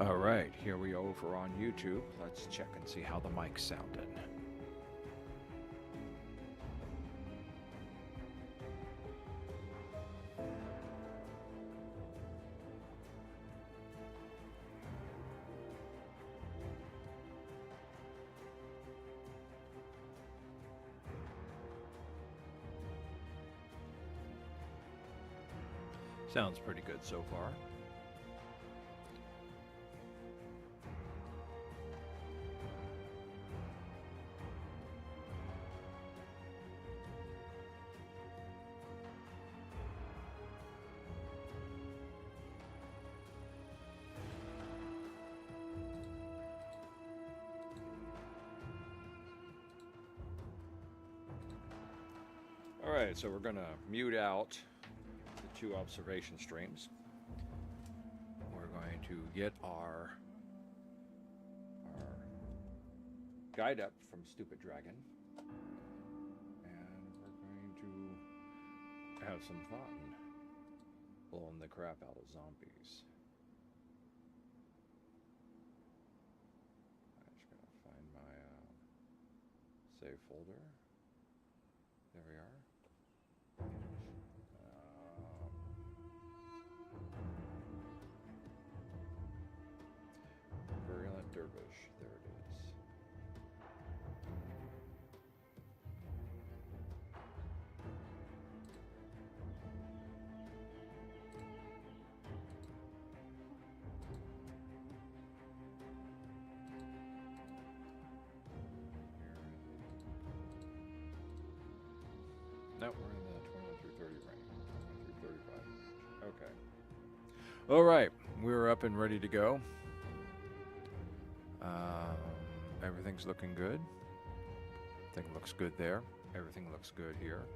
Alright, here we are over on YouTube. Let's check and see how the mic's sounding. Sounds pretty good so far. Alright, so we're going to mute out the two observation streams. We're going to get our guide up from Stupid Dragon. And we're going to have some fun blowing the crap out of zombies. I'm just going to find my save folder. There we are. Virulent Dervish, there it is. Nope, we're in the 21 through 30 range. 21 through 35 range. Okay. All right, we're up and ready to go. Everything's looking good. Everything looks good there. Everything looks good here.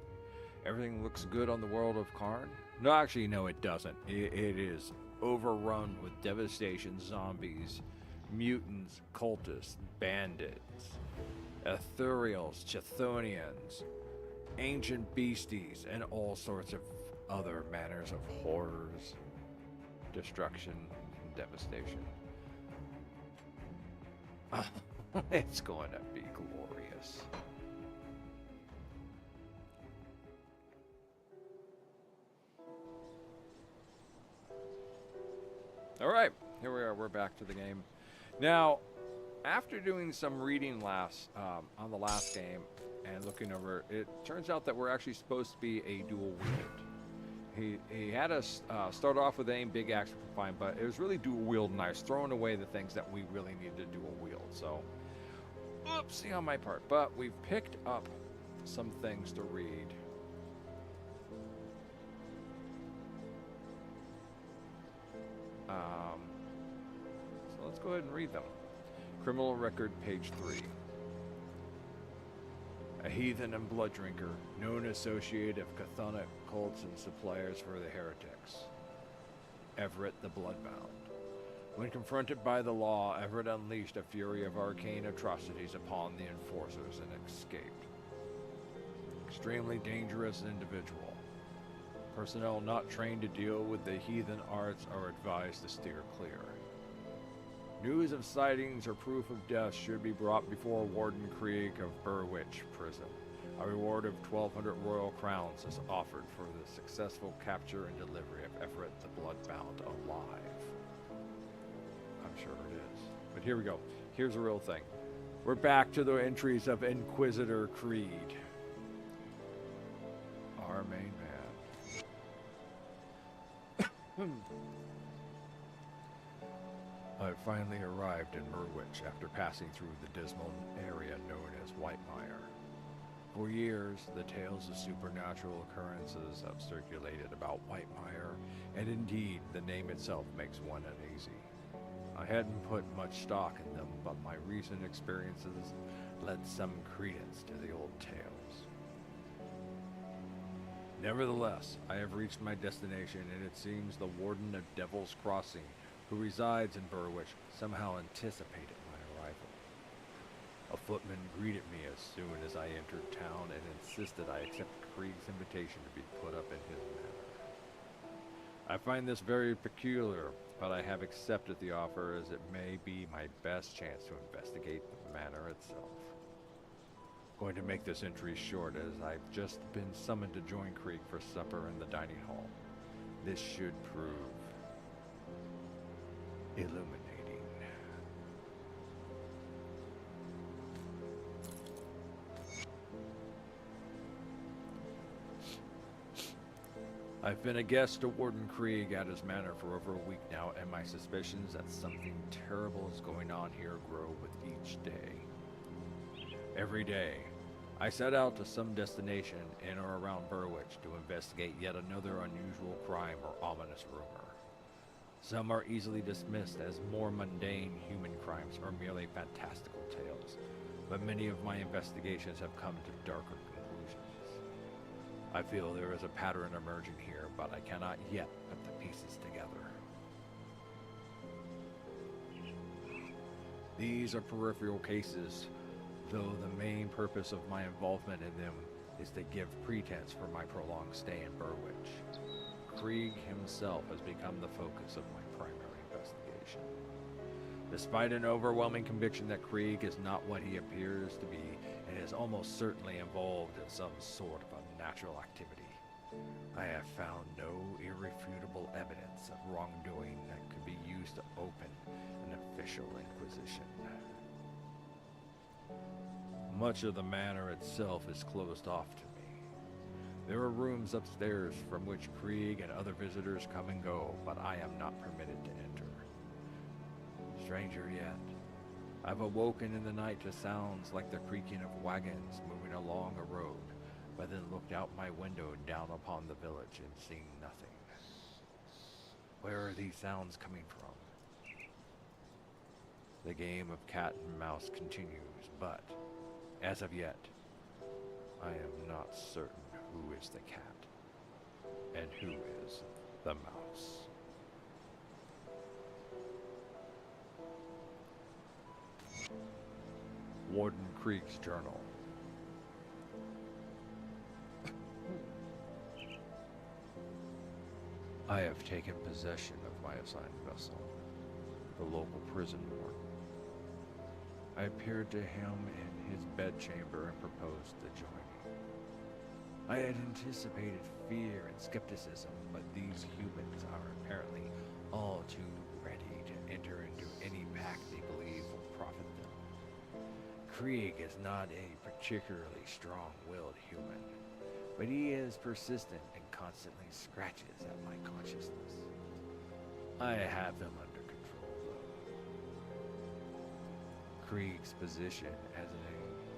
Everything looks good on the world of Cairn. No, actually, no, it doesn't. It is overrun with devastation, zombies, mutants, cultists, bandits, ethereals, Chthonians, ancient beasties, and all sorts of other manners of horrors, destruction, and devastation. It's going to be glorious. All right, here we are. We're back to the game. Now, after doing some reading on the last game and looking over, it turns out that we're actually supposed to be a dual wield. He had us start off with aim, big axe, fine, but it was really dual wield, and I was throwing away the things that we really needed to dual wield. So, oopsie on my part. But we've picked up some things to read. So let's go ahead and read them. Criminal record, page 3. A heathen and blood drinker, known associate of chthonic cults and suppliers for the heretics. Everett the Bloodbound. When confronted by the law, Everett unleashed a fury of arcane atrocities upon the enforcers and escaped. Extremely dangerous individual. Personnel not trained to deal with the heathen arts are advised to steer clear. News of sightings or proof of death should be brought before Warden Krieg of Burwich Prison. A reward of 1,200 royal crowns is offered for the successful capture and delivery of Everett the Bloodbound alive. I'm sure it is. But here we go. Here's the real thing. We're back to the entries of Inquisitor Creed. Our main man. I finally arrived in Burwich after passing through the dismal area known as Whitemire. For years, the tales of supernatural occurrences have circulated about Whitemire, and indeed, the name itself makes one uneasy. I hadn't put much stock in them, but my recent experiences led some credence to the old tales. Nevertheless, I have reached my destination, and it seems the Warden of Devil's Crossing, who resides in Burwich, somehow anticipated my arrival. A footman greeted me as soon as I entered town and insisted I accept Krieg's invitation to be put up in his manor. I find this very peculiar, but I have accepted the offer as it may be my best chance to investigate the manor itself. Going to make this entry short as I've just been summoned to join Krieg for supper in the dining hall. This should prove illuminating. I've been a guest to Warden Krieg at his manor for over a week now, and my suspicions that something terrible is going on here grow with each day. Every day, I set out to some destination in or around Burwich to investigate yet another unusual crime or ominous rumor. Some are easily dismissed as more mundane human crimes or merely fantastical tales, but many of my investigations have come to darker conclusions. I feel there is a pattern emerging here, but I cannot yet put the pieces together. These are peripheral cases, though the main purpose of my involvement in them is to give pretense for my prolonged stay in Burwich. Krieg himself has become the focus of my primary investigation. Despite an overwhelming conviction that Krieg is not what he appears to be, and is almost certainly involved in some sort of unnatural activity, I have found no irrefutable evidence of wrongdoing that could be used to open an official inquisition. Much of the manor itself is closed off to me. There are rooms upstairs from which Krieg and other visitors come and go, but I am not permitted to enter. Stranger yet, I've awoken in the night to sounds like the creaking of wagons moving along a road, but then looked out my window down upon the village and seen nothing. Where are these sounds coming from? The game of cat and mouse continues, but as of yet, I am not certain who is the cat and who is the mouse. Warden Krieg's journal. I have taken possession of my assigned vessel, the local prison warden. I appeared to him in his bedchamber and proposed the joining. I had anticipated fear and skepticism, but these humans are apparently all too ready to enter into any pact they believe will profit them. Krieg is not a particularly strong-willed human, but he is persistent and constantly scratches at my consciousness. I have him under control, though. Krieg's position as an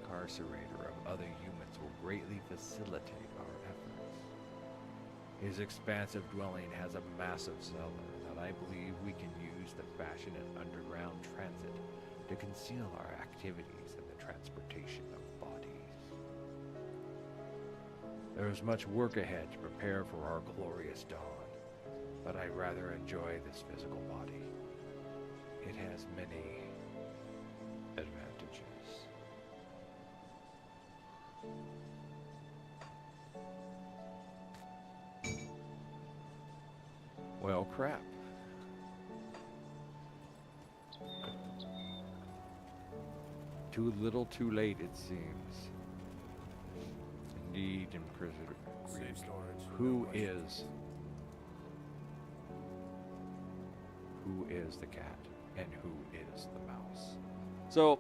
incarcerator of other humans will greatly facilitate our efforts. His expansive dwelling has a massive cellar that I believe we can use to fashion an underground transit to conceal our activities and the transportation of bodies. There is much work ahead to prepare for our glorious dawn, but I rather enjoy this physical body. It has many advantages. Well, crap. Too little, too late, it seems. Indeed, Inquisitor Krieg. Who is the cat and who is the mouse? So,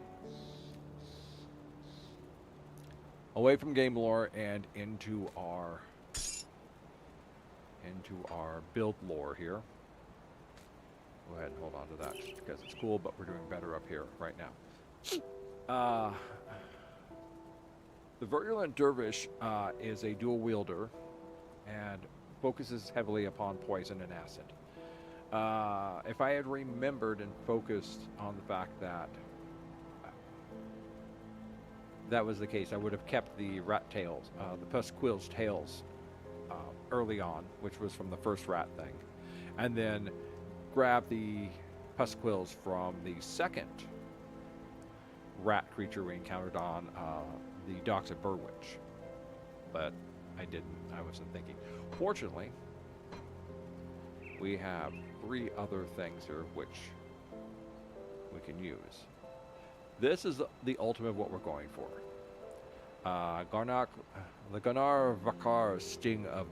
away from game lore and into our build lore here. Go ahead and hold on to that just because it's cool, but we're doing better up here right now. The Virulent Dervish is a dual wielder and focuses heavily upon poison and acid. If I had remembered and focused on the fact that that was the case, I would have kept the rat tails, the Pusquill's tails early on, which was from the first rat thing, and then grab the Pusquills from the second rat creature we encountered on the docks at Burwich. But I didn't. I wasn't thinking. Fortunately, we have 3 other things here which we can use. This is the ultimate of what we're going for. The Ganar Vakar sting of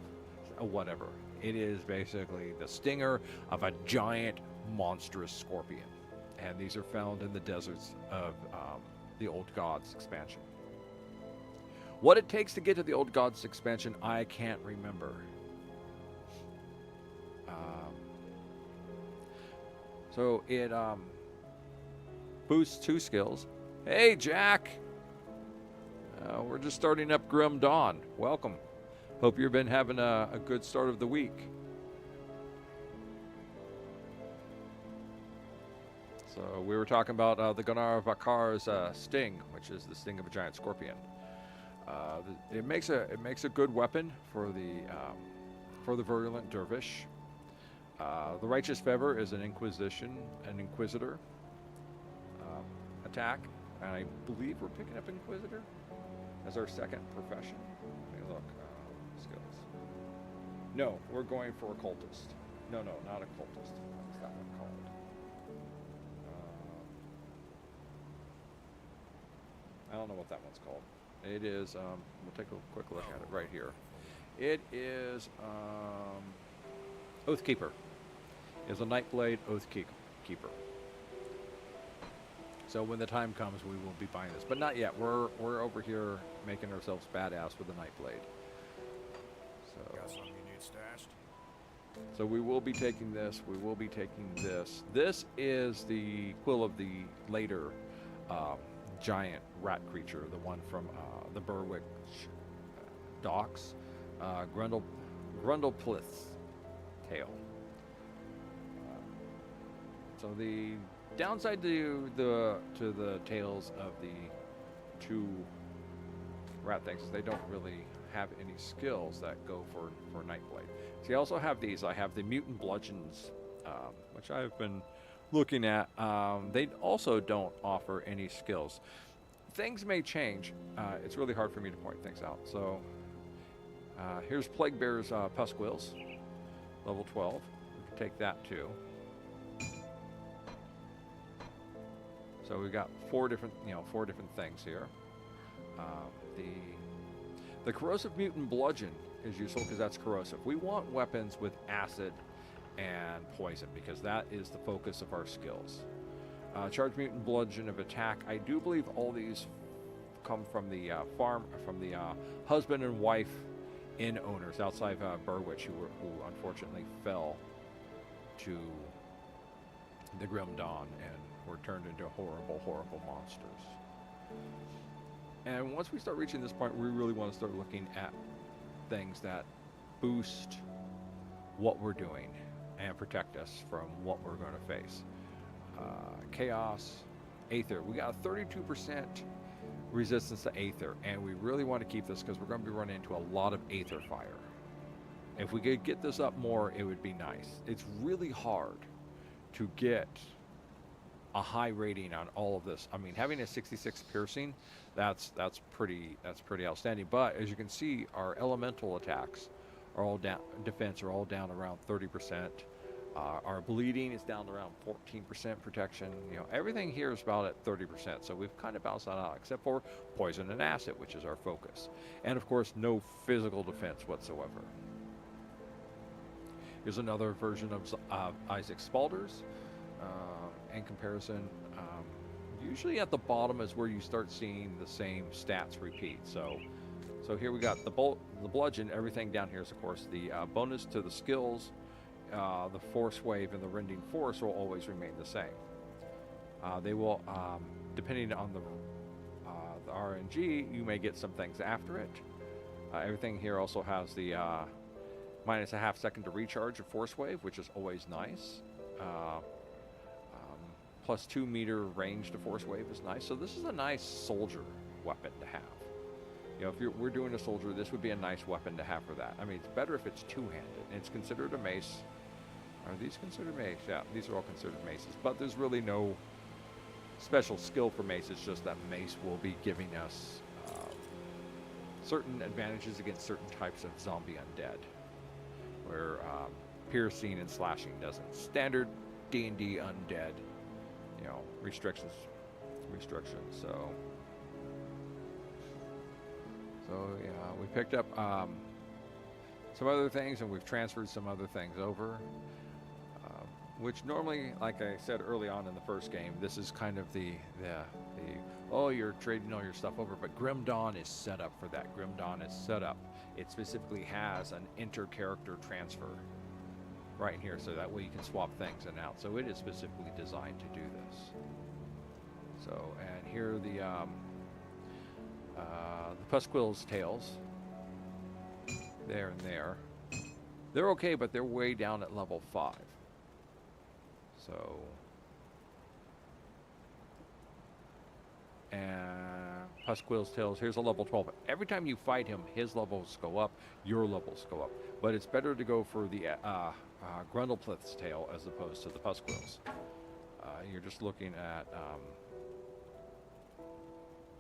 whatever. It is basically the stinger of a giant, monstrous scorpion. And these are found in the deserts of the Old Gods expansion. What it takes to get to the Old Gods expansion, I can't remember. So it boosts 2 skills. Hey, Jack! We're just starting up Grim Dawn. Welcome. Hope you've been having a good start of the week. So we were talking about the Ganar Vakar's sting, which is the sting of a giant scorpion. It makes a good weapon for the virulent dervish. The Righteous Fever is an inquisitor attack, and I believe we're picking up Inquisitor as our second profession. Let me look. Skills. No, we're going for occultist. No, not occultist. What's that one called? I don't know what that one's called. It is. We'll take a quick look at it right here. It is Oathkeeper. Is a Nightblade Oathkeeper. So when the time comes, we will be buying this, but not yet. We're over here making ourselves badass with the Nightblade. So. Got something you need stashed? So we will be taking this. We will be taking this. This is the quill of the later giant rat creature, the one from the Berwick docks, Grundleplith's tail. So the downside to the tails of the 2 rat things is they don't really have any skills that go for Nightblade. So you also have these. I have the mutant bludgeons, which I've been looking at. They also don't offer any skills. Things may change. It's really hard for me to point things out. So here's Plaguebear's Pusquills, level 12. We can take that too. So we've got 4 different things here. The corrosive mutant bludgeon is useful because that's corrosive. We want weapons with acid and poison because that is the focus of our skills. Charged mutant bludgeon of attack. I do believe all these come from the husband and wife inn owners outside Berwick who unfortunately fell to the Grim Dawn and were turned into horrible, horrible monsters. And once we start reaching this point, we really want to start looking at things that boost what we're doing and protect us from what we're going to face. Chaos, Aether. We got a 32% resistance to Aether, and we really want to keep this because we're going to be running into a lot of Aether fire. If we could get this up more, it would be nice. It's really hard to get a high rating on all of this. I mean, having a 66 piercing, that's pretty outstanding. But as you can see, our elemental attacks are all down, defense are all down around 30%. Our bleeding is down to around 14% protection. Everything here is about at 30%. So we've kind of balanced that out, except for poison and acid, which is our focus, and of course, no physical defense whatsoever. Here's another version of Isaac Spalders. In comparison, usually at the bottom is where you start seeing the same stats repeat. So here we got the bludgeon. Everything down here is, of course, the bonus to the skills. The force wave and the rending force will always remain the same. They will, depending on the RNG, you may get some things after it. Everything here also has the minus a half second to recharge a force wave, which is always nice. Plus 2 meter range to force wave is nice. So this is a nice soldier weapon to have. If we're doing a soldier, this would be a nice weapon to have for that. I mean, it's better if it's two-handed. It's considered a mace. Are these considered mace? Yeah, these are all considered maces. But there's really no special skill for mace. It's just that mace will be giving us certain advantages against certain types of zombie undead. Where piercing and slashing doesn't. Standard D&D undead, you know, restrictions. So yeah, we picked up some other things, and we've transferred some other things over, which normally, like I said early on in the first game, this is kind of the oh, you're trading all your stuff over, but Grim Dawn is set up for that. Grim Dawn is set up. It specifically has an inter-character transfer right here, so that way you can swap things in and out. So it is specifically designed to do this. So, and here are the Pusquill's tails. There and there. They're okay, but they're way down at level 5. So, and Pusquill's tails, here's a level 12. Every time you fight him, his levels go up, your levels go up. But it's better to go for the Grundleplith's tail as opposed to the Pusquill's. You're just looking at,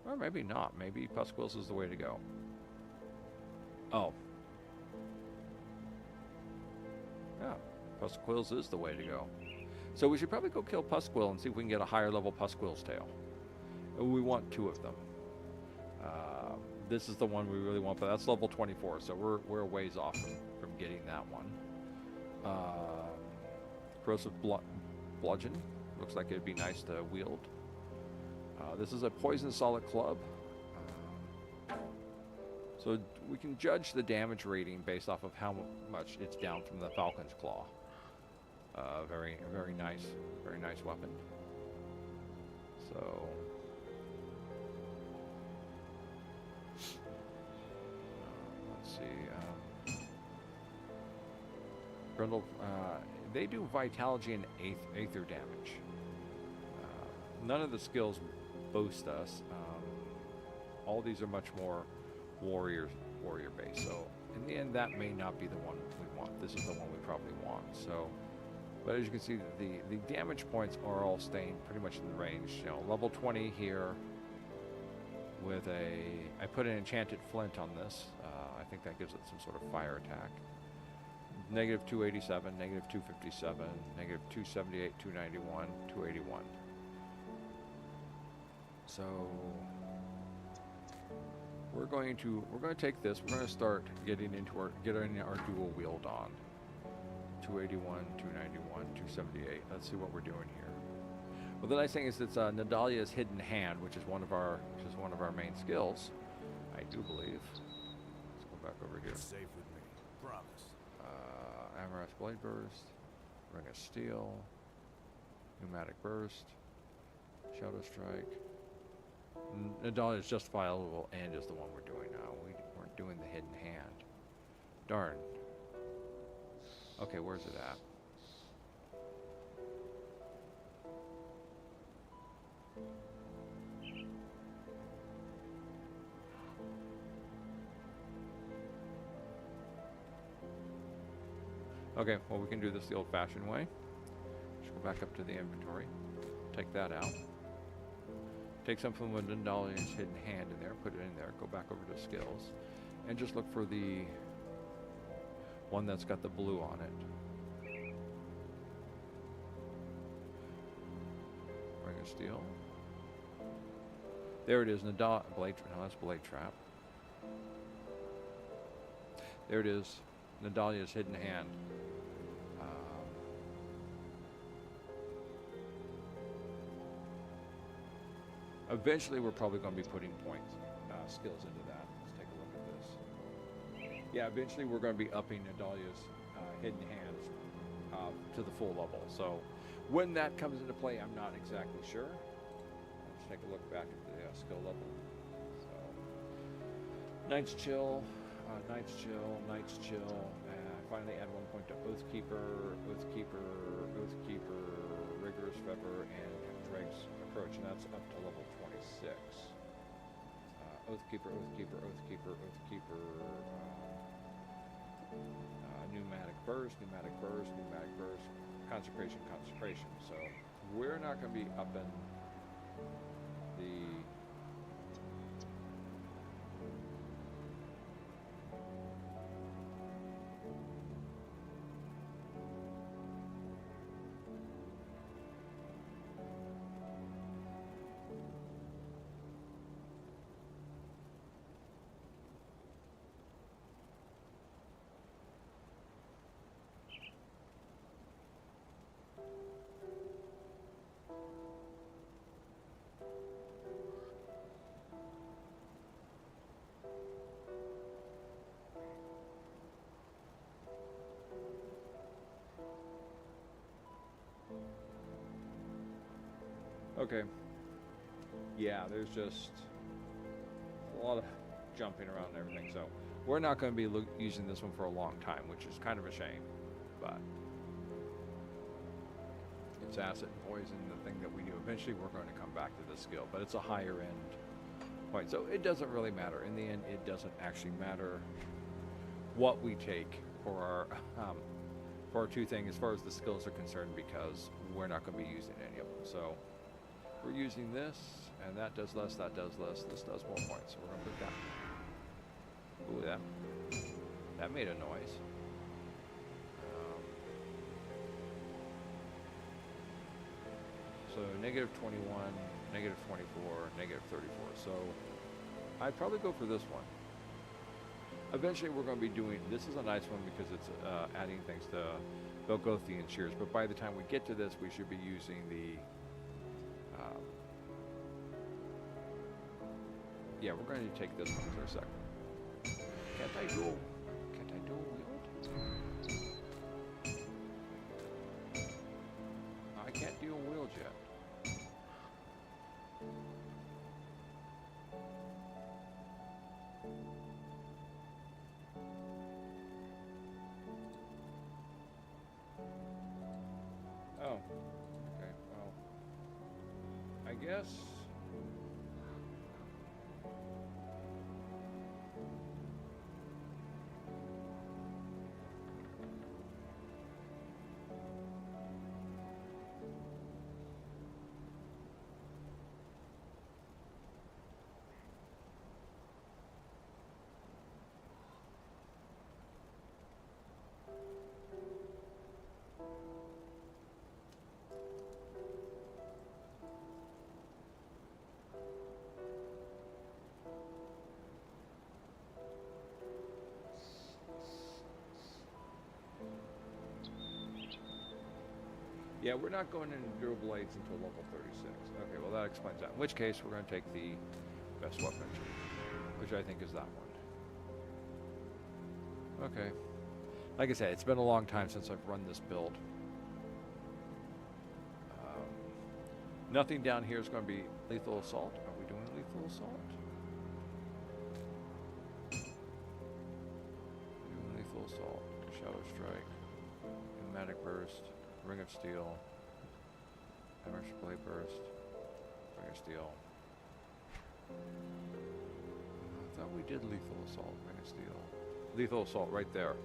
or maybe not. Maybe Pusquill's is the way to go. Oh. Yeah, Pusquill's is the way to go. So we should probably go kill Pusquill and see if we can get a higher level Pusquill's tail. We want 2 of them. This is the one we really want, but that's level 24, so we're a ways off from getting that one. Corrosive Bludgeon. Looks like it'd be nice to wield. This is a poison solid club. So we can judge the damage rating based off of how much it's down from the Falcon's Claw. Very nice weapon. So let's see. Grundle, they do vitality and aether damage. None of the skills boast us. All these are much more warrior based. So in the end, that may not be the one we want. This is the one we probably want. So, but as you can see, the damage points are all staying pretty much in the range. You know, level 20 here with I put an enchanted flint on this. I think that gives it some sort of fire attack. Negative 287, negative 257, negative 278, 291, 281. So we're going to take this. We're going to start getting our dual wield on. 281, 291, 278. Let's see what we're doing here. Well, the nice thing is it's Nadalia's Hidden Hand, which is one of our main skills, I do believe. Let's go back over here. It's safe with me, promise. Amaranth Blade Burst, Ring of Steel, Pneumatic Burst, Shadow Strike. Nadalia is justifiable and is the one we're doing now. We weren't doing the Hidden Hand. Darn. Okay, where's it at? Okay, well, we can do this the old-fashioned way. Just go back up to the inventory. Take that out. Take something with Nadalia's Hidden Hand in there, put it in there, go back over to skills, and just look for the one that's got the blue on it. Ring of Steel. There it is, Blade, no, that's Blade Trap. There it is, Nadalia's Hidden Hand. Eventually, we're probably going to be putting skills into that. Let's take a look at this. Yeah, eventually we're going to be upping Nadalia's Hidden Hands to the full level. So when that comes into play, I'm not exactly sure. Let's take a look back at the skill level. So Knight's Chill, Knight's Chill, Knight's Chill. Finally add 1 point to Oathkeeper, Rigorous Feather, and Drake's Approach, and that's up to level 26. Oathkeeper, Pneumatic Burst, Consecration. So we're not going to be upping the Okay. Yeah, there's just a lot of jumping around and everything, so we're not going to be using this one for a long time, which is kind of a shame, but it's acid and poison, the thing that we do. Eventually we're going to come back to this skill, but it's a higher end point, so it doesn't really matter. In the end, it doesn't actually matter what we take for our two things as far as the skills are concerned, because we're not going to be using any of them. So we're using this, and that does less, that does less, this does more points, so we're going to put that. Ooh, that made a noise. So negative 21, negative 24, negative 34. So I'd probably go for this one. Eventually we're going to be doing, this is a nice one because it's adding things to Belgothian shears, but by the time we get to this, we should be using the, yeah, we're going to take this one for a second. Can't I dual wield? I can't dual wield yet. Oh, okay, well, I guess. Yeah, we're not going into dual blades until level 36. Okay, well that explains that. In which case, we're going to take the best weapon, which I think is that one. Okay. Like I said, it's been a long time since I've run this build. Nothing down here is going to be lethal assault. Are we doing lethal assault? We're doing lethal assault. Shadow strike. Pneumatic burst. Ring of steel. Hammer blade burst. Ring of steel. I thought we did lethal assault. Ring of steel. Lethal assault right there.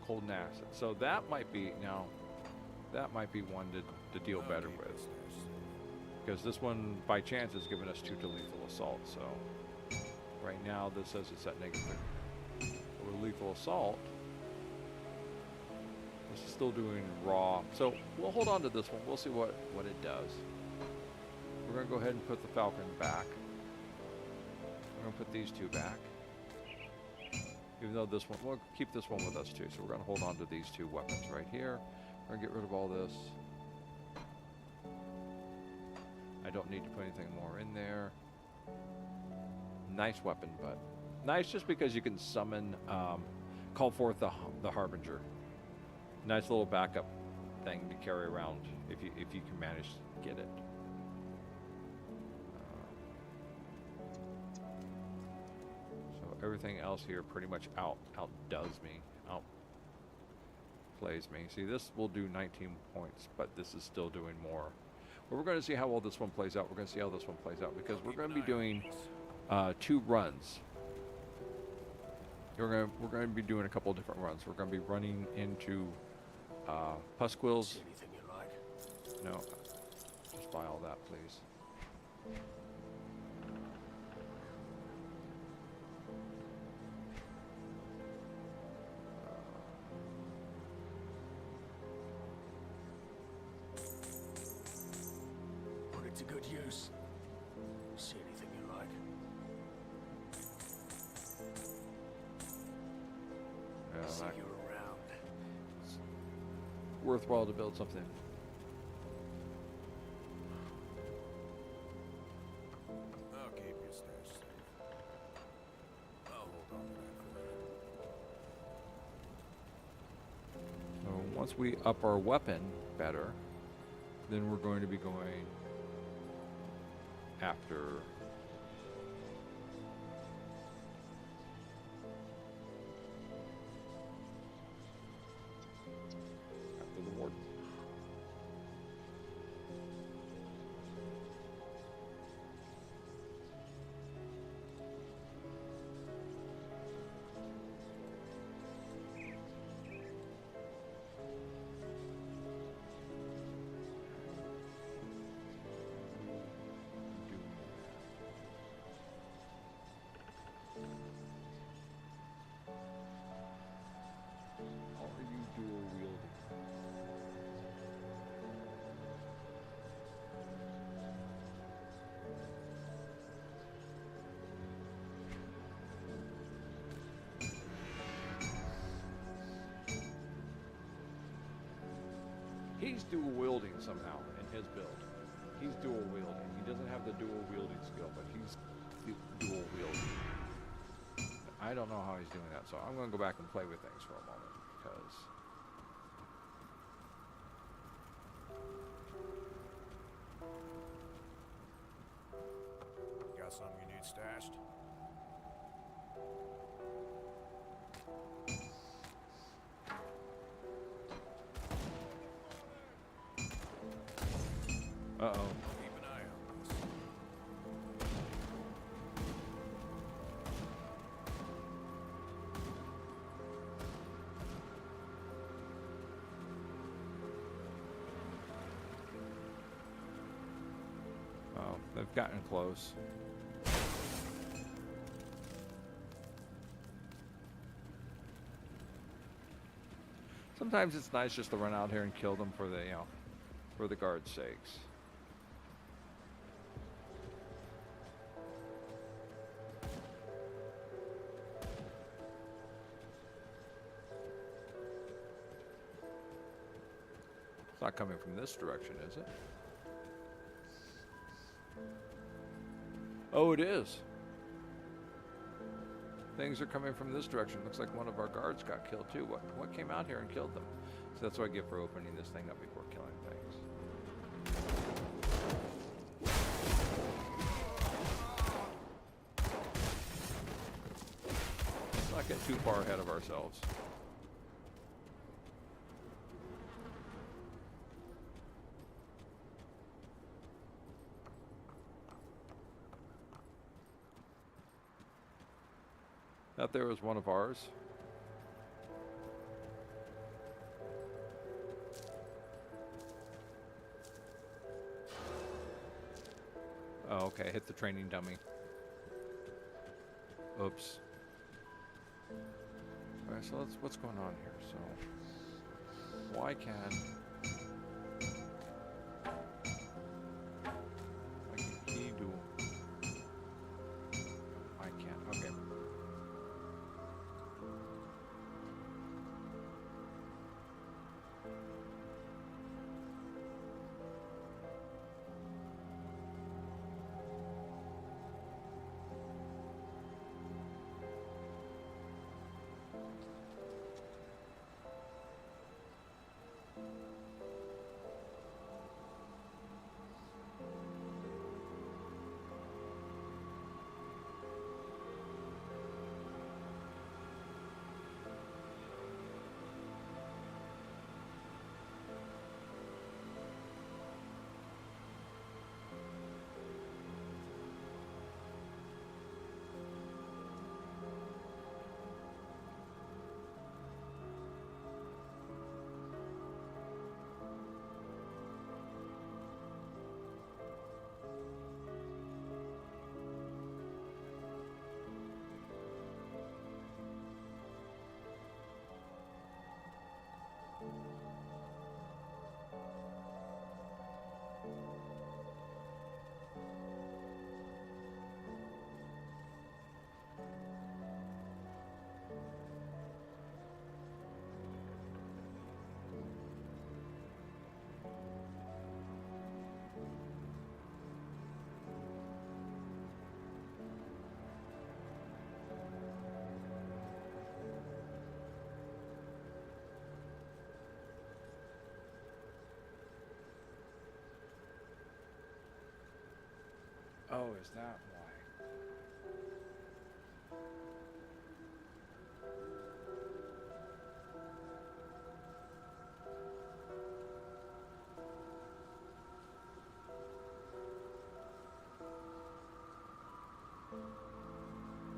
Cold and acid. So that might be, now, that might be one to deal better with. Because this one, by chance, is giving us 2 to lethal assault. So right now, this says it's at negative. With lethal assault, this is still doing raw. So we'll hold on to this one. We'll see what it does. We're going to go ahead and put the Falcon back. We're going to put these 2 back. Even though this one, we'll keep this one with us too. So we're going to hold on to these 2 weapons right here. We're going to get rid of all this. I don't need to put anything more in there. Nice weapon, but nice just because you can summon, call forth the Harbinger. Nice little backup thing to carry around if you can manage to get it. So everything else here pretty much outdoes me, outplays me. See, this will do 19 points, but this is still doing more. But we're going to see how well this one plays out. We're going to see how this one plays out because we're going to be doing 2 runs. We're going to be doing a couple of different runs. We're going to be running into Pusquills. Anything you like? No, just buy all that, please. Put it to good use. See anything you like? See you around. Worthwhile to build something. I'll keep your stash safe. I'll hold on to that for you. So Once we up our weapon better, then we're going to be going after the Warden. He's dual wielding somehow in his build. He's dual wielding. He doesn't have the dual wielding skill, but he's dual wielding. I don't know how he's doing that, so I'm going to go back and play with things for a moment because Got something you need stashed? uh-oh. Keep an eye on this. Oh, they've gotten close. Sometimes it's nice just to run out here and kill them for the, for the guard's sakes. It's not coming from this direction, is it? Oh, it is. Things are coming from this direction. Looks like one of our guards got killed too. What came out here and killed them? So that's what I get for opening this thing up before killing things. Let's not get too far ahead of ourselves. That there was one of ours. Oh, okay. Hit the training dummy. Oops. Alright, so what's going on here? So, why can he do? I can't. Okay. Oh, is that why?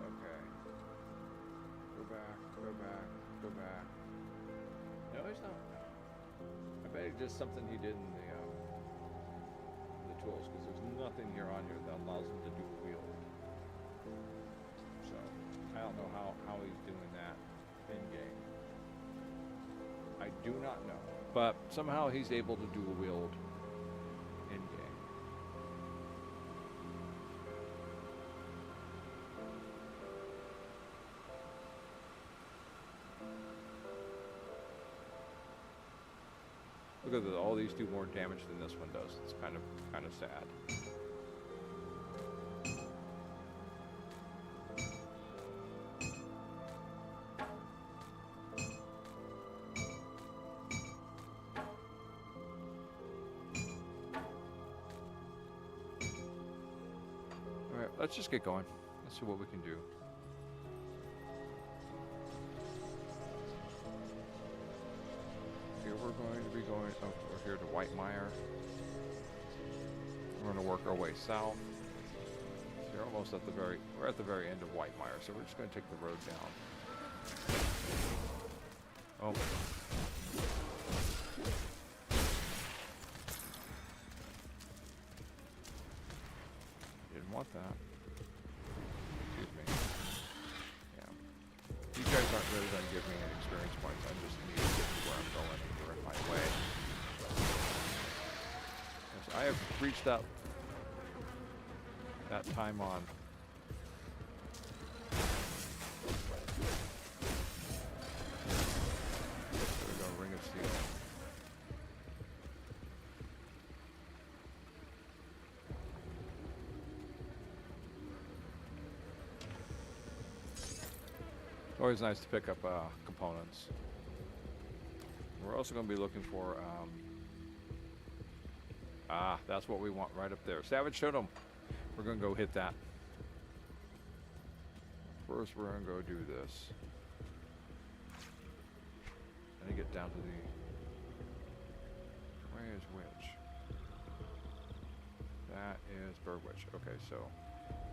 Okay. Go back, go back, go back. No, he's not. I bet it's just something he did in the tools, because there's nothing here on here that allows him to do a wheel. So, I don't know how he's doing that in-game. I do not know. But somehow he's able to do a wield in-game. Look at that, all these do more damage than this one does. It's kind of sad. All right, let's just get going. Let's see what we can do. Here we're going to be going, oh, we're here to Whitemire. We're going to work our way south. We're almost at the we're at the very end of Whitemire, so we're just going to take the road down. Oh. Didn't want that. Excuse me. Yeah. You guys aren't really going to give me any experience points. I just need to get to where I'm going and you're in my way. Yes, I have reached that time on. There we go, Ring of Steel. It's always nice to pick up components. We're also going to be looking for, that's what we want right up there. Savage Totem. We're going to go hit that. First, we're going to go do this. And get down to the... Where is Witch? That is Bird Witch. Okay, so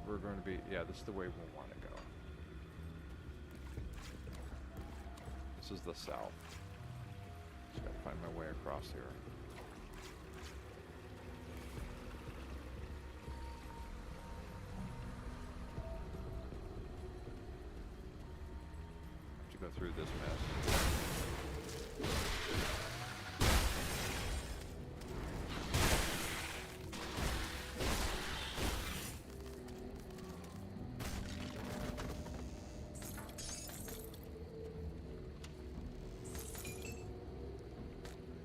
we're going to be... Yeah, this is the way we want to go. This is the south. Just got to find my way across here. Go through this mess.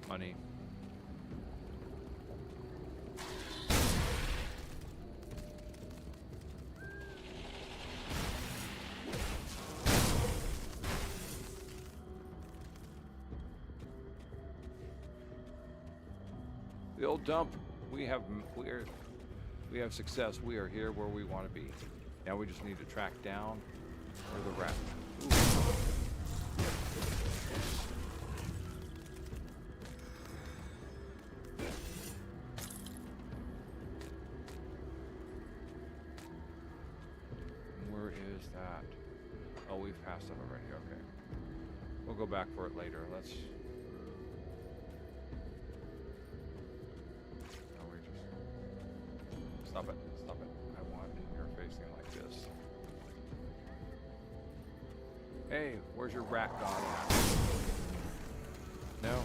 Money. The old dump. We have success. We are here where we want to be. Now we just need to track down where the rat. Where is that? Oh, we've passed it already. Okay. We'll go back for it later. Let's. Stop it. Stop it. I want your facing like this. Hey, where's your rat dog at?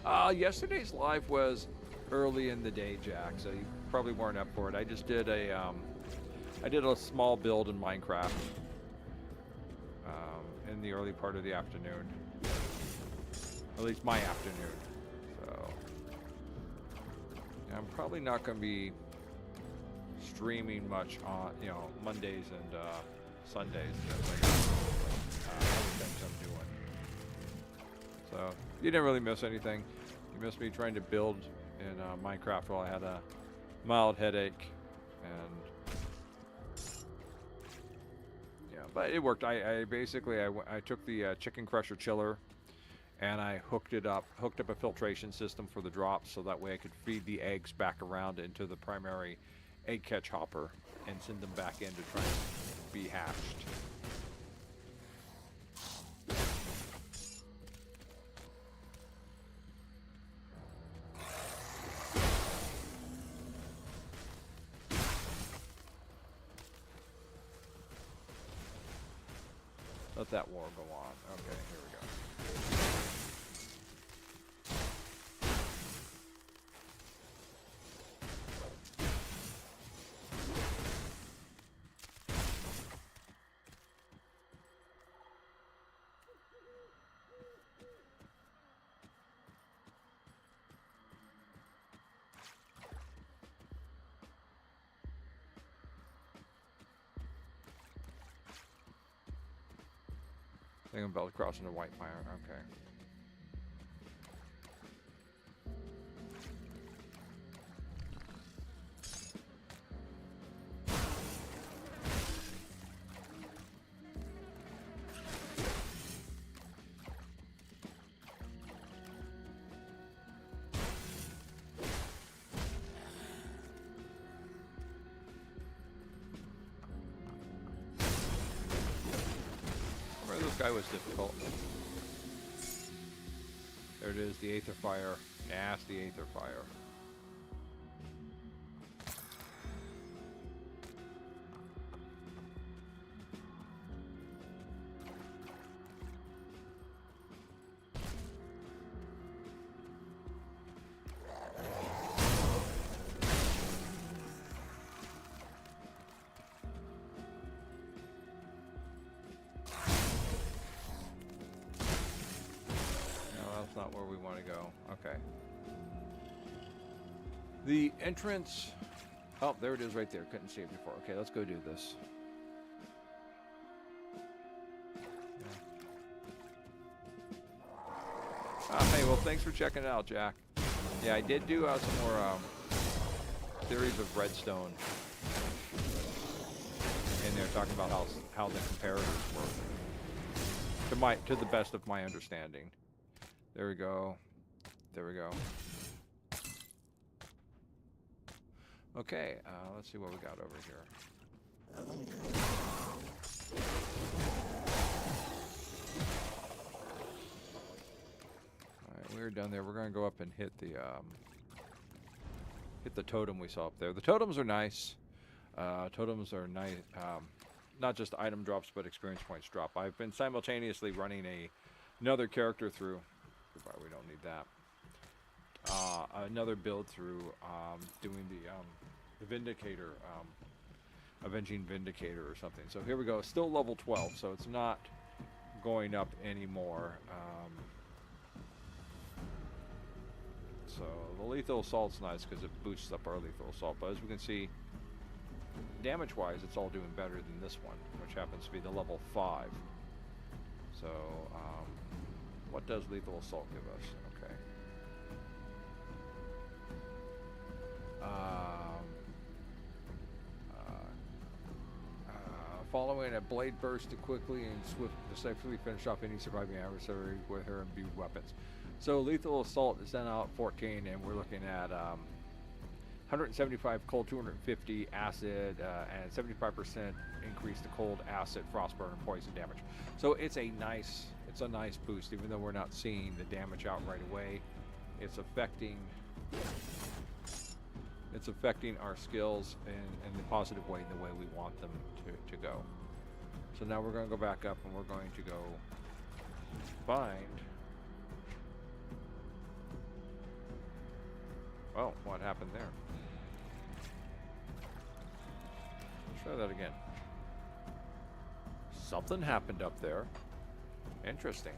No? Yesterday's live was early in the day, Jack, so you probably weren't up for it. I just did a small build in Minecraft in the early part of the afternoon. At least my afternoon. So I'm probably not going to be streaming much on, Mondays and Sundays. Other things I'm doing. So you didn't really miss anything. You missed me trying to build in Minecraft while I had a mild headache. And yeah, but it worked. I basically I took the chicken crusher chiller and I hooked up a filtration system for the drops, so that way I could feed the eggs back around into the primary egg catch hopper and send them back in to try and be hatched. Let that war go on. Okay, here we go. I think I'm about to cross into white fire. Okay. This guy was difficult. There it is, the Aether Fire. Nasty Aether Fire. Not where we want to go. Okay. The entrance. Oh, there it is right there. Couldn't see it before. Okay, let's go do this. Yeah. Hey, well, thanks for checking it out, Jack. Yeah, I did do some more theories of redstone in there, talking about how the comparators work. To the best of my understanding. There we go. There we go. Okay, let's see what we got over here. Alright, we're done there. We're gonna go up and hit the totem we saw up there. The totems are nice. Totems are nice. Not just item drops, but experience points drop. I've been simultaneously running another character through. We don't need that. Another build through doing the Vindicator, Avenging Vindicator or something. So here we go. Still level 12, so it's not going up anymore. So the lethal assault's nice because it boosts up our lethal assault. But as we can see, damage-wise, it's all doing better than this one, which happens to be the level 5. So, what does lethal assault give us? Okay. Following a blade burst to quickly and safely finish off any surviving adversary with her imbued weapons. So lethal assault is then out 14, and we're looking at 175 cold, 250 acid, and 75% increase to cold, acid, frostburn, and poison damage. So it's a nice boost, even though we're not seeing the damage out right away. It's affecting our skills in the positive way, in the way we want them to go. So now we're going to go back up, and we're going to go find. Oh, what happened there? Try that again. Something happened up there. Interesting.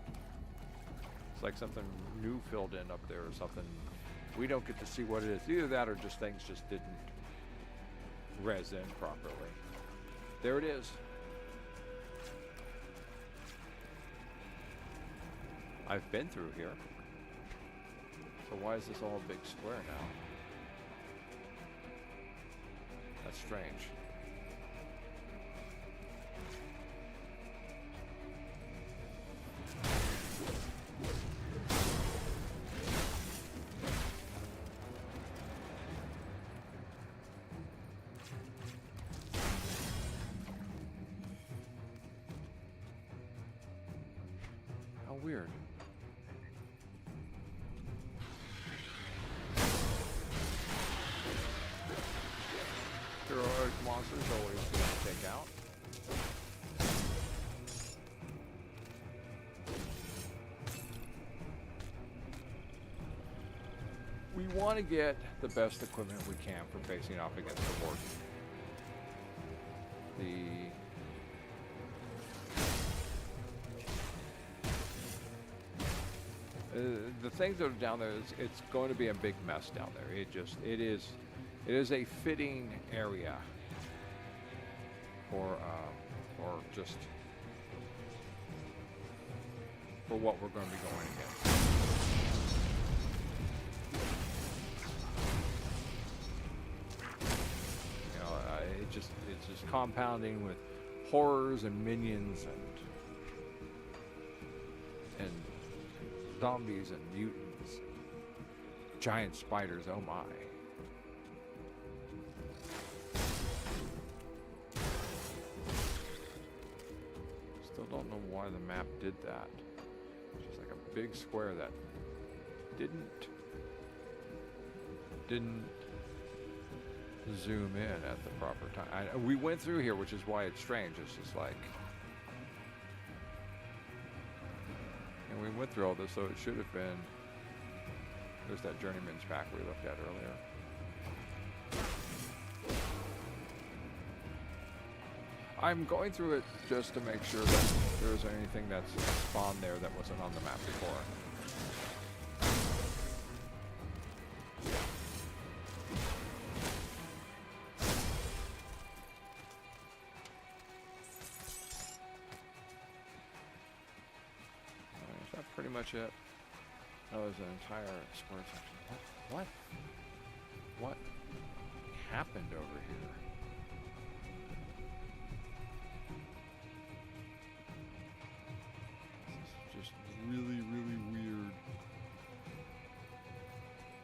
It's like something new filled in up there or something. We don't get to see what it is. Either that or just things just didn't res in properly. There it is. I've been through here. So why is this all a big square now? That's strange. How weird. Heroic monsters always good to take out. We want to get the best equipment we can for facing off against the Warden. The things that are down there, it's going to be a big mess down there. It is a fitting area for just for what we're going to be going against. You know, it's just compounding with horrors and minions and zombies and mutants, giant spiders. Oh my. Still don't know why the map did that. It's just like a big square that didn't zoom in at the proper time. We went through here, which is why it's strange. It's just like, and we went through all this, so it should have been. There's that journeyman's pack we looked at earlier. I'm going through it just to make sure that there's anything that's spawned there that wasn't on the map before. Is that pretty much it? That was an entire square section. What happened over here? Just really, really weird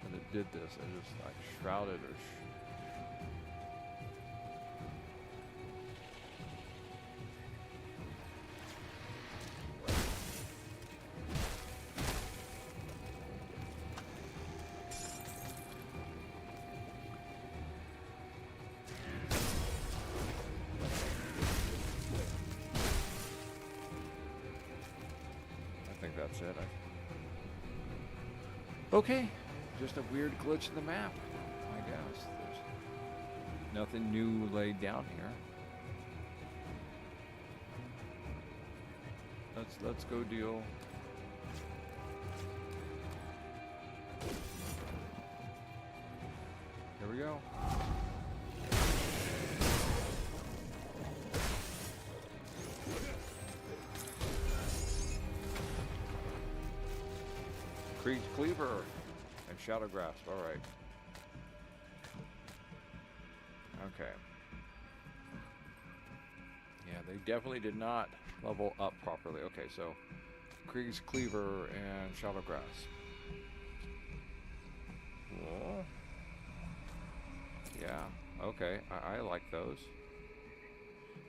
that it did this. It just like shrouded or that's it. Okay, just a weird glitch in the map, I guess. There's nothing new laid down here. Let's go deal. Here we go. Krieg's Cleaver and Shadow Grasp. All right. Okay. Yeah, they definitely did not level up properly. Okay, so Krieg's Cleaver and Shadow Grasp. Cool. Yeah. Okay. I like those.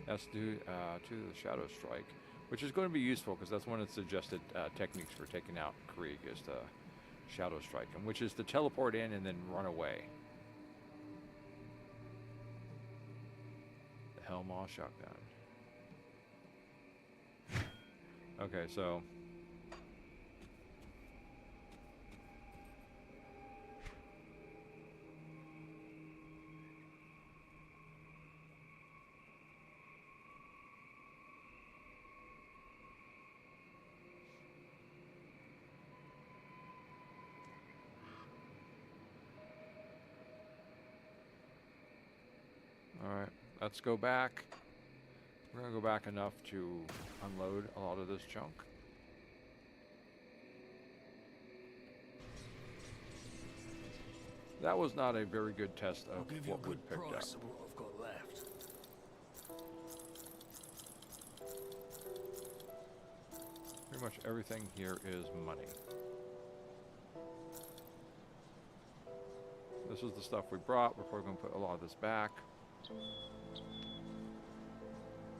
That's due to the Shadow Strike, which is going to be useful because that's one of the suggested techniques for taking out Krieg is the Shadow Strike, and which is to teleport in and then run away. The Hellmaw shotgun. Okay, so alright, let's go back. We're going to go back enough to unload a lot of this junk. That was not a very good test I'll of give you a what we good picked up. price of what I've got left. Pretty much everything here is money. This is the stuff we brought. We're probably going to put a lot of this back.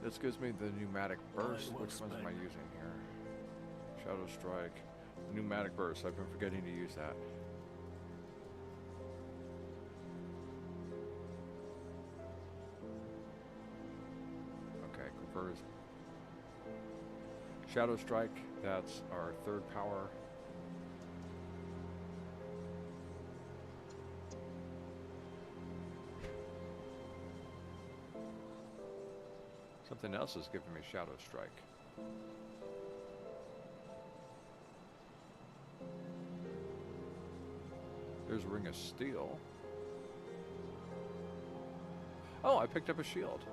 This gives me the pneumatic burst. well Which ones am I spent. using here? Shadow Strike. Pneumatic burst. I've been forgetting to use that. Okay, confers. Shadow Strike. That's our third power. Something else is giving me Shadow Strike. There's Ring of Steel. Oh, I picked up a shield.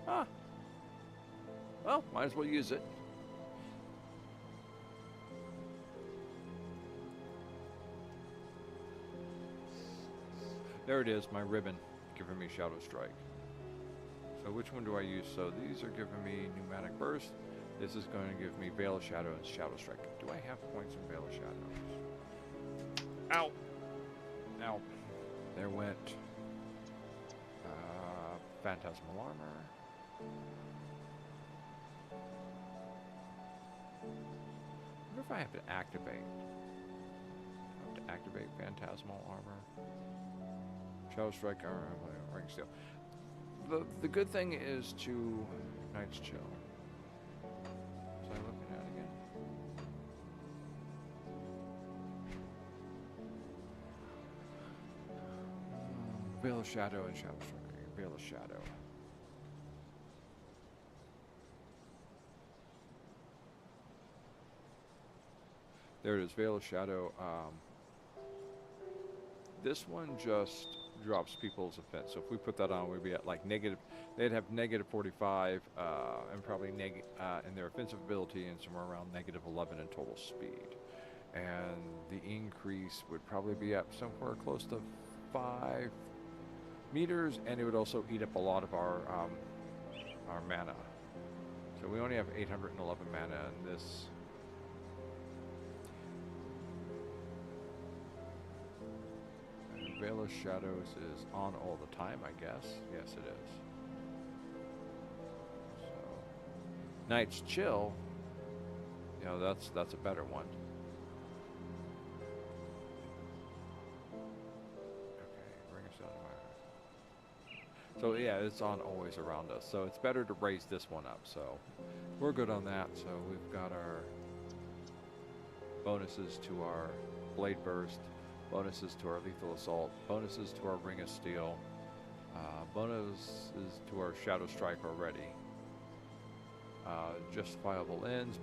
Ah. Well, might as well use it. There it is, my ribbon, giving me Shadow Strike. So which one do I use? So these are giving me Pneumatic Burst. This is going to give me Veil of Shadow and Shadow Strike. Do I have points in Veil of Shadows? Ow! Ow. There went Phantasmal Armor. I wonder if I have to activate. I have to activate Phantasmal Armor. Shadow Strike, Ring of Steel. The good thing is to Night's Chill. Was I looking at it again? Veil of Shadow and Shadow Strike. Veil of Shadow. There it is, Veil of Shadow. This one just drops people's offense. So if we put that on, we'd be at like negative. They'd have negative 45 and probably in their offensive ability and somewhere around negative 11 in total speed. And the increase would probably be up somewhere close to 5 meters, and it would also eat up a lot of our mana. So we only have 811 mana in this. Veil of Shadows is on all the time, I guess. Yes, it is. So, Night's Chill, you know, that's a better one. Okay, bring us down to my. So yeah, it's on always around us. So it's better to raise this one up. So we're good on that. So we've got our bonuses to our Blade Burst. Bonuses to our Lethal Assault, bonuses to our Ring of Steel, bonuses to our Shadow Strike already. Justifiable Ends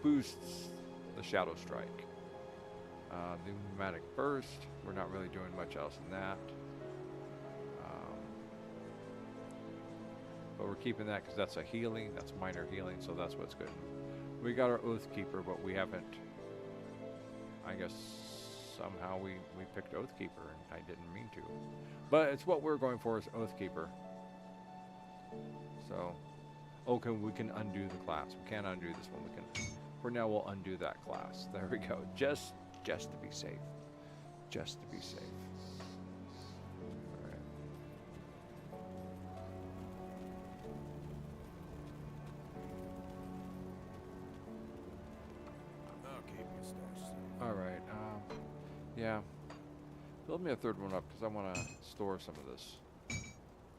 boosts the Shadow Strike. The Pneumatic Burst, we're not really doing much else in that. But we're keeping that because that's a healing, that's minor healing, so that's what's good. We got our Oath Keeper, but we haven't. I guess somehow we picked Oath Keeper, and I didn't mean to. But it's what we're going for is Oath Keeper. So, okay, we can undo the class. We can't undo this one. We can. For now, we'll undo that class. There we go. Just to be safe. Just to be safe. All right. I'll keep your stash. All right. Yeah. Build me a third one up because I want to store some of this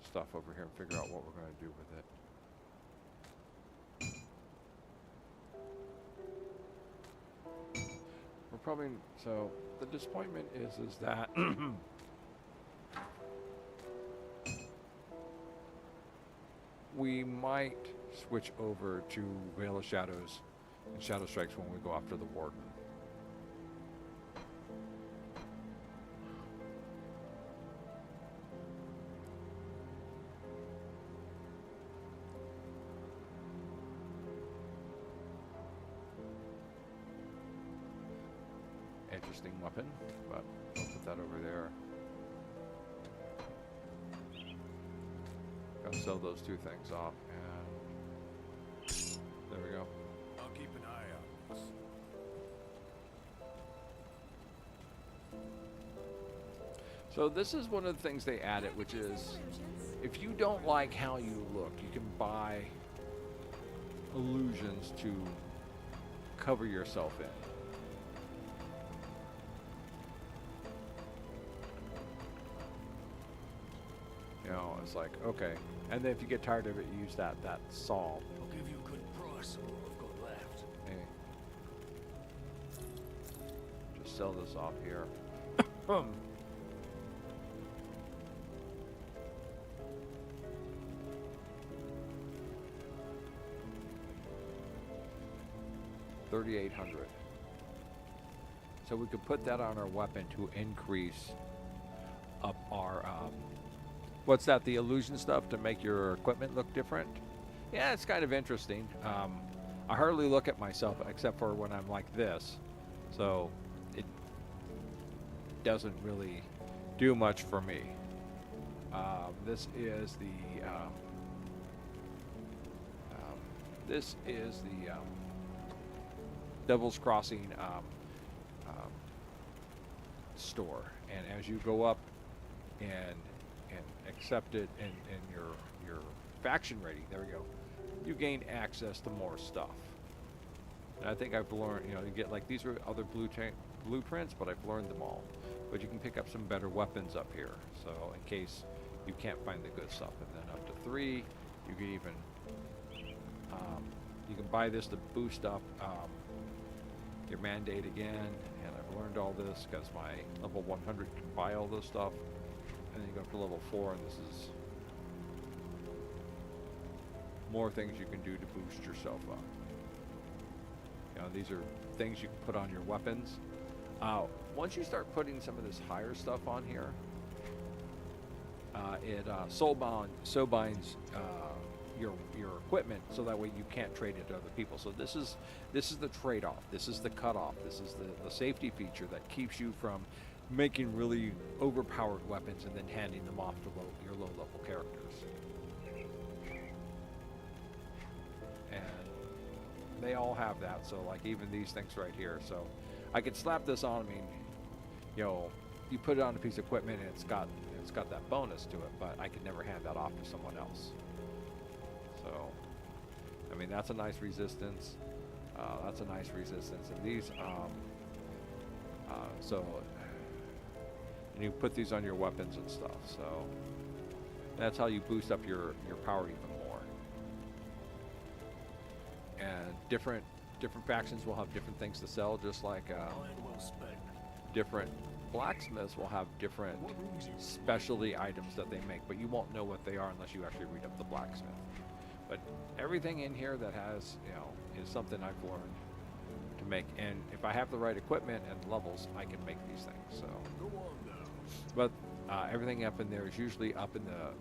stuff over here and figure out what we're going to do with it. We're probably so. The disappointment is that we might switch over to Veil of Shadows and Shadow Strikes when we go after the Warden. interesting weapon, but I'll put that over there. Gotta sell those two things off, and there we go. I'll keep an eye out. So this is one of the things they added, which is if you don't like how you look, you can buy illusions to cover yourself in. You know, it's like, okay. And then if you get tired of it, you use that saw. I'll give you a good price for what I've got left. Hey. Just sell this off here. $3,800. So we could put that on our weapon to increase up our what's that, the illusion stuff to make your equipment look different? Yeah, it's kind of interesting. I hardly look at myself except for when I'm like this, so it doesn't really do much for me. This is the Devil's Crossing store, and as you go up and accept it in your faction rating, there we go, you gain access to more stuff. And I think I've learned, you know, you get like these are other blueprints, but I've learned them all. But you can pick up some better weapons up here, so in case you can't find the good stuff. And then up to 3, you can even you can buy this to boost up your mandate again. And I've learned all this because my level 100 can buy all this stuff. And then you go up to level 4, and this is more things you can do to boost yourself up. You know, these are things you can put on your weapons. Once you start putting some of this higher stuff on here, it soul binds your equipment, so that way you can't trade it to other people. So this is the trade-off. This is the cutoff. This is the safety feature that keeps you from making really overpowered weapons and then handing them off to your low-level characters. And they all have that. So like even these things right here. So I could slap this on. I mean, you know, you put it on a piece of equipment and it's got that bonus to it, but I could never hand that off to someone else. So, I mean, that's a nice resistance. That's a nice resistance. And these, and you put these on your weapons and stuff. So that's how you boost up your power even more. And different factions will have different things to sell, just like different blacksmiths will have different specialty items that they make, but you won't know what they are unless you actually read up the blacksmith. But everything in here that has, you know, is something I've learned to make, and if I have the right equipment and levels, I can make these things. So, but everything up in there is usually up in the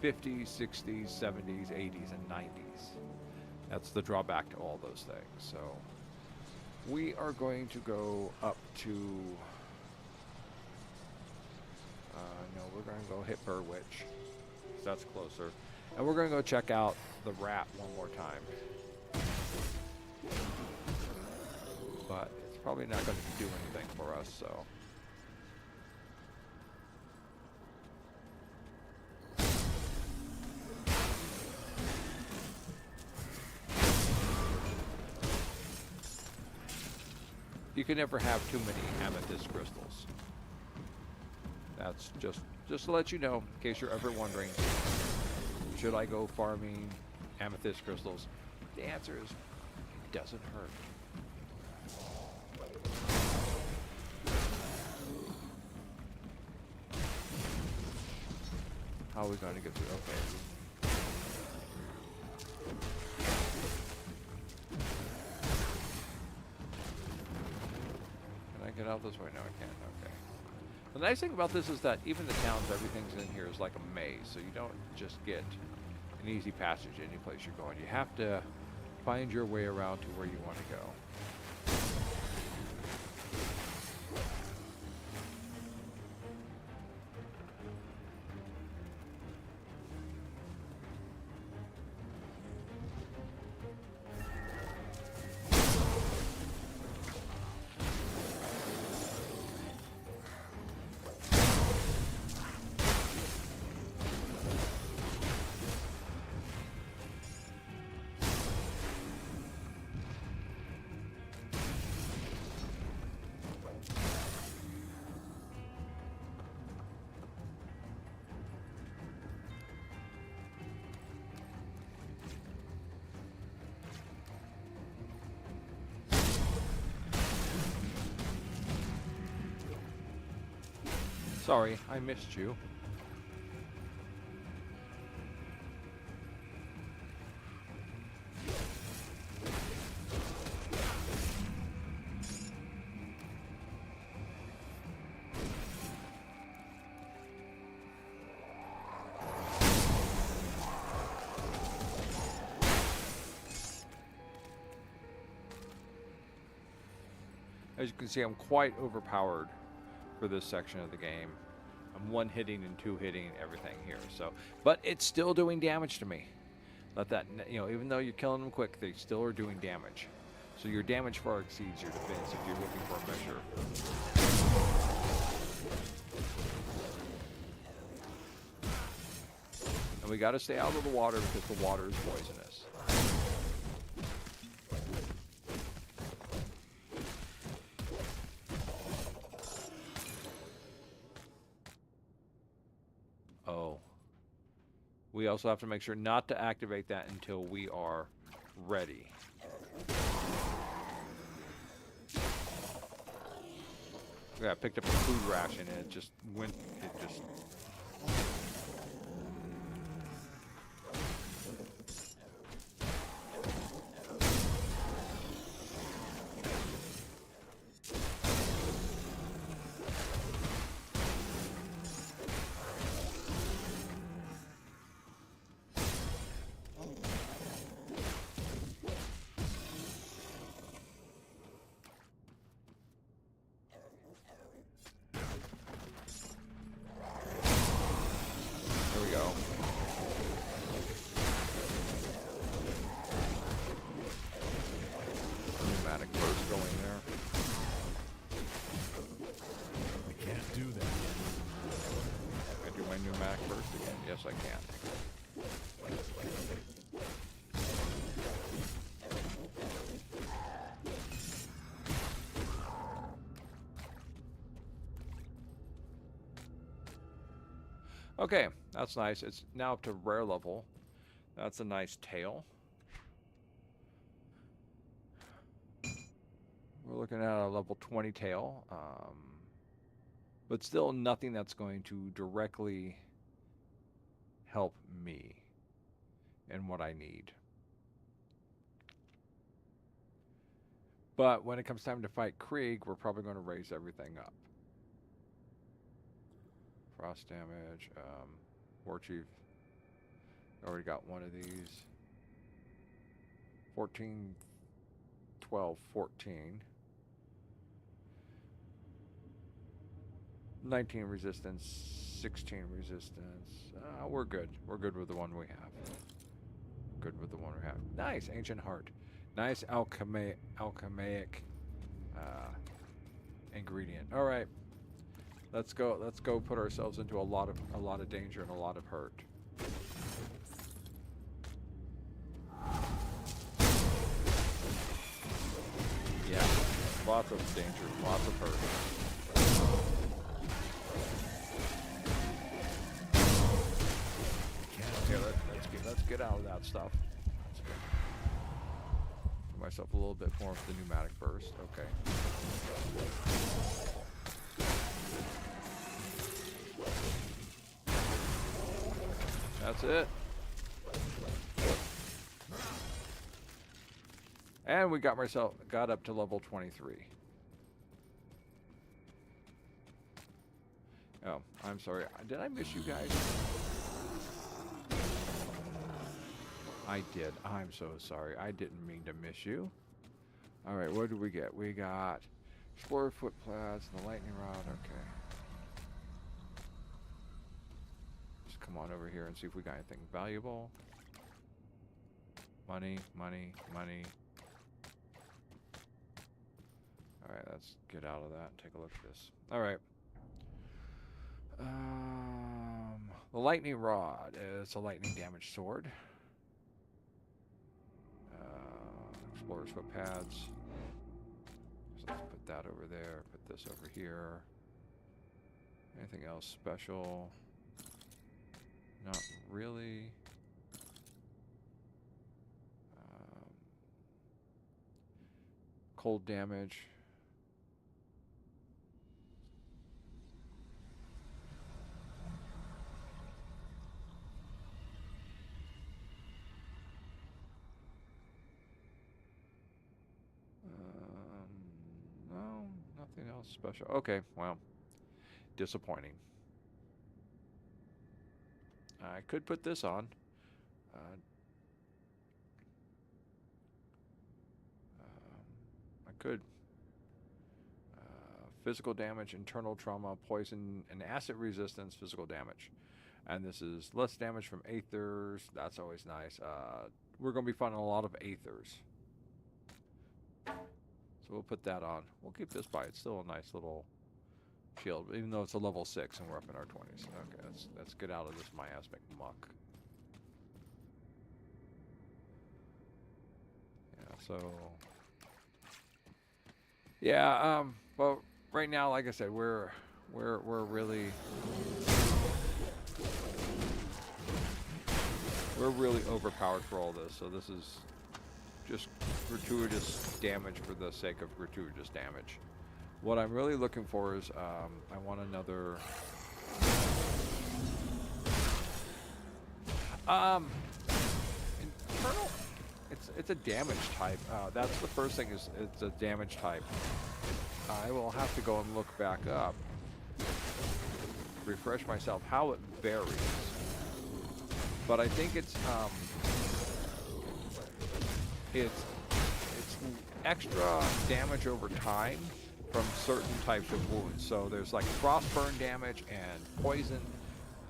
50s, 60s, 70s, 80s, and 90s. That's the drawback to all those things. So we are going to go up to no, we're going to go hit Burwitch. That's closer. And we're going to go check out the rat one more time. But it's probably not going to do anything for us, so. You can never have too many amethyst crystals. That's just to let you know, in case you're ever wondering, should I go farming amethyst crystals? The answer is, it doesn't hurt. How are we going to get through? Okay. Can I get out this way? No, I can't. Okay. The nice thing about this is that even the towns, everything's in here is like a maze, so you don't just get an easy passage any place you're going. You have to find your way around to where you want to go. Sorry, I missed you. As you can see, I'm quite overpowered for this section of the game. I'm one hitting and two hitting everything here. So, but it's still doing damage to me. Let that, you know, even though you're killing them quick, they still are doing damage. So your damage far exceeds your defense if you're looking for a measure. And we got to stay out of the water because the water is poisonous. Oh. We also have to make sure not to activate that until we are ready. Yeah, I picked up a food ration and it just went, there we go. Pneumatic burst going there. I can't do that. Can I do my pneumatic burst again? Yes, I can. Okay, that's nice. It's now up to rare level. That's a nice tail. We're looking at a level 20 tail. But still nothing that's going to directly help me and what I need. But when it comes time to fight Krieg, we're probably going to raise everything up. Frost damage, War Chief. Already got one of these. 14, 12, 14. 19 resistance, 16 resistance. We're good. We're good with the one we have. Good with the one we have. Nice, Ancient Heart. Nice alchemaic ingredient. All right, let's go. Let's go put ourselves into a lot of danger and a lot of hurt. Yeah, lots of danger, lots of hurt. Yeah, let's get out of that stuff. Give myself a little bit more of the pneumatic burst. Okay. That's it. And we got up to level 23. Oh, I'm sorry. Did I miss you guys? I did. I'm so sorry. I didn't mean to miss you. All right, what did we get? We got Explorer foot plaids and the lightning rod. Okay. Just come on over here and see if we got anything valuable. Money, money, money. All right, let's get out of that and take a look at this. All right. The lightning rod is a lightning damage sword. Explorer's foot pads. So let's put that over there. Put this over here. Anything else special? Not really. Cold damage. Anything else special? Okay, well, disappointing. I could put this on. Uh, I could. Physical damage, internal trauma, poison, and acid resistance, physical damage. And this is less damage from aethers. That's always nice. We're going to be finding a lot of aethers. So we'll put that on. We'll keep this by. It's still a nice little shield, even though it's a level 6 and we're up in our 20s. Okay, let's get out of this miasmic muck. Yeah, so... Yeah, well, right now, like I said, we're really... We're really overpowered for all this, so this is just gratuitous damage for the sake of gratuitous damage. What I'm really looking for is, I want another... Infernal? It's a damage type. That's the first thing, is it's a damage type. I will have to go and look back up, refresh myself, how it varies. But I think it's extra damage over time from certain types of wounds. So there's like frost burn damage and poison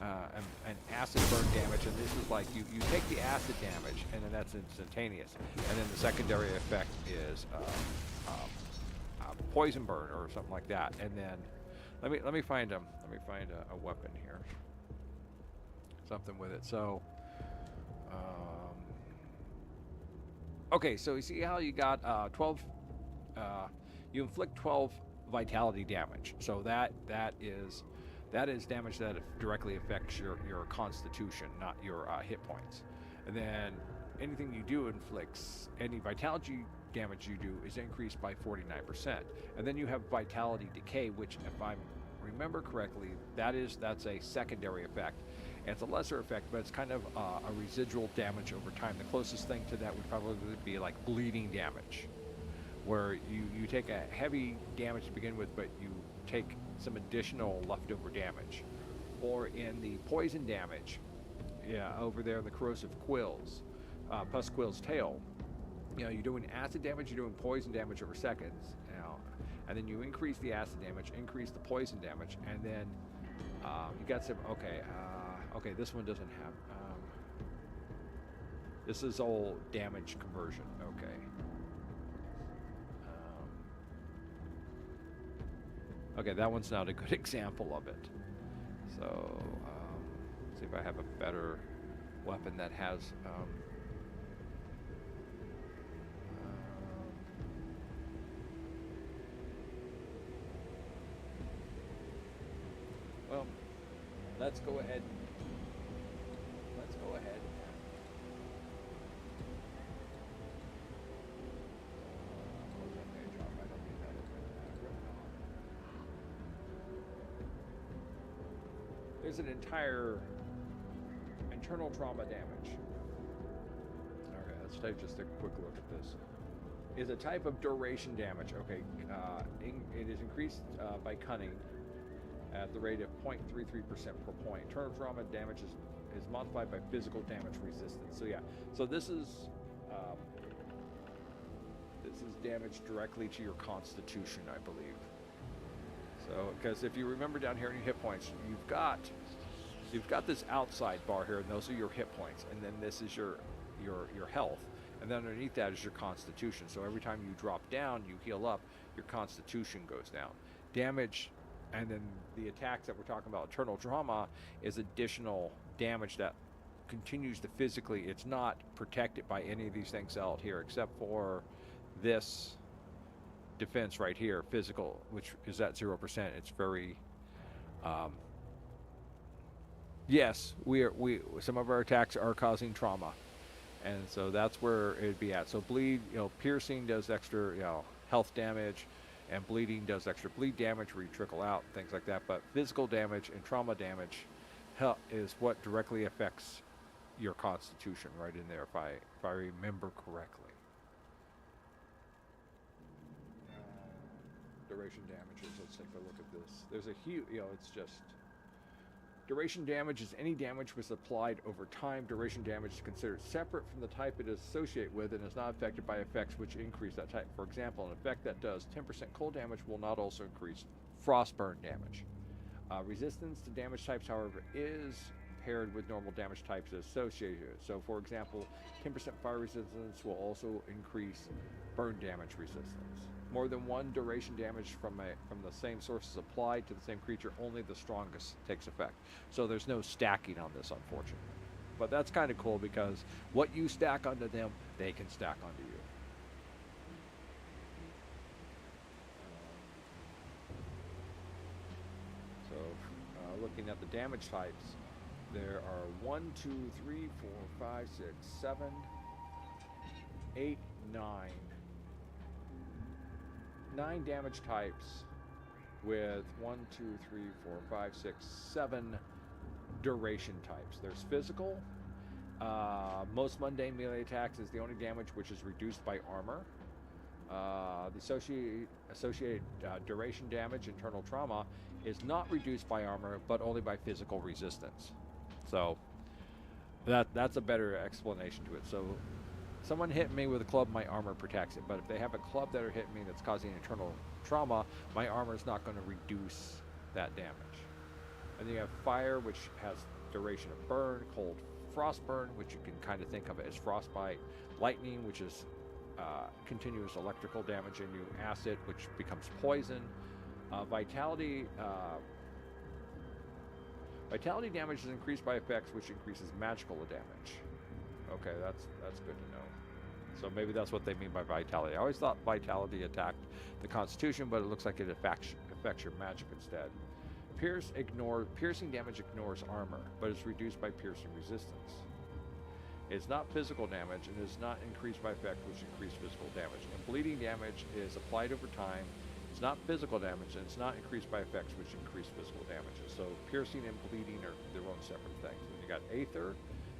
and acid burn damage, and this is like you take the acid damage and then that's instantaneous, and then the secondary effect is poison burn or something like that. And then let me find a weapon here, something with it. So okay, so you see how you got 12 you inflict 12 vitality damage. So that is damage that directly affects your constitution, not your hit points. And then anything you do inflicts, any vitality damage you do is increased by 49%. And then you have vitality decay, which, if I remember correctly, that's a secondary effect. And it's a lesser effect, but it's kind of a residual damage over time. The closest thing to that would probably be like bleeding damage, where you take a heavy damage to begin with, but you take some additional leftover damage. Or in the poison damage, yeah, over there in the corrosive quills, pus quill's tail, you know, you're doing acid damage, you're doing poison damage over seconds, you know, and then you increase the acid damage, increase the poison damage, and then you got some, okay, this one doesn't have, this is all damage conversion, okay. Okay, that one's not a good example of it. So, see if I have a better weapon that has, well, let's go ahead. There's an entire internal trauma damage. Okay, let's take just a quick look at this. Is a type of duration damage. Okay, it is increased by cunning at the rate of 0.33% per point. Internal trauma damage is modified by physical damage resistance. So yeah, so this is damage directly to your constitution, I believe. So, because if you remember down here in your hit points, you've got this outside bar here, and those are your hit points, and then this is your health, and then underneath that is your constitution. So every time you drop down, you heal up, your constitution goes down. Damage, and then the attacks that we're talking about, eternal trauma, is additional damage that continues to physically. It's not protected by any of these things out here, except for this defense right here, physical, which is at 0%. It's very yes, we some of our attacks are causing trauma, and so that's where it'd be at. So bleed, piercing does extra, health damage, and bleeding does extra bleed damage where you trickle out, things like that. But physical damage and trauma damage is what directly affects your constitution right in there, if I remember correctly. duration damages. Let's take a look at this. There's a huge, it's just duration damage is any damage was applied over time. Duration damage is considered separate from the type it is associated with and is not affected by effects which increase that type. For example, an effect that does 10% cold damage will not also increase frostburn damage. Resistance to damage types, however, is paired with normal damage types associated. So, for example, 10% fire resistance will also increase burn damage resistance. More than one duration damage from the same source is applied to the same creature, only the strongest takes effect. So there's no stacking on this, unfortunately. But that's kind of cool because what you stack onto them, they can stack onto you. So looking at the damage types, there are 1, 2, 3, 4, 5, 6, 7, 8, 9 damage types with 1, 2, 3, 4, 5, 6, 7 duration types. There's physical. Most mundane melee attacks is the only damage which is reduced by armor. The associated duration damage, internal trauma, is not reduced by armor, but only by physical resistance. So that's a better explanation to it. So someone hit me with a club, my armor protects it. But if they have a club that are hitting me that's causing internal trauma, my armor is not going to reduce that damage. And then you have fire, which has duration of burn, cold, frostburn, which you can kind of think of it as frostbite, lightning, which is continuous electrical damage in you, acid, which becomes poison, vitality. Vitality damage is increased by effects, which increases magical damage. Okay, that's good to know. So maybe that's what they mean by vitality. I always thought vitality attacked the constitution, but it looks like it affects your magic instead. Piercing damage ignores armor, but is reduced by piercing resistance. It's not physical damage and is not increased by effect, which increases physical damage. And bleeding damage is applied over time. It's not physical damage, and it's not increased by effects, which increase physical damages. So piercing and bleeding are their own separate things. And you got Aether,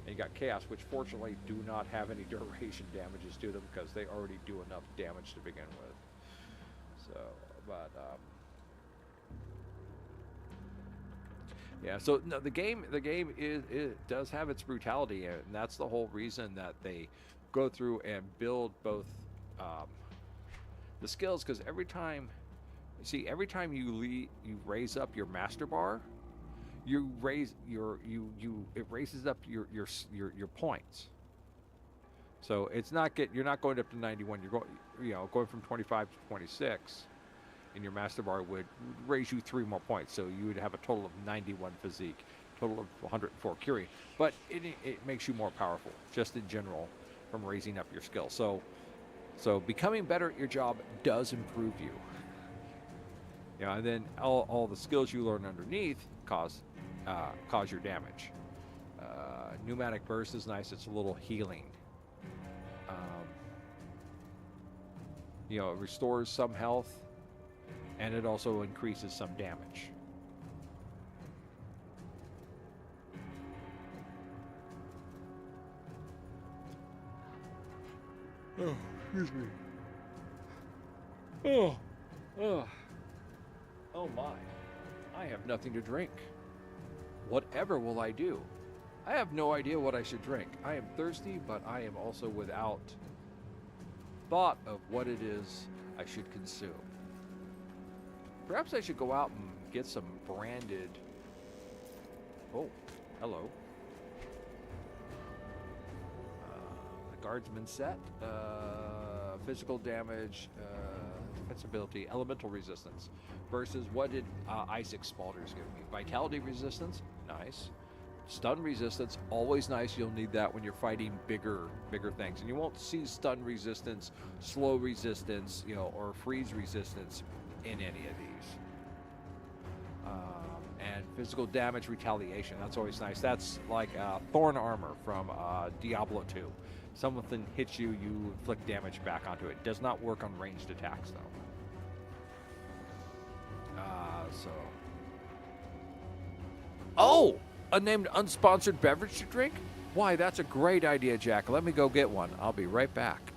and you got Chaos, which fortunately do not have any duration damages to them because they already do enough damage to begin with. So, but yeah. So no, the game it does have its brutality, and that's the whole reason that they go through and build both the skills. Because every time you raise up your master bar, it raises up your points. So it's not you're not going up to 91. You're going from 25 to 26, and your master bar would raise you 3 more points. So you would have a total of 91 physique, total of 104 curie. But it makes you more powerful, just in general, from raising up your skill. So becoming better at your job does improve you. And then all the skills you learn underneath cause your damage. Pneumatic burst is nice. It's a little healing. It restores some health, and it also increases some damage. Oh, excuse me. Oh my. I have nothing to drink. Whatever will I do? I have no idea what I should drink. I am thirsty, but I am also without thought of what it is I should consume. Perhaps I should go out and get some branded... Oh, hello. The guardsman set. Physical damage, defensibility, elemental resistance. Versus what did Isaac Spalders give me? Vitality resistance, nice. Stun resistance, always nice. You'll need that when you're fighting bigger things. And you won't see stun resistance, slow resistance, or freeze resistance in any of these. And physical damage retaliation, that's always nice. That's like Thorn Armor from Diablo 2. Something hits you, you inflict damage back onto it. Does not work on ranged attacks, though. Oh! A named unsponsored beverage to drink? Why, that's a great idea, Jack. Let me go get one. I'll be right back.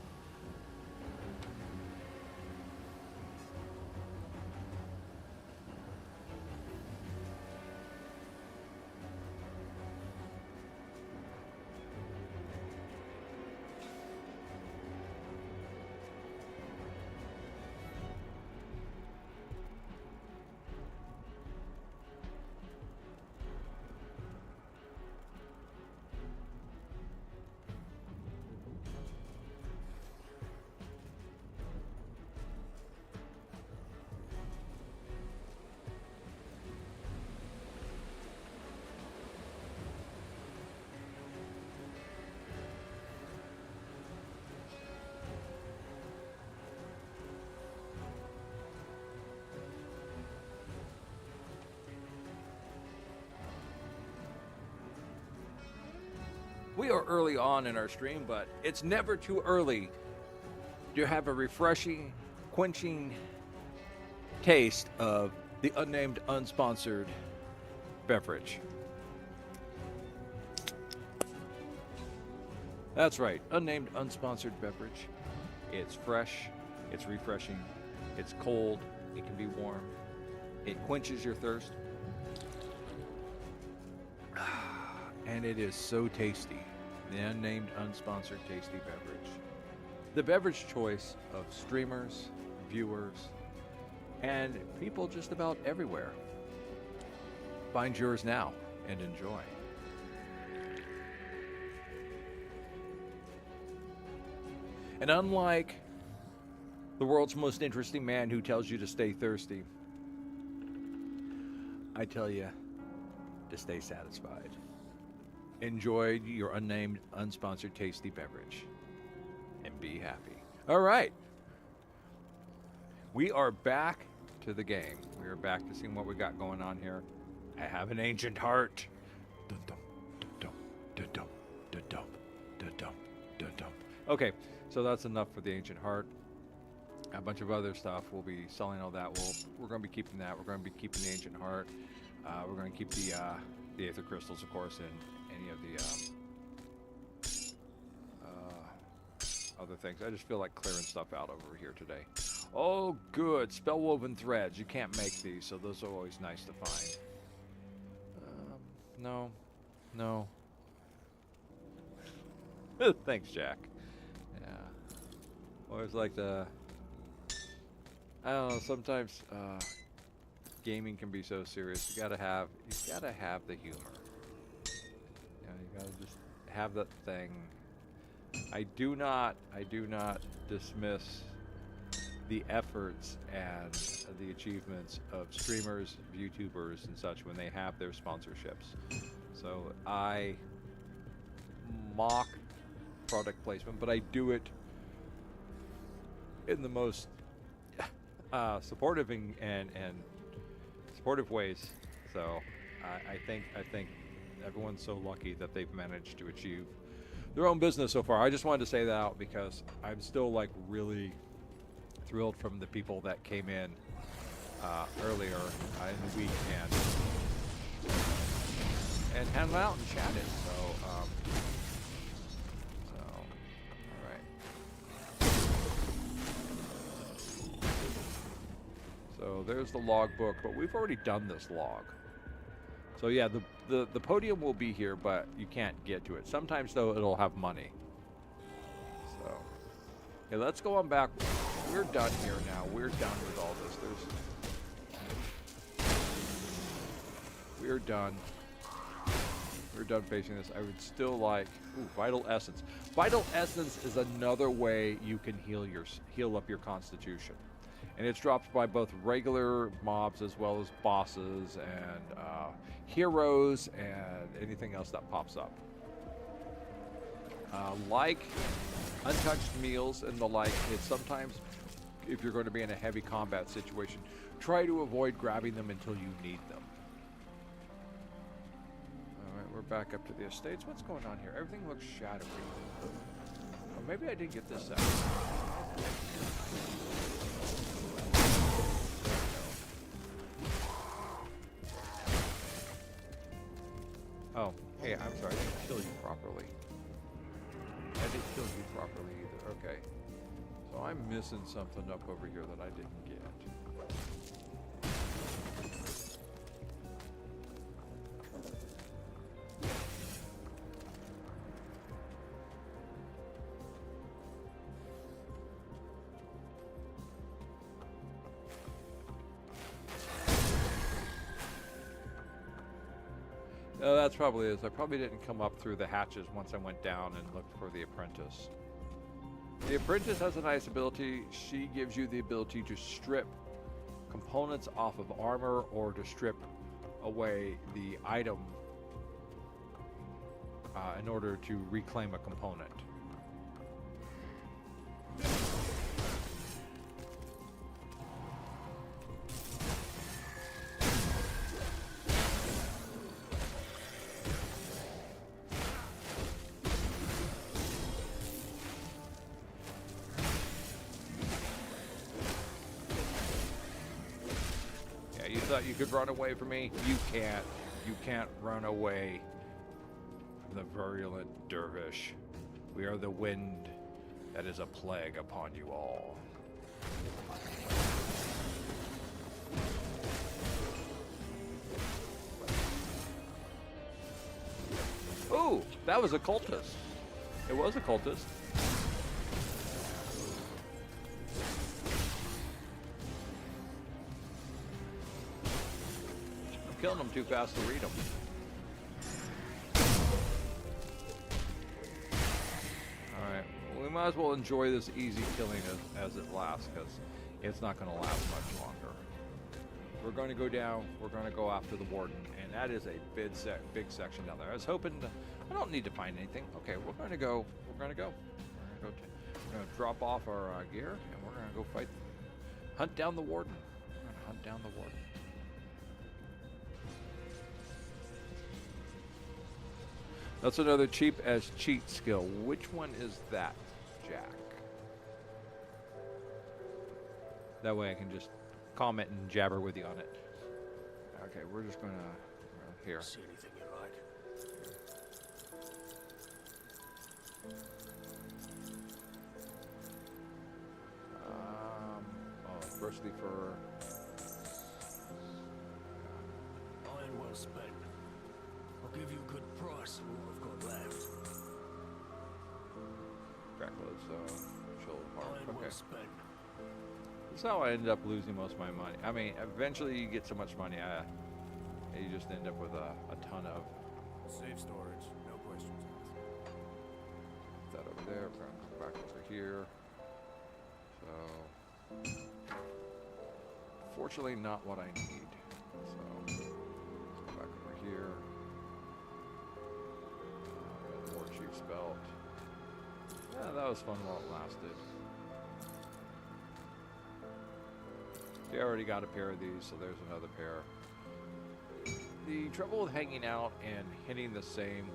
We are early on in our stream, but it's never too early to have a refreshing, quenching taste of the unnamed, unsponsored beverage. That's right, unnamed, unsponsored beverage. It's fresh, it's refreshing, it's cold, it can be warm, it quenches your thirst, and it is so tasty. The unnamed, unsponsored tasty beverage. The beverage choice of streamers, viewers, and people just about everywhere. Find yours now and enjoy. And unlike the world's most interesting man who tells you to stay thirsty, I tell you to stay satisfied. Enjoy your unnamed, unsponsored tasty beverage and be happy. All right. We are back to the game. We are back to seeing what we got going on here. I have an ancient heart. Okay, so that's enough for the ancient heart. A bunch of other stuff. We'll be selling all that. We're going to be keeping that. We're going to be keeping the ancient heart. We're going to keep the aether crystals, of course, and any of the other things. I just feel like clearing stuff out over here today. Oh, good. Spell-woven threads. You can't make these, so those are always nice to find. No. Thanks, Jack. Yeah. Always like to... I don't know, sometimes gaming can be so serious. You gotta have the humor. You know, you gotta just have that thing. I do not dismiss the efforts and the achievements of streamers, YouTubers, and such when they have their sponsorships. So I mock product placement, but I do it in the most supportive and supportive ways. So I think everyone's so lucky that they've managed to achieve their own business so far. I just wanted to say that out because I'm still like really thrilled from the people that came in earlier in the week and hung out and chatted. So all right. So there's the logbook, but we've already done this log. So yeah, the podium will be here, but you can't get to it. Sometimes though it'll have money. So okay, let's go on back. We're done here now. We're done with all this. We're done. We're done facing this. I would still like vital essence. Vital essence is another way you can heal up your constitution. And it's dropped by both regular mobs as well as bosses and heroes and anything else that pops up. Like untouched meals and the like, it's sometimes, if you're going to be in a heavy combat situation, try to avoid grabbing them until you need them. Alright, we're back up to the estates. What's going on here? Everything looks shadowy. Oh, maybe I didn't get this out. Oh, hey, I'm sorry, I didn't kill you properly. I didn't kill you properly either. Okay. So I'm missing something up over here that I didn't get. No, that's probably it. I probably didn't come up through the hatches once I went down and looked for the apprentice. The apprentice has a nice ability. She gives you the ability to strip components off of armor or to strip away the item in order to reclaim a component. thought you could run away from me? You can't. You can't run away from the virulent dervish. We are the wind that is a plague upon you all. Ooh, that was a cultist. It was a cultist. I'm killing them too fast to read them. Alright, we might as well enjoy this easy killing as it lasts, because it's not going to last much longer. We're going to go down, we're going to go after the Warden, and that is a big section down there. I was hoping to, I don't need to find anything. Okay, we're going to go. We're going to drop off our gear, and we're going to go fight, hunt down the Warden. We're going to hunt down the Warden. That's another cheap as cheat skill. Which one is that, Jack? That way I can just comment and jabber with you on it. Okay, we're just going to, here. See anything you like? Firstly for Iron well spent. I'll give you a good price for what I've got left. Crackloads, chill park. Iron Okay. well spent. This is how I ended up losing most of my money. I mean, eventually you get so much money, you just end up with a ton of. Safe storage, no questions asked. That over there. We're gonna come back over here. So, fortunately, not what I need. So, let's go back over here. War Chief's belt. Yeah, that was fun while it lasted. See, I already got a pair of these, so there's another pair. The trouble with hanging out and hitting the same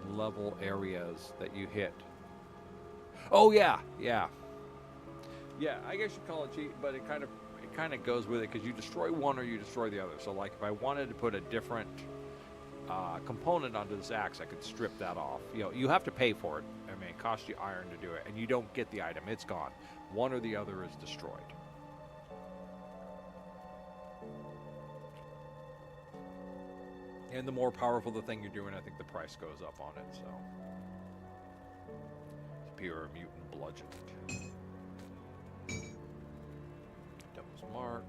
level areas that you hit. Oh yeah, yeah. Yeah, I guess you'd call it cheat, but it kind of goes with it because you destroy one or you destroy the other. So like if I wanted to put a different component onto this axe, I could strip that off. You know, you have to pay for it. I mean, it costs you iron to do it, and you don't get the item. It's gone. One or the other is destroyed. And the more powerful the thing you're doing, I think the price goes up on it, so. Pure mutant bludgeoned. Devil's Mark.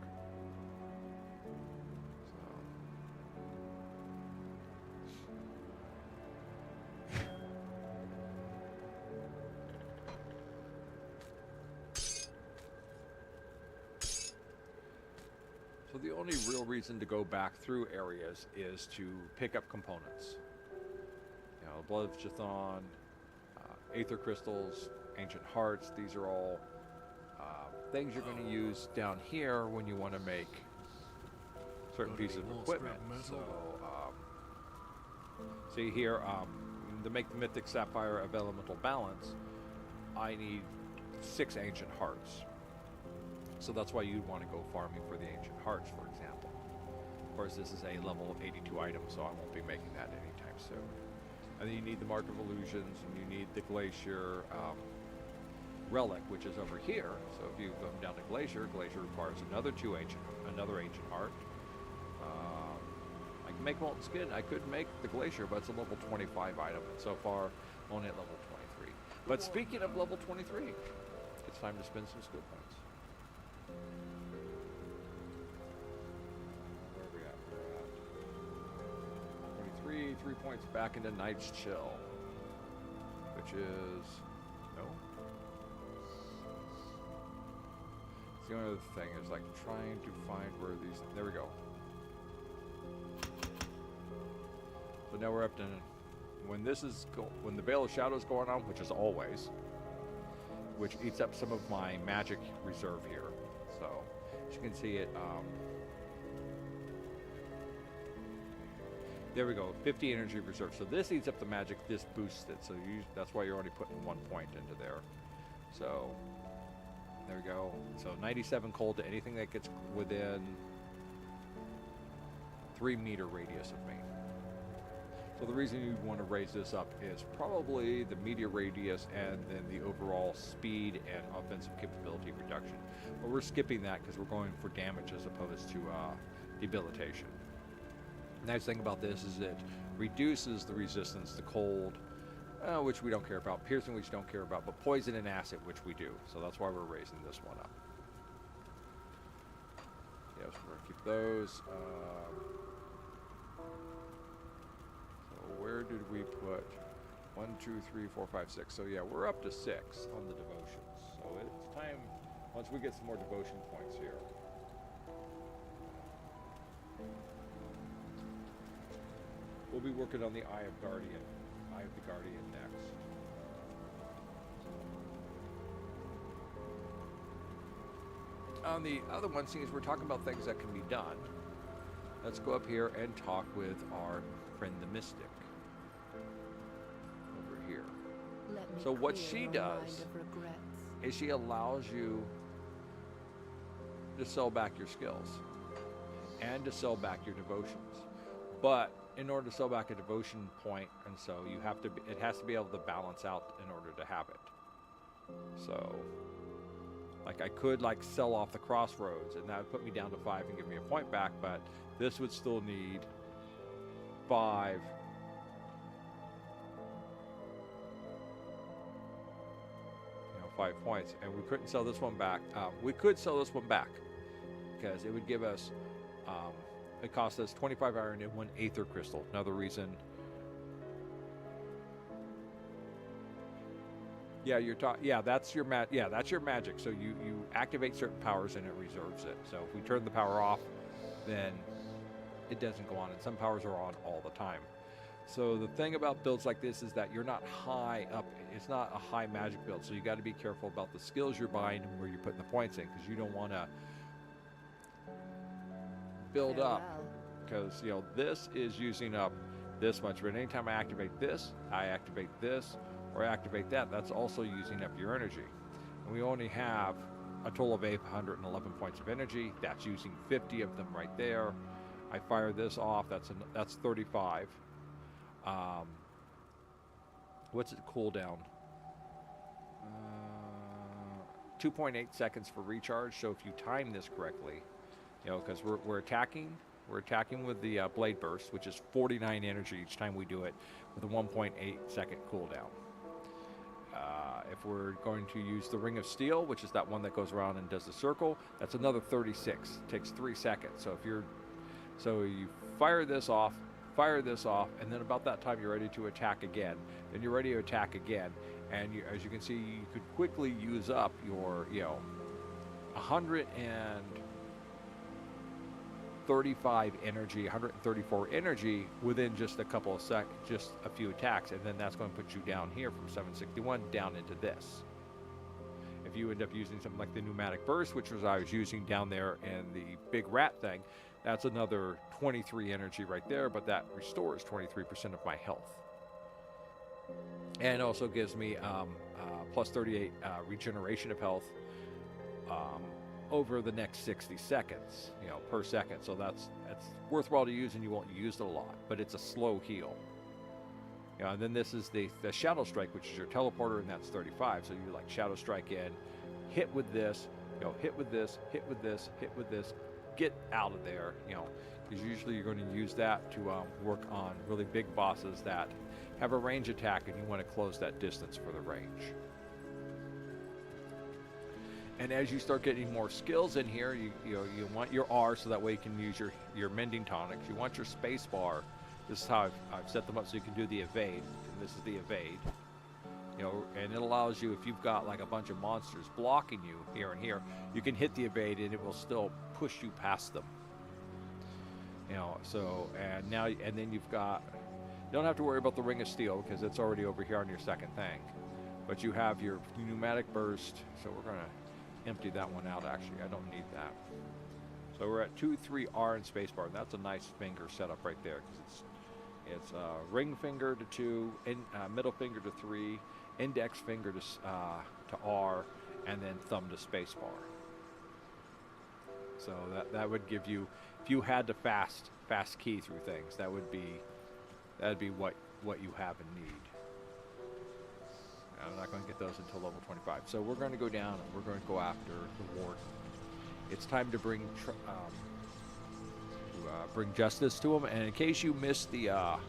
So the only real reason to go back through areas is to pick up components. You know, Blood of Chthon, Aether Crystals, Ancient Hearts, these are all things you're going to use down here when you want to make certain pieces of equipment. So, see here, to make the Mythic Sapphire of Elemental Balance, I need 6 Ancient Hearts. So that's why you'd want to go farming for the Ancient Hearts, for example. Of course, this is a level 82 item, so I won't be making that anytime soon. And then you need the Mark of Illusions, and you need the Glacier Relic, which is over here. So if you come down to Glacier, Glacier requires another Ancient Heart. I can make Molten Skin. I could make the Glacier, but it's a level 25 item. And so far, only at level 23. But speaking of level 23, it's time to spend some skill points. Where are we at? We're at 23, 3 points back into Night's Chill, which is no. It's the only other thing is like trying to find where these. There we go. So now we're up to when this is when the Veil of Shadows going on, which is always, which eats up some of my magic reserve here. So as you can see it. There we go, 50 energy reserve. So this eats up the magic, this boosts it. So that's why you're only putting 1 point into there. So there we go. So 97 cold to anything that gets within 3-meter radius of me. So the reason you want to raise this up is probably the media radius and then the overall speed and offensive capability reduction. But we're skipping that because we're going for damage as opposed to debilitation. The nice thing about this is it reduces the resistance to cold, which we don't care about, piercing, which we don't care about, but poison and acid, which we do. So that's why we're raising this one up. Yes, we're going to keep those. So where did we put 1, 2, 3, 4, 5, 6? So yeah, we're up to 6 on the devotions. So it's time, once we get some more devotion points here. We'll be working on the Eye of the Guardian next. On the other one, seeing as we're talking about things that can be done, let's go up here and talk with our friend the Mystic over here. So what she does is she allows you to sell back your skills and to sell back your devotions. But in order to sell back a devotion point, and so you have to, it has to be able to balance out in order to have it. So, like I could like sell off the crossroads, and that would put me down to 5 and give me a point back. But this would still need 5. 5 points, and we couldn't sell this one back. We could sell this one back because it would give us. It cost us 25 iron and 1 aether crystal. Another reason. Yeah, that's your that's your magic. So you activate certain powers and it reserves it. So if we turn the power off, then it doesn't go on, and some powers are on all the time. So the thing about builds like this is that you're not high up. It's not a high magic build. So you got to be careful about the skills you're buying and where you're putting the points in, because you don't want to build up, because this is using up this much. But anytime I activate this, or activate that, that's also using up your energy. And we only have a total of 811 points of energy. That's using 50 of them right there. I fire this off. That's 35. What's it cooldown? 2.8 seconds for recharge. So if you time this correctly, because we're attacking with the blade burst, which is 49 energy each time we do it, with a 1.8 second cooldown. If we're going to use the ring of steel, which is that one that goes around and does the circle, that's another 36. It takes 3 seconds. So you fire this off, and then about that time you're ready to attack again. Then you're ready to attack again, and as you can see, you could quickly use up your 135 energy, 134 energy within just a couple of seconds, just a few attacks, and then that's going to put you down here from 761 down into this. If you end up using something like the pneumatic burst, which was I was using down there in the big rat thing, that's another 23 energy right there, but that restores 23% of my health. And also gives me plus 38 regeneration of health over the next 60 seconds, per second. So that's worthwhile to use, and you won't use it a lot, but it's a slow heal. And then this is the Shadow Strike, which is your teleporter, and that's 35. So you like Shadow Strike in, hit with this, hit with this, hit with this, hit with this, get out of there, because usually you're going to use that to work on really big bosses that have a range attack, and you want to close that distance for the range. And as you start getting more skills in here, you want your R, so that way you can use your mending tonics. You want your space bar. This is how I've set them up so you can do the evade. And this is the evade. And it allows you, if you've got like a bunch of monsters blocking you here and here, you can hit the evade and it will still push you past them. And then you've got, you don't have to worry about the ring of steel because it's already over here on your second thing. But you have your pneumatic burst, so we're going to empty that one out. Actually, I don't need that. So we're at 2, 3, R, and spacebar, and that's a nice finger setup right there, because it's ring finger to 2, middle finger to 3, index finger to R, and then thumb to spacebar. So that would give you, if you had to fast key through things, that'd be what you have and need. I'm not going to get those until level 25. So we're going to go down and we're going to go after the Warden. It's time to bring bring justice to him. And in case you missed the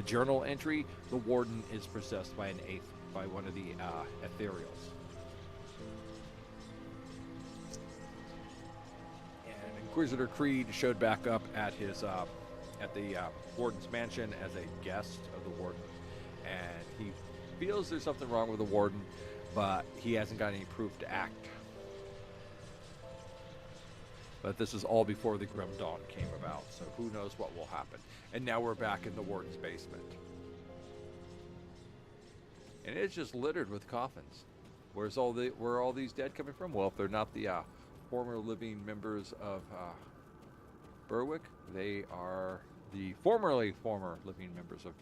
journal entry, the Warden is possessed by one of the ethereals. And Inquisitor Creed showed back up at his at the Warden's mansion as a guest of the Warden, and he feels there's something wrong with the Warden, but he hasn't got any proof to act. But this is all before the Grim Dawn came about, so who knows what will happen. And now we're back in the Warden's basement. And it's just littered with coffins. Where are all these dead coming from? Well, if they're not the former living members of Berwick, they are the former living members of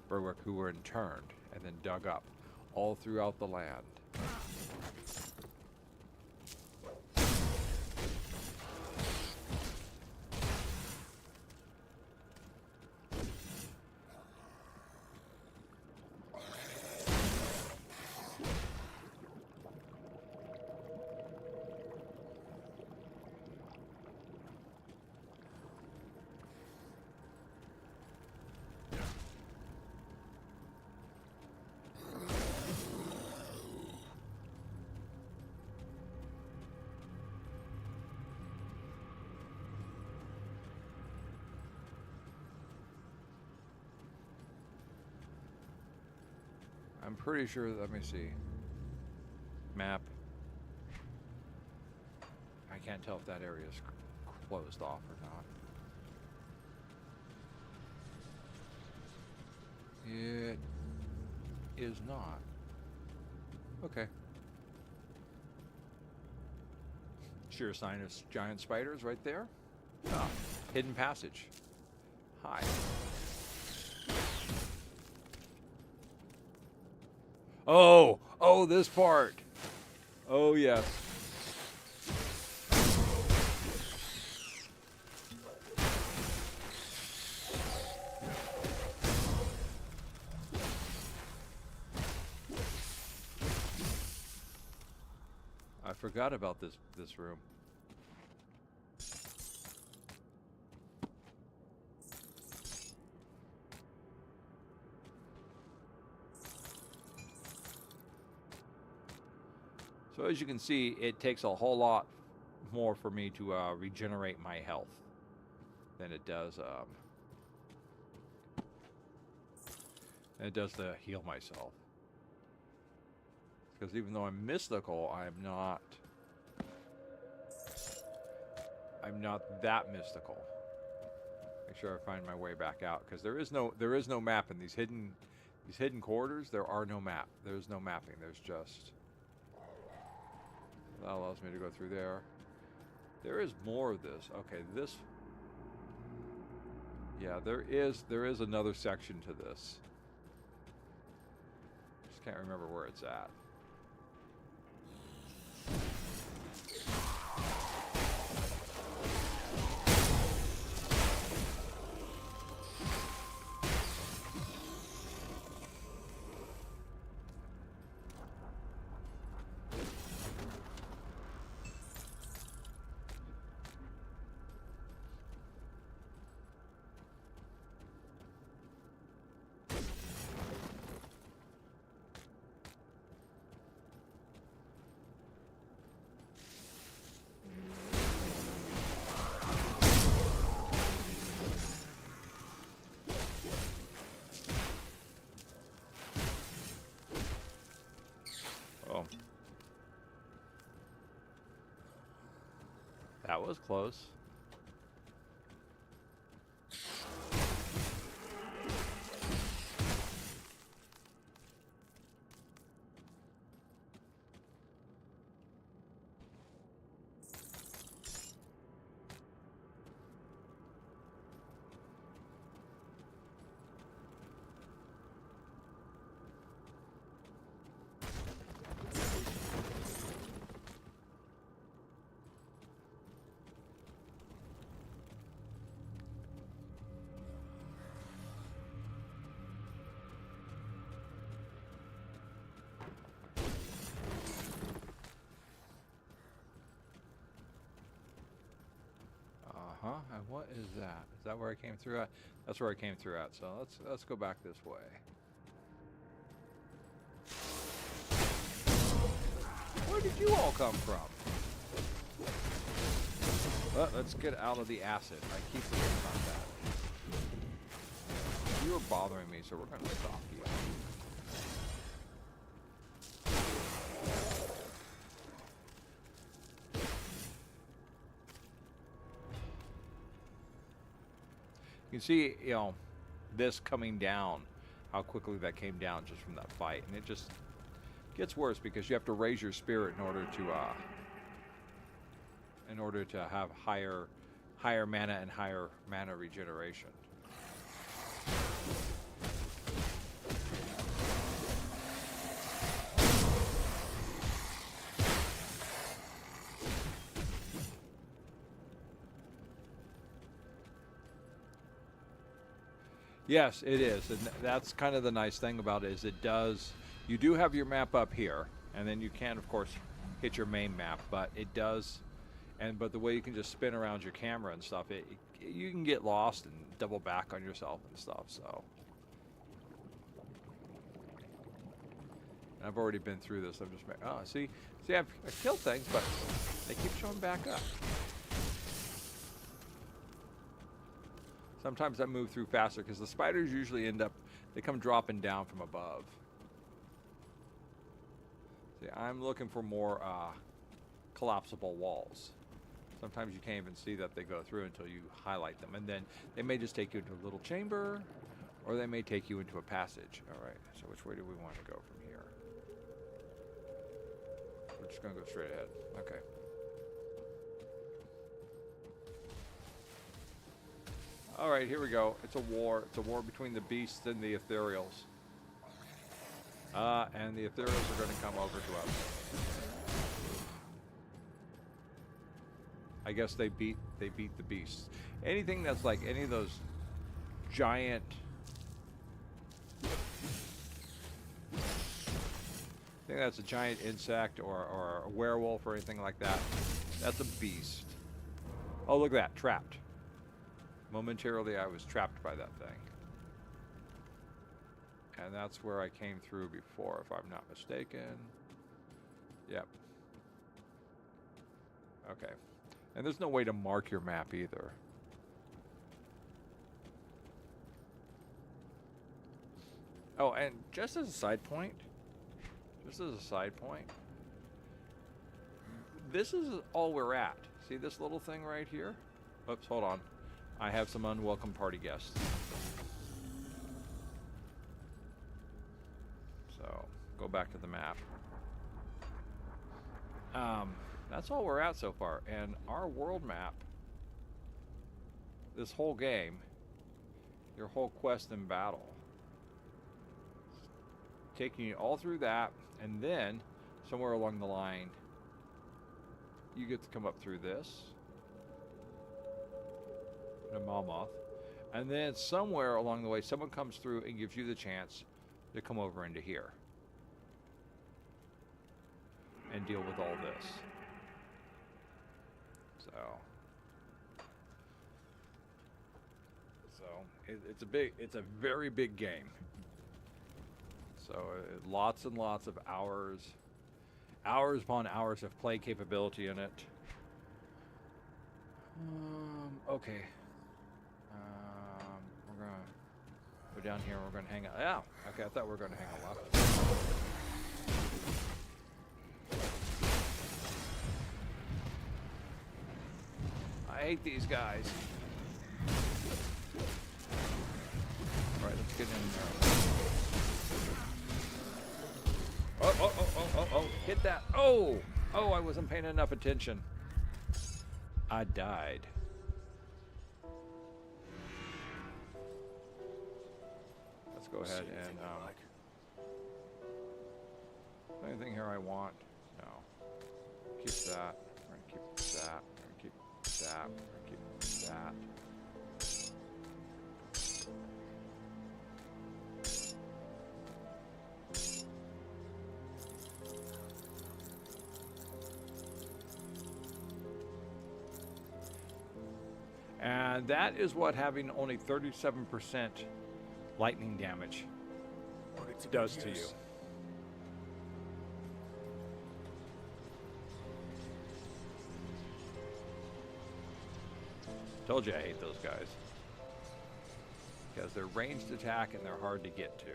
Berwick who were interned and then dug up all throughout the land. I'm pretty sure, let me see. Map. I can't tell if that area is closed off or not. It is not. Okay. Sure sign of giant spiders right there. Ah, hidden passage. Hi. Oh, this part. Oh, yes. I forgot about this room. So as you can see, it takes a whole lot more for me to regenerate my health than it does to heal myself. Because even though I'm mystical, I'm not that mystical. Make sure I find my way back out, because there is no map in these hidden corridors. There are no map. There's no mapping. There's just. That allows me to go through there. There is more of this. Okay, this. Yeah, there is another section to this. Just can't remember where it's at. That was close. Huh? And what is that? Is that where I came through at? That's where I came through at. So let's go back this way. Where did you all come from? Well, let's get out of the acid. I keep forgetting about that. You are bothering me, so we're going to stop you. You can see, you know, this coming down, how quickly that came down just from that fight, and it just gets worse because you have to raise your spirit in order to have higher mana and higher mana regeneration. Yes, it is, and that's kind of the nice thing about it is it does. You do have your map up here, and then you can, of course, hit your main map, but it does. But the way you can just spin around your camera and stuff, you can get lost and double back on yourself and stuff. So, and I've already been through this. I'm just see, I've killed things, but they keep showing back up. Sometimes I move through faster because the spiders usually they come dropping down from above. See, I'm looking for more collapsible walls. Sometimes you can't even see that they go through until you highlight them. And then they may just take you into a little chamber, or they may take you into a passage. All right, so which way do we want to go from here? We're just going to go straight ahead. Okay. All right, here we go. It's a war. It's a war between the beasts and the ethereals. And the ethereals are going to come over to us. I guess they beat the beasts. Anything that's like any of those giant. I think that's a giant insect or a werewolf or anything like that. That's a beast. Oh, look at that, trapped. Momentarily, I was trapped by that thing. And that's where I came through before, if I'm not mistaken. Yep. Okay. And there's no way to mark your map either. Oh, and just as a side point, this is all we're at. See this little thing right here? Oops, hold on. I have some unwelcome party guests. So, go back to the map. That's all we're at so far. And our world map, this whole game, your whole quest and battle, taking you all through that, and then somewhere along the line, you get to come up through this, the Malmoth, and then somewhere along the way, someone comes through and gives you the chance to come over into here and deal with all this. So it's a very big game. So lots and lots of hours upon hours of play capability in it. Okay. We're gonna go down here. We're gonna hang out. Yeah. Okay. I thought we were gonna hang a left. I hate these guys. All right, let's get in there. Oh, hit that. Oh, I wasn't paying enough attention. I died. Let's go ahead and, anything here I want? No. Keep that. We're gonna keep that. We're gonna keep that. We're gonna keep that. And that is what having only 37% lightning damage Put it to does good to you. use. Told you I hate those guys. Because they're ranged attack and they're hard to get to.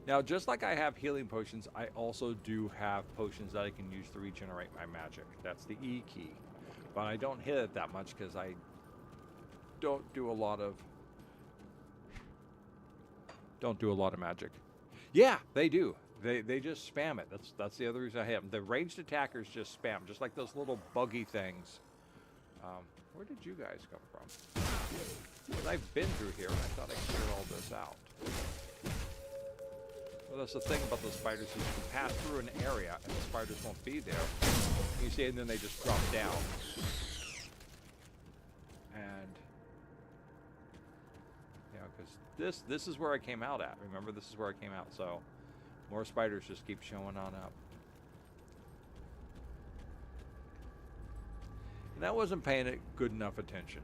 Now, just like I have healing potions, I also do have potions that I can use to regenerate my magic. That's the E key. But I don't hit it that much because I don't do a lot of magic. Yeah, they do. They just spam it. That's the other reason I hit them. The ranged attackers just spam, just like those little buggy things. Where did you guys come from? 'Cause I've been through here, and I thought I cleared all this out. Well, that's the thing about those spiders is you can pass through an area, and the spiders won't be there. You see, and then they just drop down. And yeah, because this is where I came out at. Remember, this is where I came out. So more spiders just keep showing on up. And I wasn't paying it good enough attention.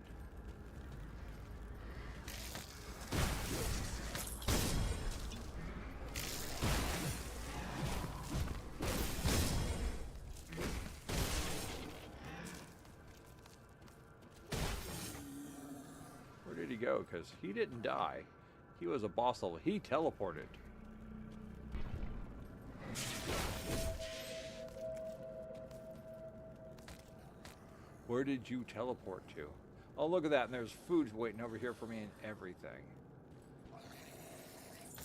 Where did he go? Because he didn't die. He was a boss level. He teleported. Where did you teleport to? Oh, look at that. And there's food waiting over here for me and everything.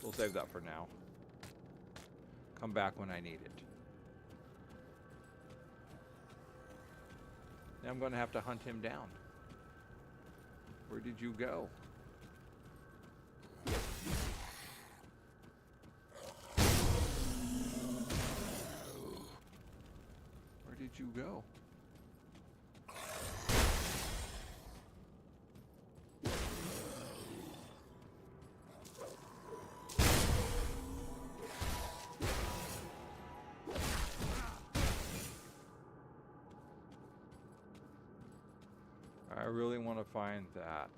We'll save that for now. Come back when I need it. Now I'm going to have to hunt him down. Where did you go? Where did you go? I really want to find that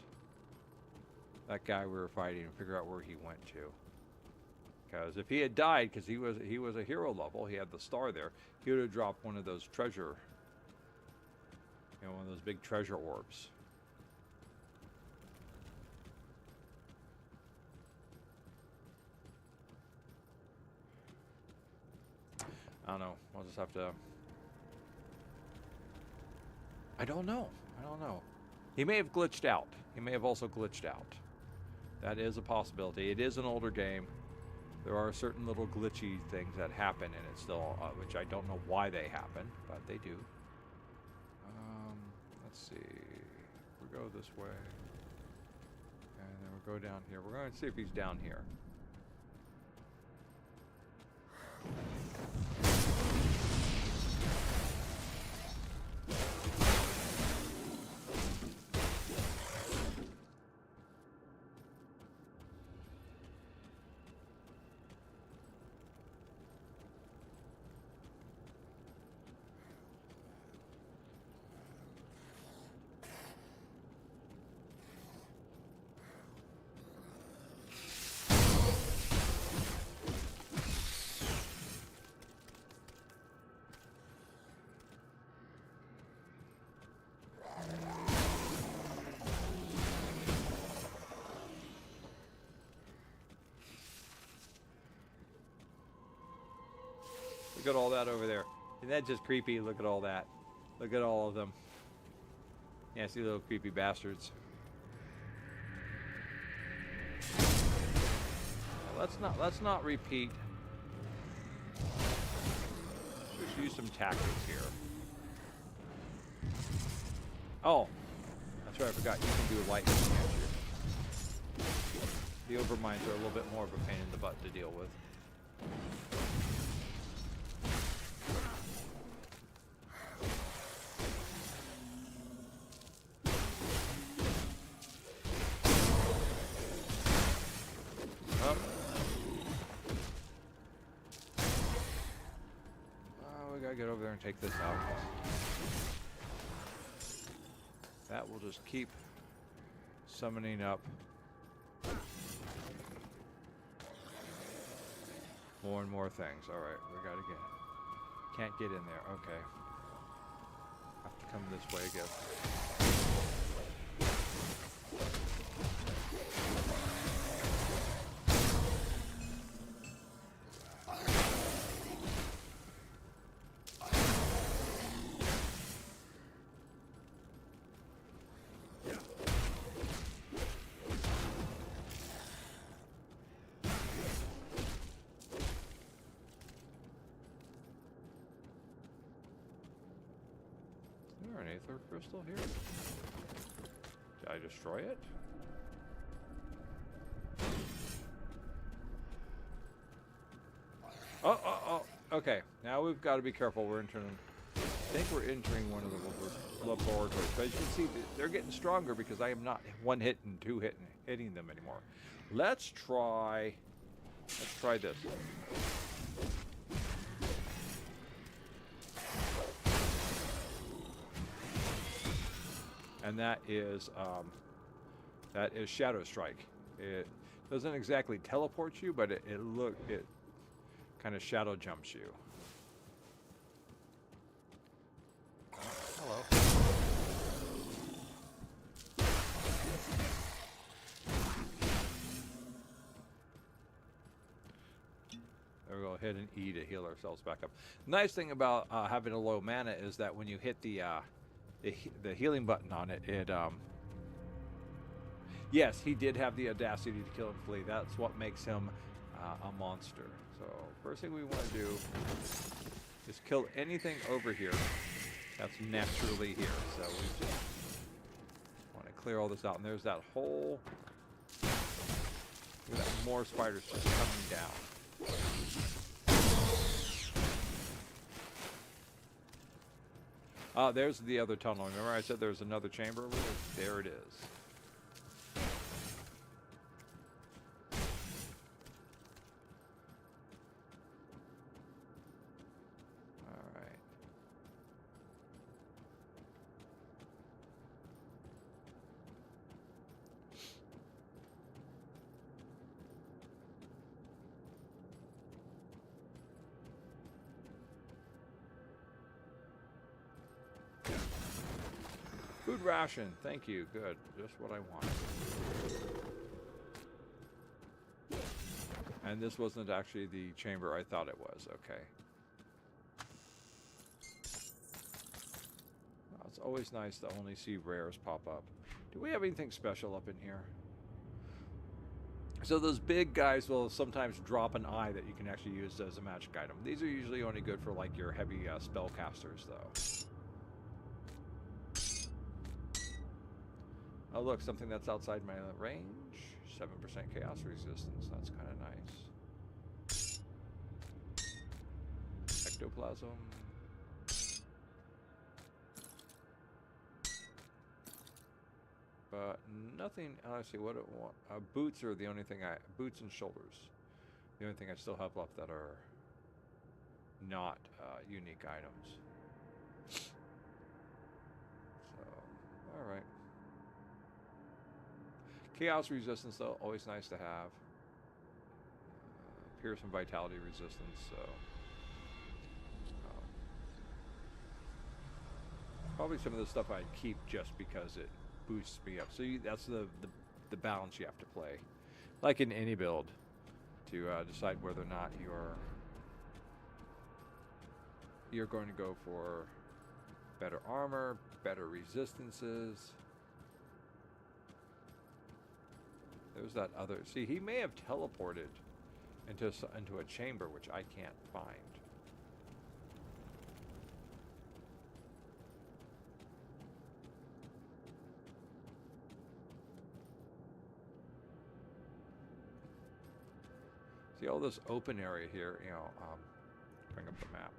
guy we were fighting and figure out where he went to. Because if he had died, because he was a hero level, he had the star there, he would have dropped one of those treasure, one of those big treasure orbs. I don't know. I'll just have to. I don't know. He may have glitched out. He may have also glitched out. That is a possibility. It is an older game. There are certain little glitchy things that happen in it still, which I don't know why they happen, but they do. Let's see. We'll go this way. And then we'll go down here. We're going to see if he's down here. Look at all that over there. Isn't that just creepy? Look at all that. Look at all of them. Yeah, see little creepy bastards. Let's not repeat. Just use some tactics here. Oh, that's right. I forgot you can do lightning, can't you? The overminds are a little bit more of a pain in the butt to deal with. We gotta get over there and take this out. That will just keep summoning up more and more things. Alright, we gotta get... Can't get in there. Okay. Have to come this way, I guess. Is there an aether crystal here? Did I destroy it? Oh. Okay, now we've got to be careful. We're entering... I think we're entering one of the laboratories. But as you can see, they're getting stronger because I am not one hit and two hitting them anymore. Let's try this. And that is Shadow Strike. It doesn't exactly teleport you, but it kind of shadow jumps you. Hello. There we go. Hit an E to heal ourselves back up. Nice thing about having a low mana is that when you hit the healing button on it, yes, he did have the audacity to kill and flee. That's what makes him a monster. So first thing we want to do is kill anything over here that's naturally here. So we just want to clear all this out. And there's that whole... Look at that, more spiders just coming down. There's the other tunnel. Remember I said there's another chamber over there? There it is. Alright. Food ration, thank you. Good, just what I wanted. And this wasn't actually the chamber I thought it was. Okay. It's always nice to only see rares pop up. Do we have anything special up in here? So those big guys will sometimes drop an eye that you can actually use as a magic item. These are usually only good for like your heavy spellcasters though. Oh look, something that's outside my range. 7% chaos resistance. That's kind of nice. Ectoplasm. But nothing. Let's see what it want. Boots are the only thing boots and shoulders. The only thing I still have left that are not unique items. So, all right. Chaos resistance, though, always nice to have. Pierce and vitality resistance, so... probably some of the stuff I'd keep just because it boosts me up. So that's the balance you have to play. Like in any build, to decide whether or not you're going to go for better armor, better resistances... There's that other... See, he may have teleported into a chamber, which I can't find. See all this open area here, you know, bring up the map.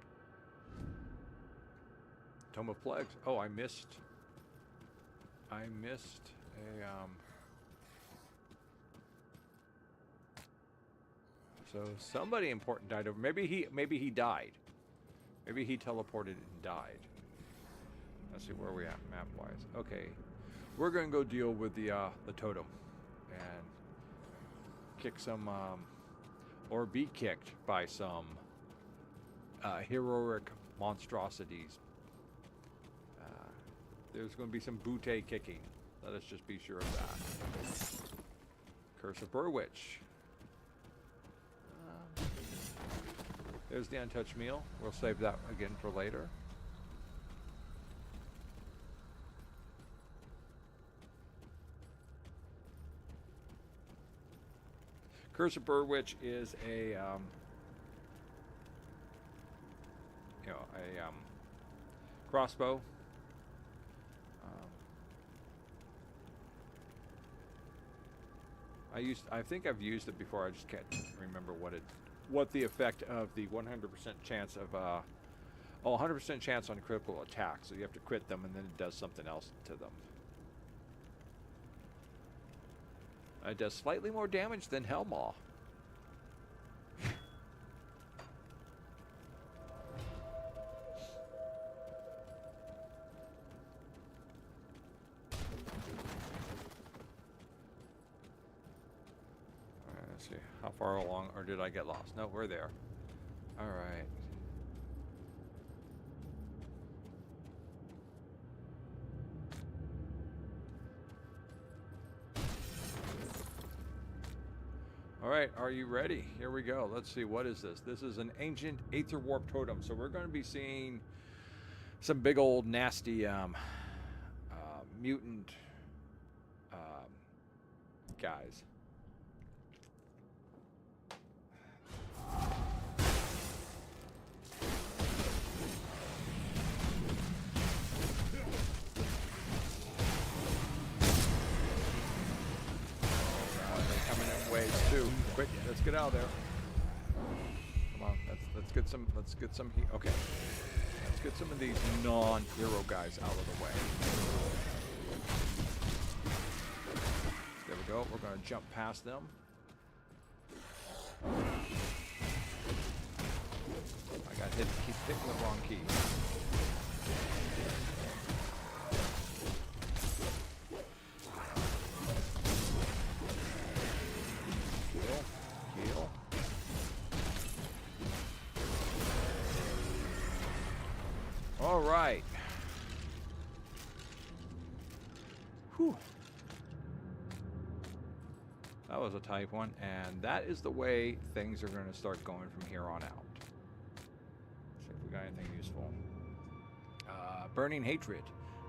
Tome of Plagues. Oh, I missed a... So somebody important died over. Maybe he died. Maybe he teleported and died. Let's see where we at map wise. Okay. we're going to go deal with the totem and kick some, or be kicked by some heroic monstrosities. There's going to be some bootay kicking. Let us just be sure of that. Curse of Burwitch. There's the untouched meal. We'll save that again for later. Curse of Burwitch is a crossbow. I think I've used it before. I just can't remember what the effect of the 100% chance of 100% chance on critical attack. So you have to crit them, and then it does something else to them. It does slightly more damage than Hellmaw. Let's see, how far along, or did I get lost? No, we're there. All right. All right, are you ready? Here we go. Let's see, what is this? This is an ancient Aether Warp Totem. So we're going to be seeing some big old nasty mutant guys. Too. Quick, let's get out of there. Come on, let's get some heat. Okay, let's get some of these non-hero guys out of the way. There we go. We're gonna jump past them. I got hit. Keep hitting the wrong key. All right. Whew. That was a tight one, and that is the way things are going to start going from here on out. See if we got anything useful. Burning Hatred.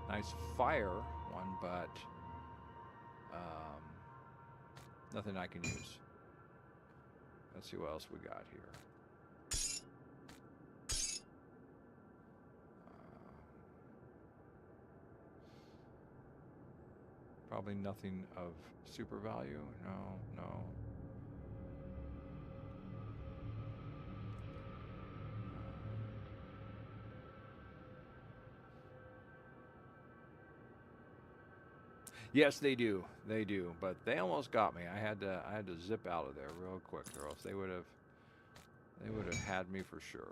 Nice fire one, but nothing I can use. Let's see what else we got here. Probably nothing of super value. No. Yes, they do. They do. But they almost got me. I had to zip out of there real quick, or else they would have had me for sure.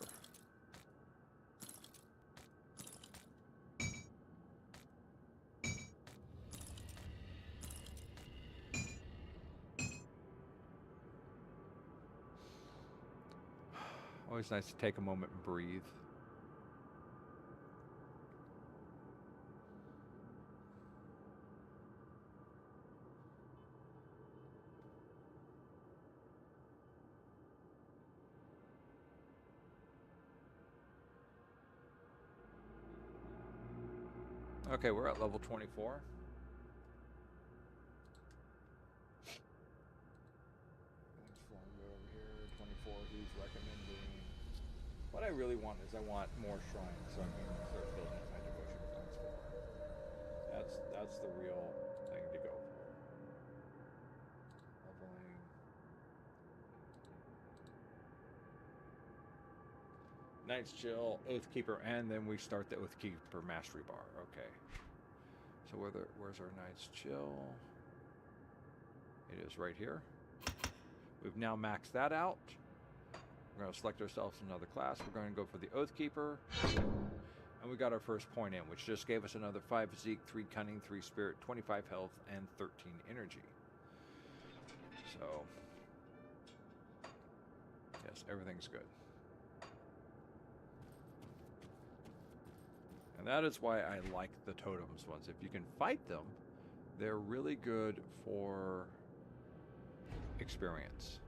Always nice to take a moment and breathe. Okay, we're at level 24. Over here, 24. He's recommending. What I really want is I want more shrines, so I'm going to start building my devotion points for. That's the real thing to go for. Leveling. Knight's Chill, Oathkeeper, and then we start the Oathkeeper Mastery Bar. Okay. So where's our Knight's Chill? It is right here. We've now maxed that out. We're going to select ourselves another class. We're going to go for the Oathkeeper. And we got our first point in, which just gave us another 5 physique, 3 cunning, 3 spirit, 25 health, and 13 energy. So, yes, everything's good. And that is why I like the totems ones. If you can fight them, they're really good for experience.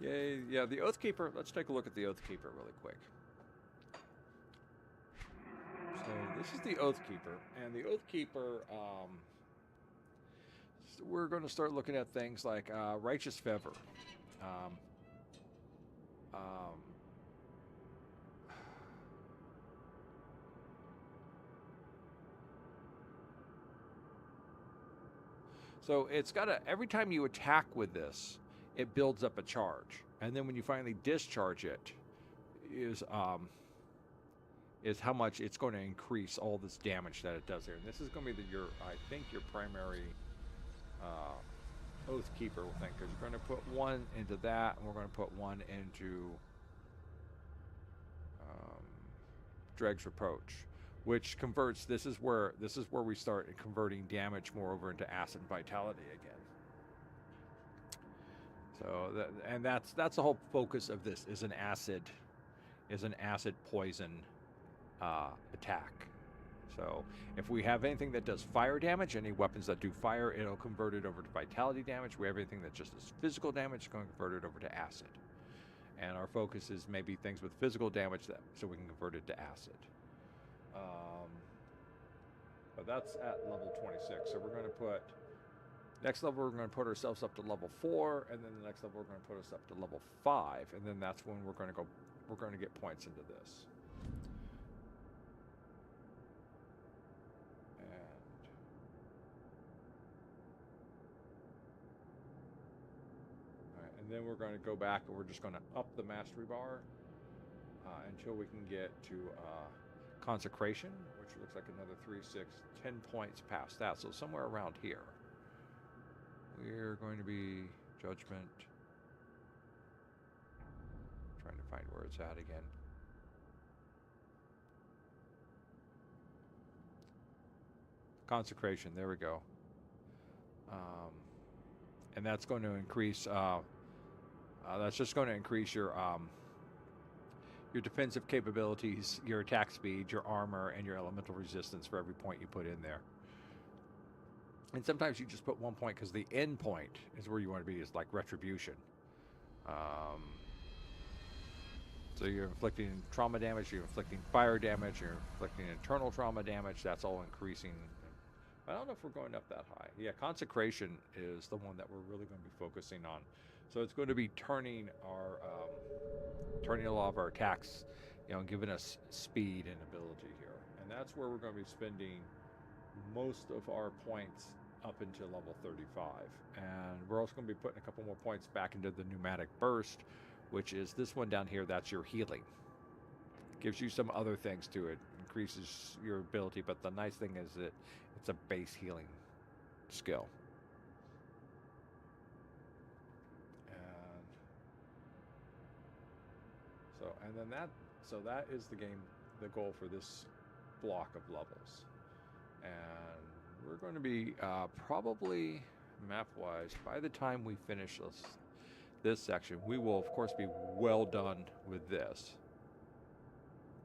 Yay, yeah, the Oathkeeper. Let's take a look at the Oathkeeper really quick. So this is the Oathkeeper, and the Oathkeeper, we're going to start looking at things like Righteous Favor. So it's got a, every time you attack with this, it builds up a charge, and then when you finally discharge it, is how much it's going to increase all this damage that it does here. And this is going to be your, I think, your primary Oathkeeper thing, because you're going to put one into that, and we're going to put one into Dreg's Reproach, which converts. This is where we start converting damage more over into acid vitality again. So that's the whole focus of this, is an acid poison attack. So if we have anything that does fire damage, any weapons that do fire, it'll convert it over to vitality damage. We have anything that just does physical damage, it's going to convert it over to acid. And our focus is maybe things with physical damage, so we can convert it to acid. But that's at level 26. So we're going to put, next level we're going to put ourselves up to level 4, and then the next level we're going to put us up to level 5, and then that's when we're going to get points into this. And then we're going to go back, and we're just going to up the mastery bar until we can get to consecration, which looks like another 3, 6, 10 points past that. So somewhere around here. We're going to be judgment. Trying to find where it's at again. Consecration, there we go. And that's going to increase, that's just going to increase your defensive capabilities, your attack speed, your armor, and your elemental resistance for every point you put in there. And sometimes you just put 1 point because the end point is where you want to be, is like retribution. So you're inflicting trauma damage, you're inflicting fire damage, you're inflicting internal trauma damage. That's all increasing. I don't know if we're going up that high. Yeah, consecration is the one that we're really going to be focusing on. So it's going to be turning a lot of our attacks, giving us speed and ability here. And that's where we're going to be spending most of our points up into level 35. And we're also going to be putting a couple more points back into the pneumatic burst, which is this one down here. That's your healing. Gives you some other things to it. Increases your ability, but the nice thing is that it's a base healing skill. And then that is the goal for this block of levels. And we're going to be probably map-wise, by the time we finish this section, we will of course be well done with this.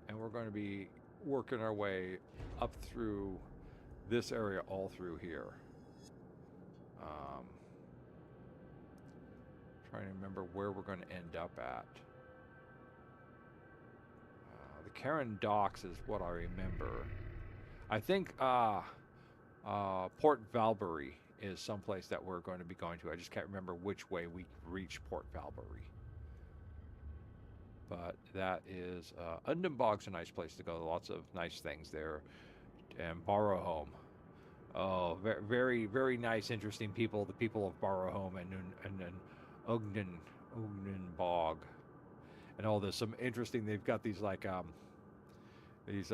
And we're going to be working our way up through this area, all through here. Trying to remember where we're going to end up at. The Cairn docks is what I remember. I think Port Valbury is someplace that we're going to be going to. I just can't remember which way we reach Port Valbury. But that is Undenbog's a nice place to go. Lots of nice things there. And Barrowhome. Oh, very, very nice, interesting people. The people of Barrowhome and Ogdenbog. And all this. Some interesting, they've got these like these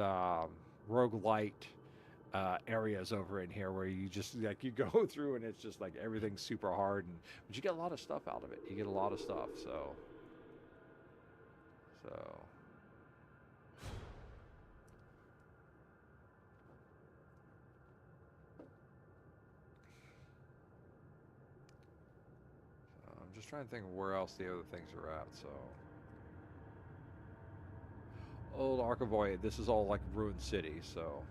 roguelite areas over in here where you just like you go through and it's just like everything's super hard, but you get a lot of stuff out of it. You get a lot of stuff. So So. I'm just trying to think of where else the other things are at, so. Old Archavoy, this is all like ruined city, so.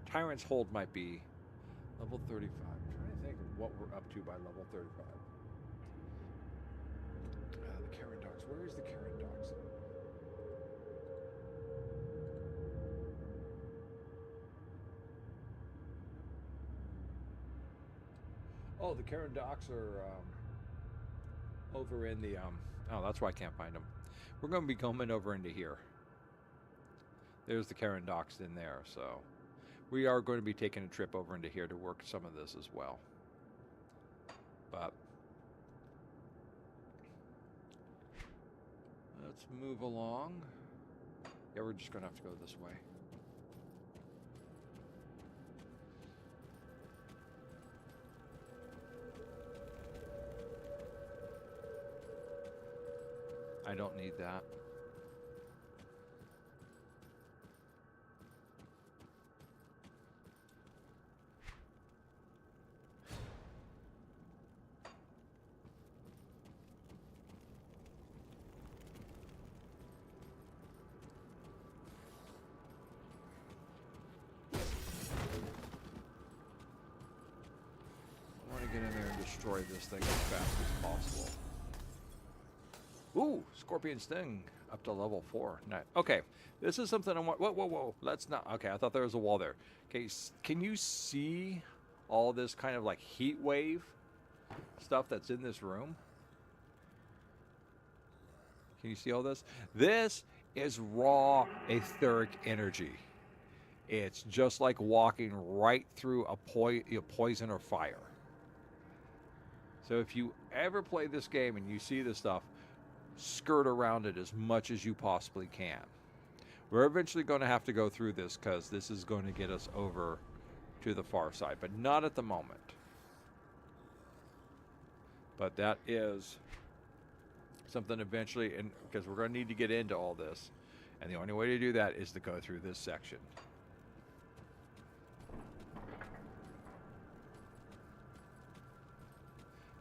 Tyrant's Hold might be level 35. I'm trying to think of what we're up to by level 35. The Cairn docks. Where is the Cairn docks? Oh, the Cairn docks are over in the oh, that's why I can't find them. We're going to be coming over into here. There's the Cairn docks in there, so we are going to be taking a trip over into here to work some of this as well. But let's move along. Yeah, we're just going to have to go this way. I don't need that. I want to get in there and destroy this thing as fast as possible. Ooh, Scorpion Sting up to level 4. Nice. Okay, this is something I want. Whoa, whoa, whoa. Let's not. Okay, I thought there was a wall there. Okay, can you see all this kind of like heat wave stuff that's in this room? Can you see all this? This is raw etheric energy. It's just like walking right through a poison or fire. So if you ever play this game and you see this stuff, skirt around it as much as you possibly can. We're eventually going to have to go through this because this is going to get us over to the far side, but not at the moment. But that is something eventually, and because we're going to need to get into all this, and the only way to do that is to go through this section.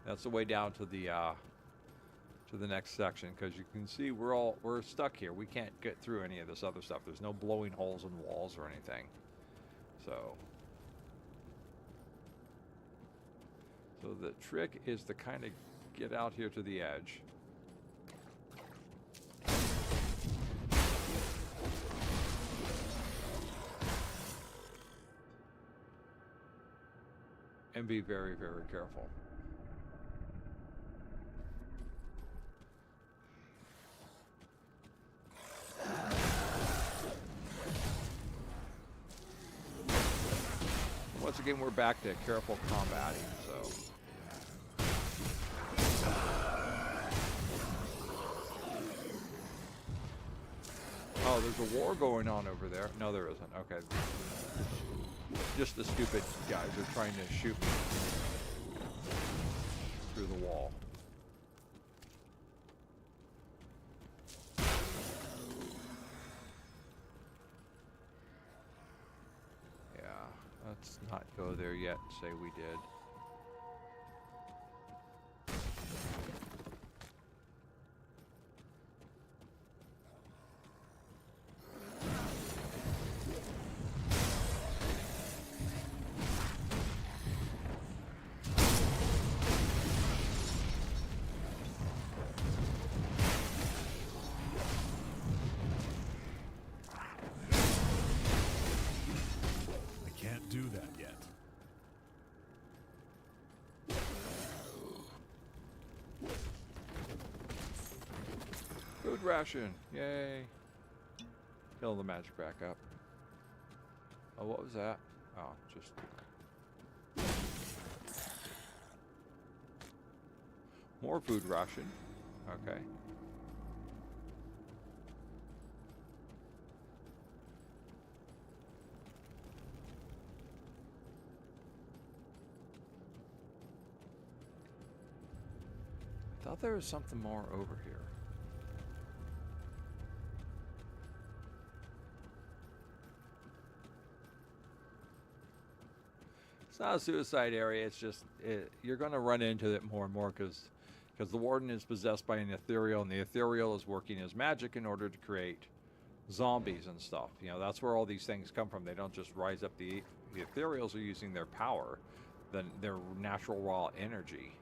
That's the way down to the next section, because you can see we're stuck here. We can't get through any of this other stuff. There's no blowing holes in walls or anything. So the trick is to kind of get out here to the edge. And be very, very careful. Once again, we're back to careful combating, so. Oh, there's a war going on over there. No, there isn't. Okay. Just the stupid guys are trying to shoot me through the wall. Let's not go there yet and say we did. Do that yet. Food ration. Yay. Fill the magic back up. Oh, what was that? Oh, just... more food ration. Okay. I thought there was something more over here. It's not a suicide area. It's just you're going to run into it more and more because the Warden is possessed by an ethereal, and the ethereal is working as magic in order to create zombies and stuff. You know, that's where all these things come from. They don't just rise up. The ethereals are using their power, their natural raw energy,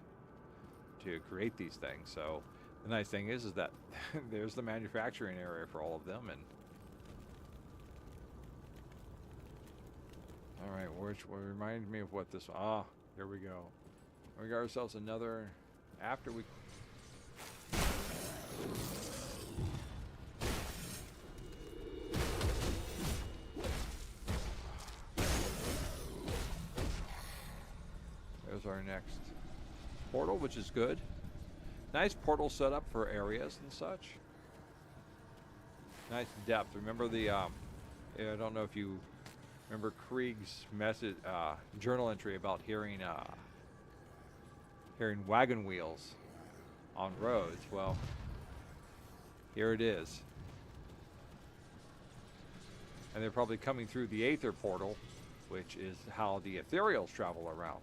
to create these things. So the nice thing is that there's the manufacturing area for all of them. And all right, which reminds me of what this. Here we go. We got ourselves another. After we. There's our next portal, which is good. Nice portal setup for areas and such. Nice depth. Remember the, I don't know if you remember Krieg's message, journal entry about hearing wagon wheels on roads. Well, here it is. And they're probably coming through the Aether portal, which is how the ethereals travel around.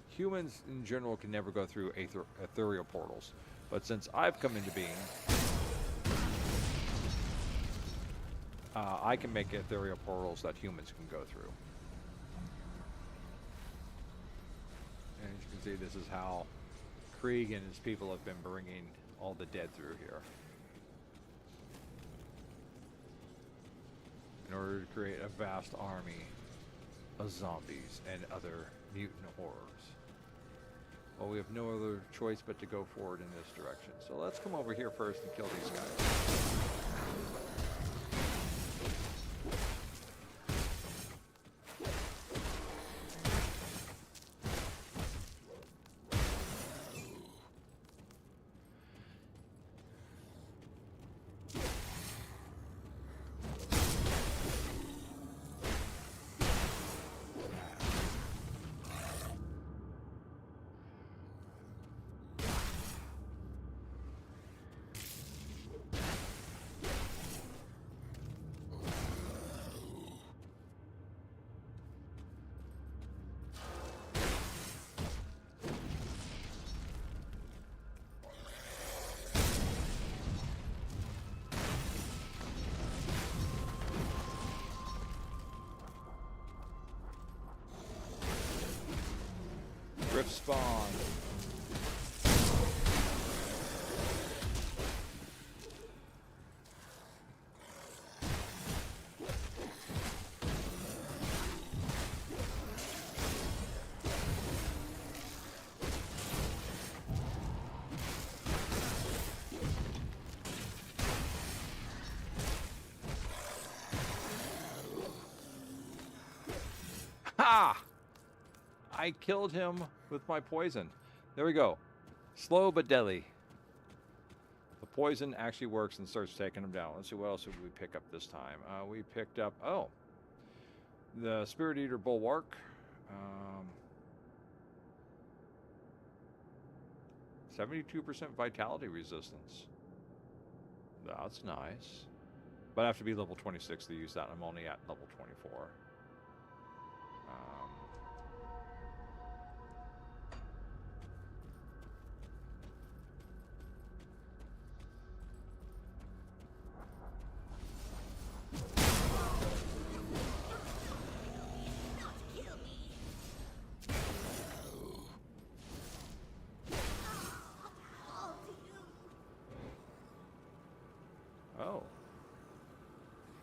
Humans in general can never go through ethereal portals, but since I've come into being, I can make ethereal portals that humans can go through. And as you can see, this is how Krieg and his people have been bringing all the dead through here in order to create a vast army of zombies and other mutant horrors. Well, we have no other choice but to go forward in this direction. So let's come over here first and kill these guys. Rift spawn. Ha! I killed him with my poison. There we go. Slow but deadly. The poison actually works and starts taking him down. Let's see, what else did we pick up this time? We picked up, the Spirit Eater Bulwark. 72% vitality resistance. That's nice. But I have to be level 26 to use that. I'm only at level 24. Oh.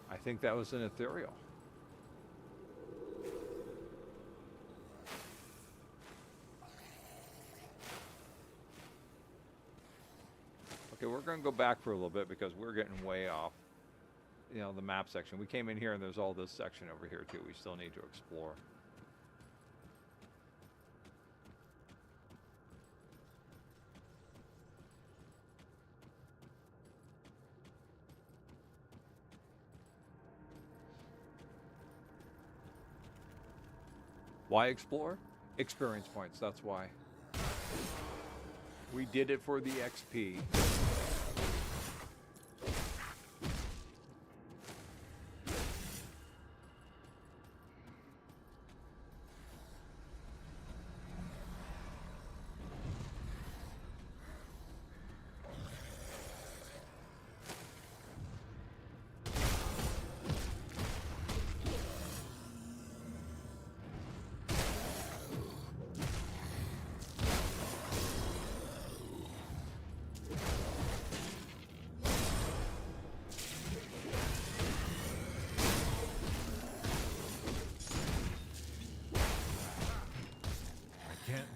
I think that was an ethereal. Okay, we're going to go back for a little bit because we're getting way off, the map section. We came in here and there's all this section over here too we still need to explore. Why explore? Experience points, that's why. We did it for the XP.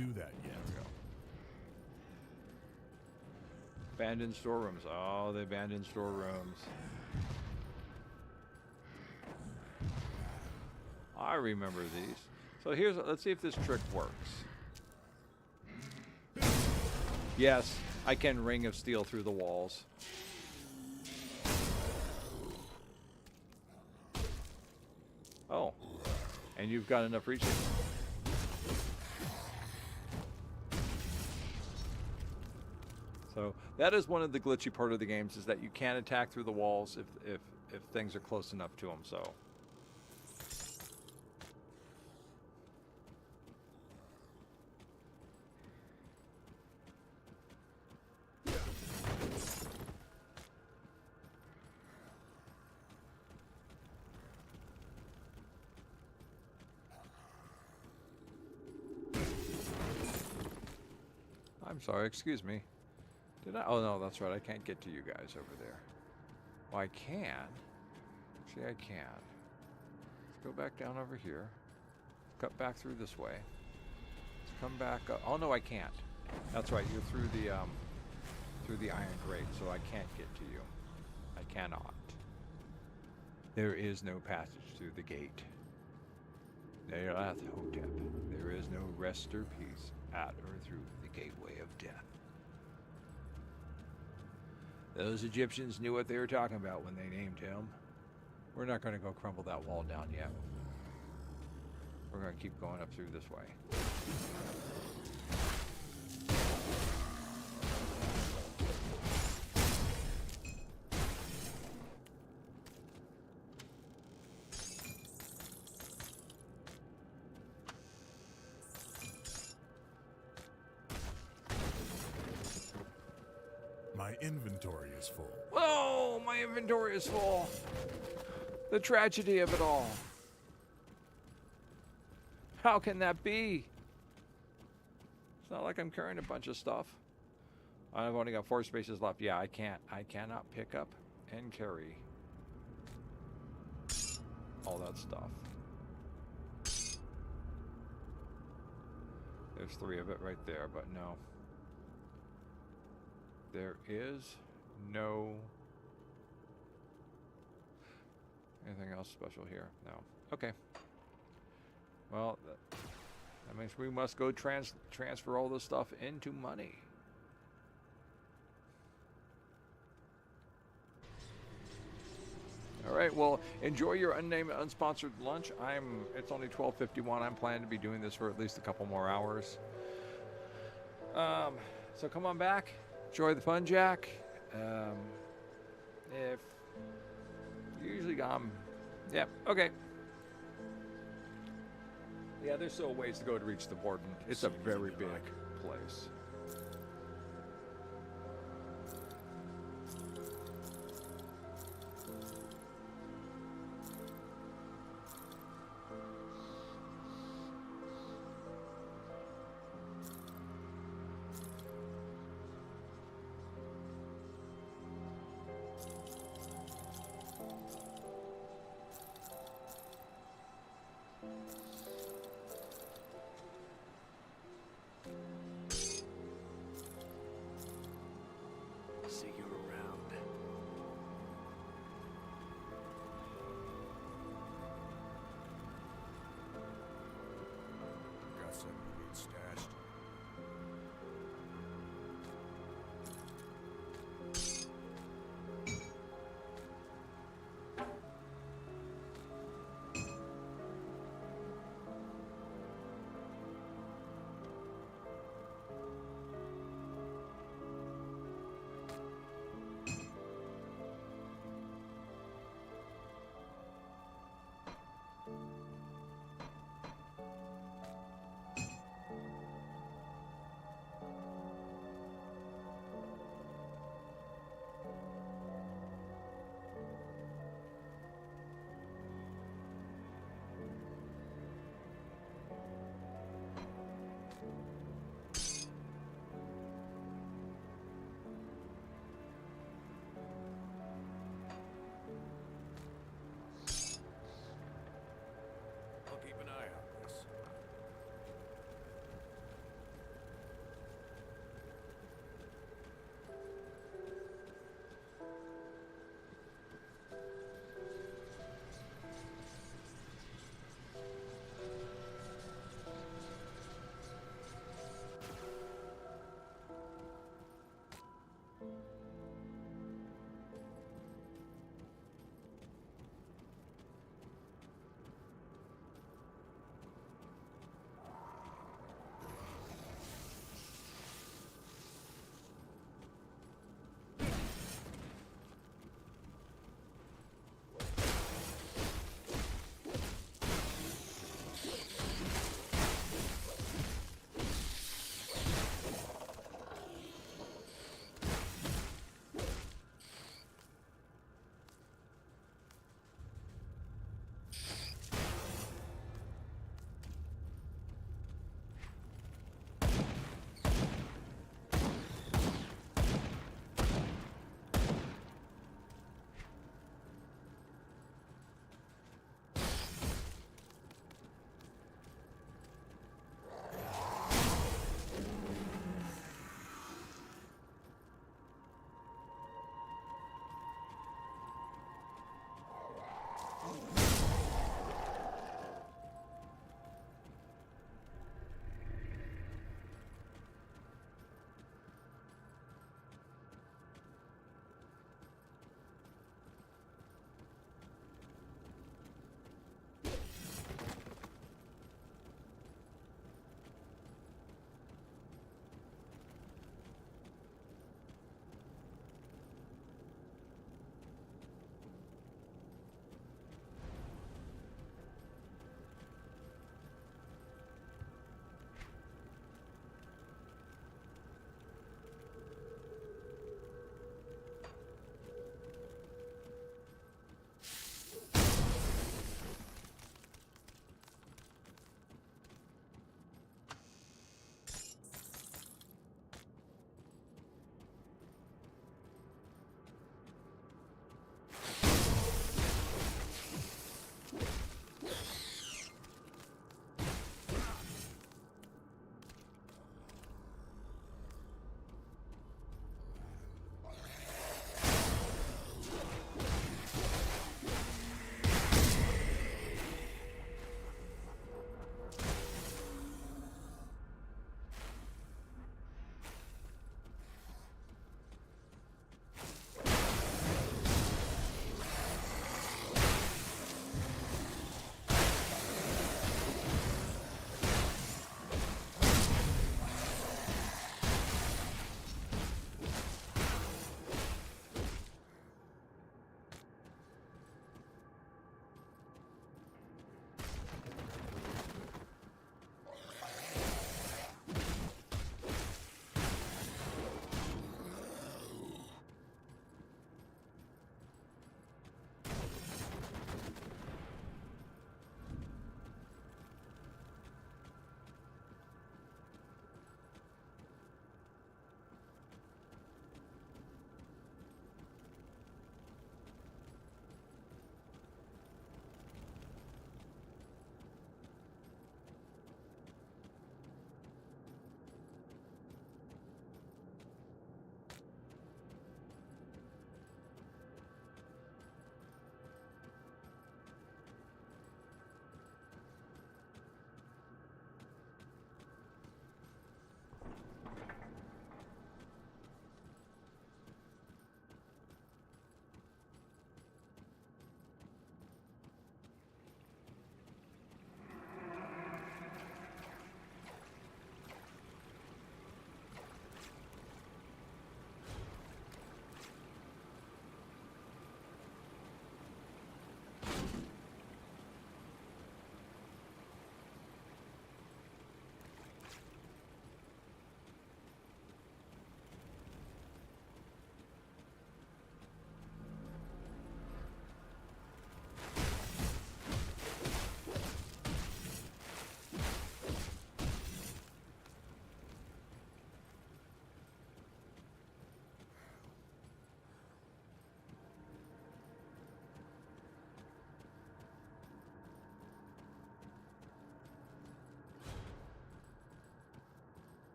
do that yet. Abandoned storerooms. Oh, the abandoned storerooms. I remember these. So let's see if this trick works. Yes, I can ring of steel through the walls. Oh, and you've got enough reaching. So that is one of the glitchy part of the games, is that you can't attack through the walls if things are close enough to them. So. I'm sorry, excuse me. Did I? Oh, no, that's right. I can't get to you guys over there. Well, I can. See, I can. Let's go back down over here. Cut back through this way. Let's come back up. Oh, no, I can't. That's right. You're through the iron grate, so I can't get to you. I cannot. There is no passage through the gate. There hath Hotep. There is no rest or peace at or through the gateway of death. Those Egyptians knew what they were talking about when they named him. We're not going to go crumble that wall down yet. We're going to keep going up through this way. My inventory is full. Oh, my inventory is full. The tragedy of it all. How can that be? It's not like I'm carrying a bunch of stuff. I've only got 4 spaces left. Yeah, I cannot pick up and carry all that stuff. There's 3 of it right there, but no. There is no anything else special here. No. Okay. Well, that means we must go transfer all this stuff into money. All right. Well, enjoy your unnamed, unsponsored lunch. It's only 12:51. I'm planning to be doing this for at least a couple more hours. So come on back. Enjoy the fun, Jack. If usually yeah, okay. Yeah, there's still ways to go to reach the Warden. It's a very big place.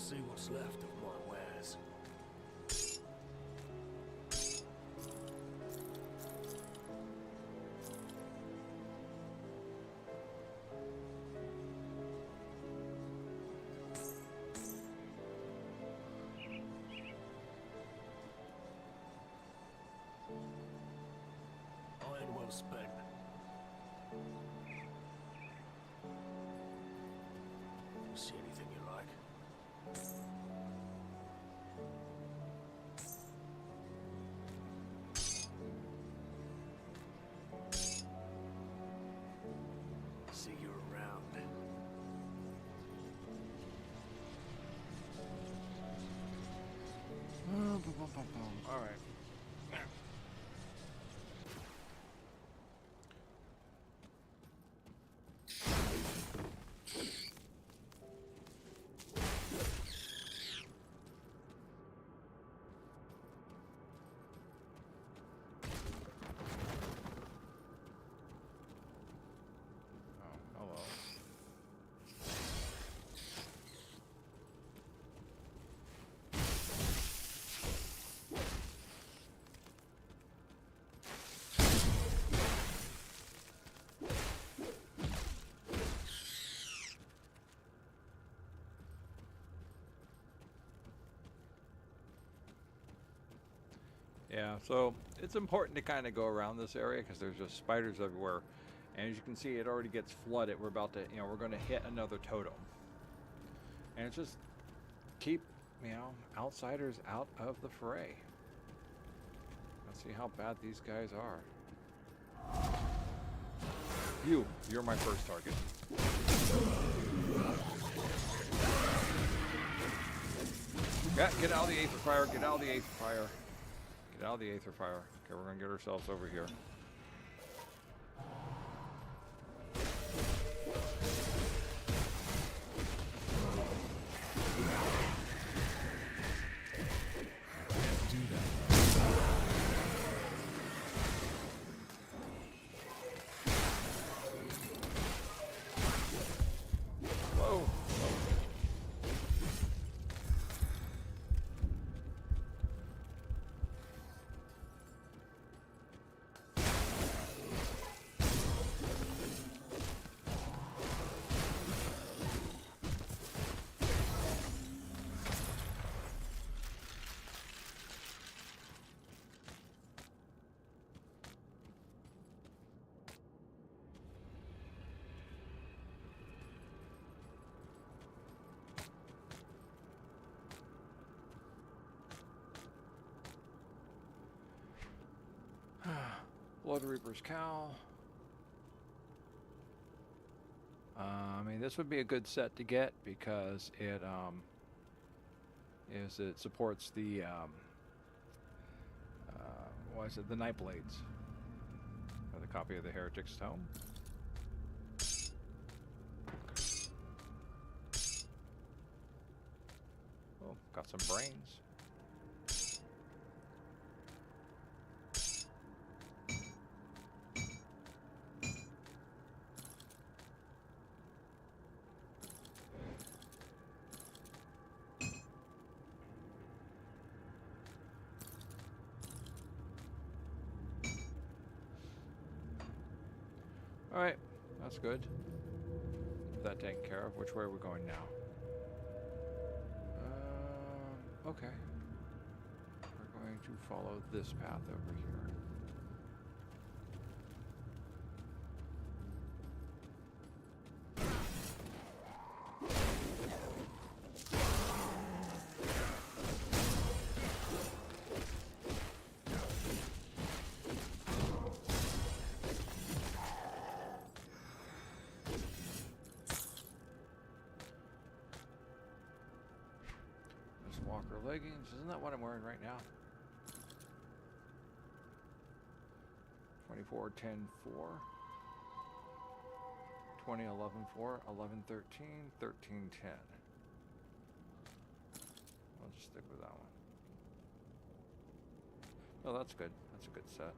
see what's left of my wares. Iron well spent. You see anything you like? See you around. All right. Oh, hello. Yeah, so it's important to kind of go around this area because there's just spiders everywhere. And as you can see, it already gets flooded. We're about to, we're going to hit another totem. And it's just keep, outsiders out of the fray. Let's see how bad these guys are. You're my first target. Yeah, get out of the Aether Fire, get out of the Aether Fire. Get out of the Aether Fire. Okay, we're going to get ourselves over here. Do that. Whoa. Blood Reaper's Cowl. I mean, this would be a good set to get because it supports the the Night Blades. The copy of the Heretic's Tome. Oh, got some brains. Alright, that's good. That taken care of. Which way are we going now? Okay. We're going to follow this path over here. Walker leggings. Isn't that what I'm wearing right now? 24, 10, 4. 20, 11, 4, 11, 13, 13, 10. I'll just stick with that one. Oh, that's good. That's a good set.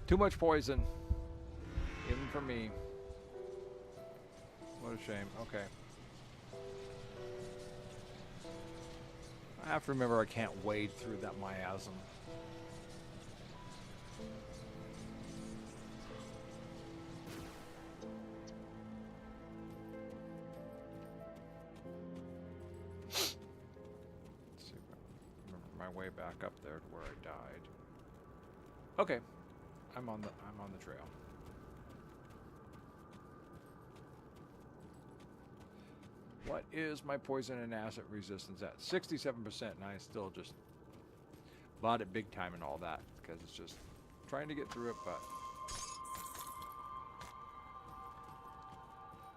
Too much poison. Even for me. What a shame. Okay. I have to remember I can't wade through that miasm. Let's see if I remember my way back up there to where I died. Okay. I'm on the trail. What is my poison and acid resistance at? 67%, and I still just bought it big time and all that because it's just trying to get through it, but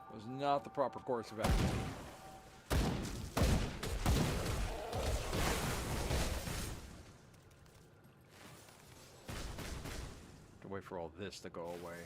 it was not the proper course of action. To wait for all this to go away.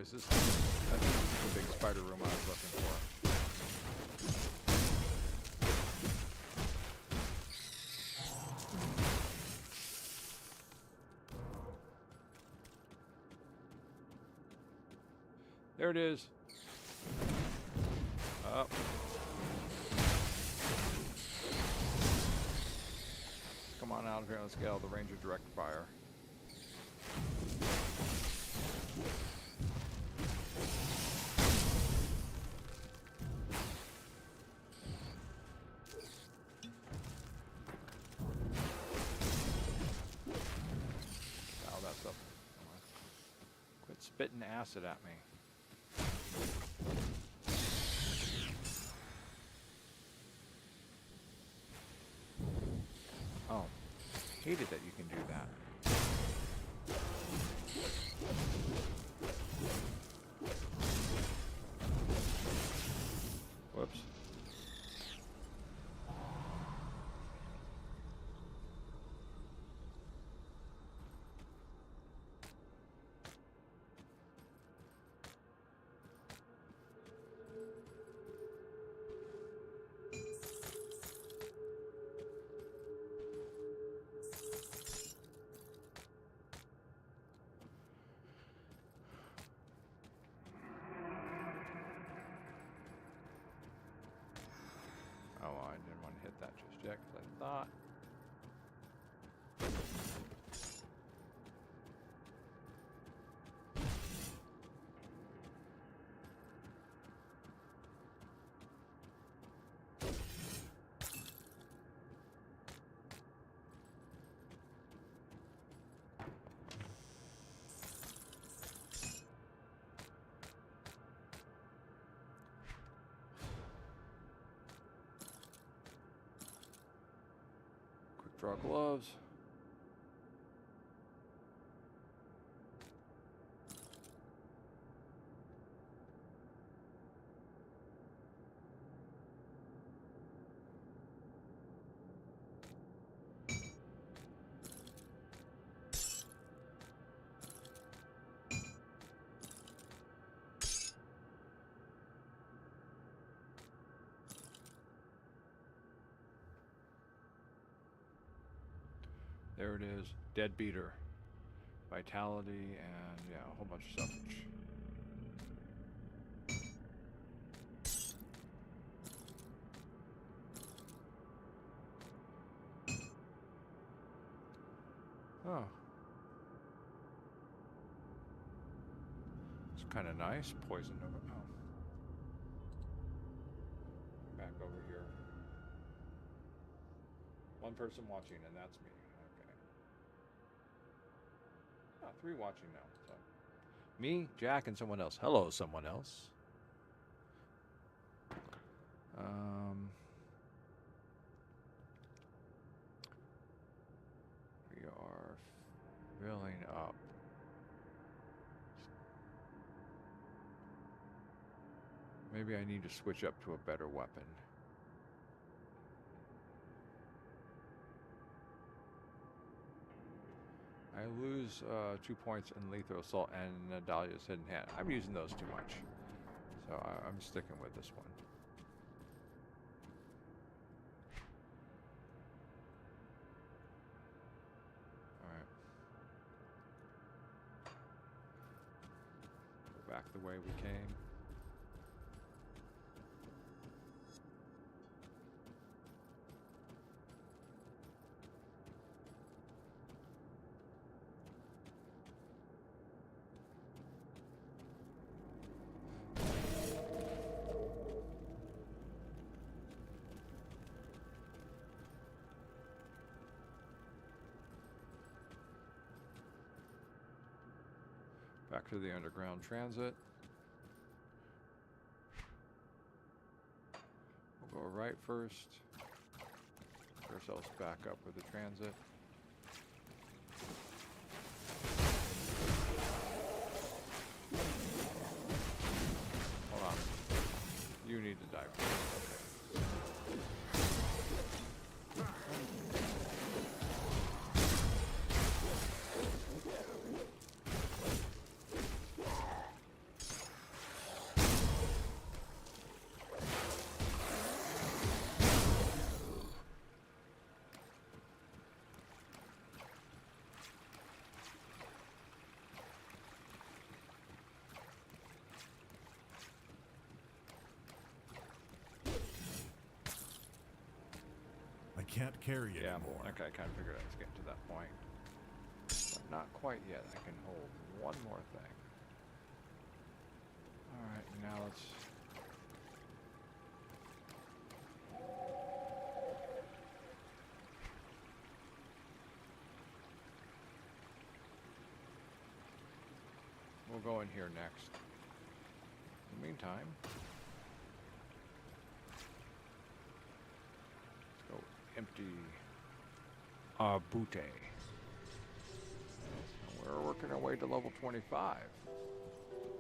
Is this I think this is the big spider room I was looking for. There it is. Up. Come on out of here on the scale. The ranger direct fire. Spitting acid at me. Oh, hated that you can do that. Whoops. Oh, I didn't want to hit that just yet because I thought. Draw gloves. There it is. Dead beater. Vitality and yeah, a whole bunch of stuff. Oh. It's kind of nice. Poisoned over. Oh. Back over here. One person watching, and that's me. Okay. Ah, 3 watching now. So. Me, Jack, and someone else. Hello, someone else. We are filling up. Maybe I need to switch up to a better weapon. I lose 2 points in lethal assault and Dahlia's hidden hand. I'm using those too much. So I'm sticking with this one. Alright. Go back the way we came. Back to the underground transit. We'll go right first. Get ourselves back up with the transit. Hold on. You need to die first. Okay. I can't carry it Yeah, anymore. okay, I kind of figured I was getting to that point. But not quite yet. I can hold one more thing. Alright, now let's... We'll go in here next. In the meantime... empty Booty. We're working our way to level 25,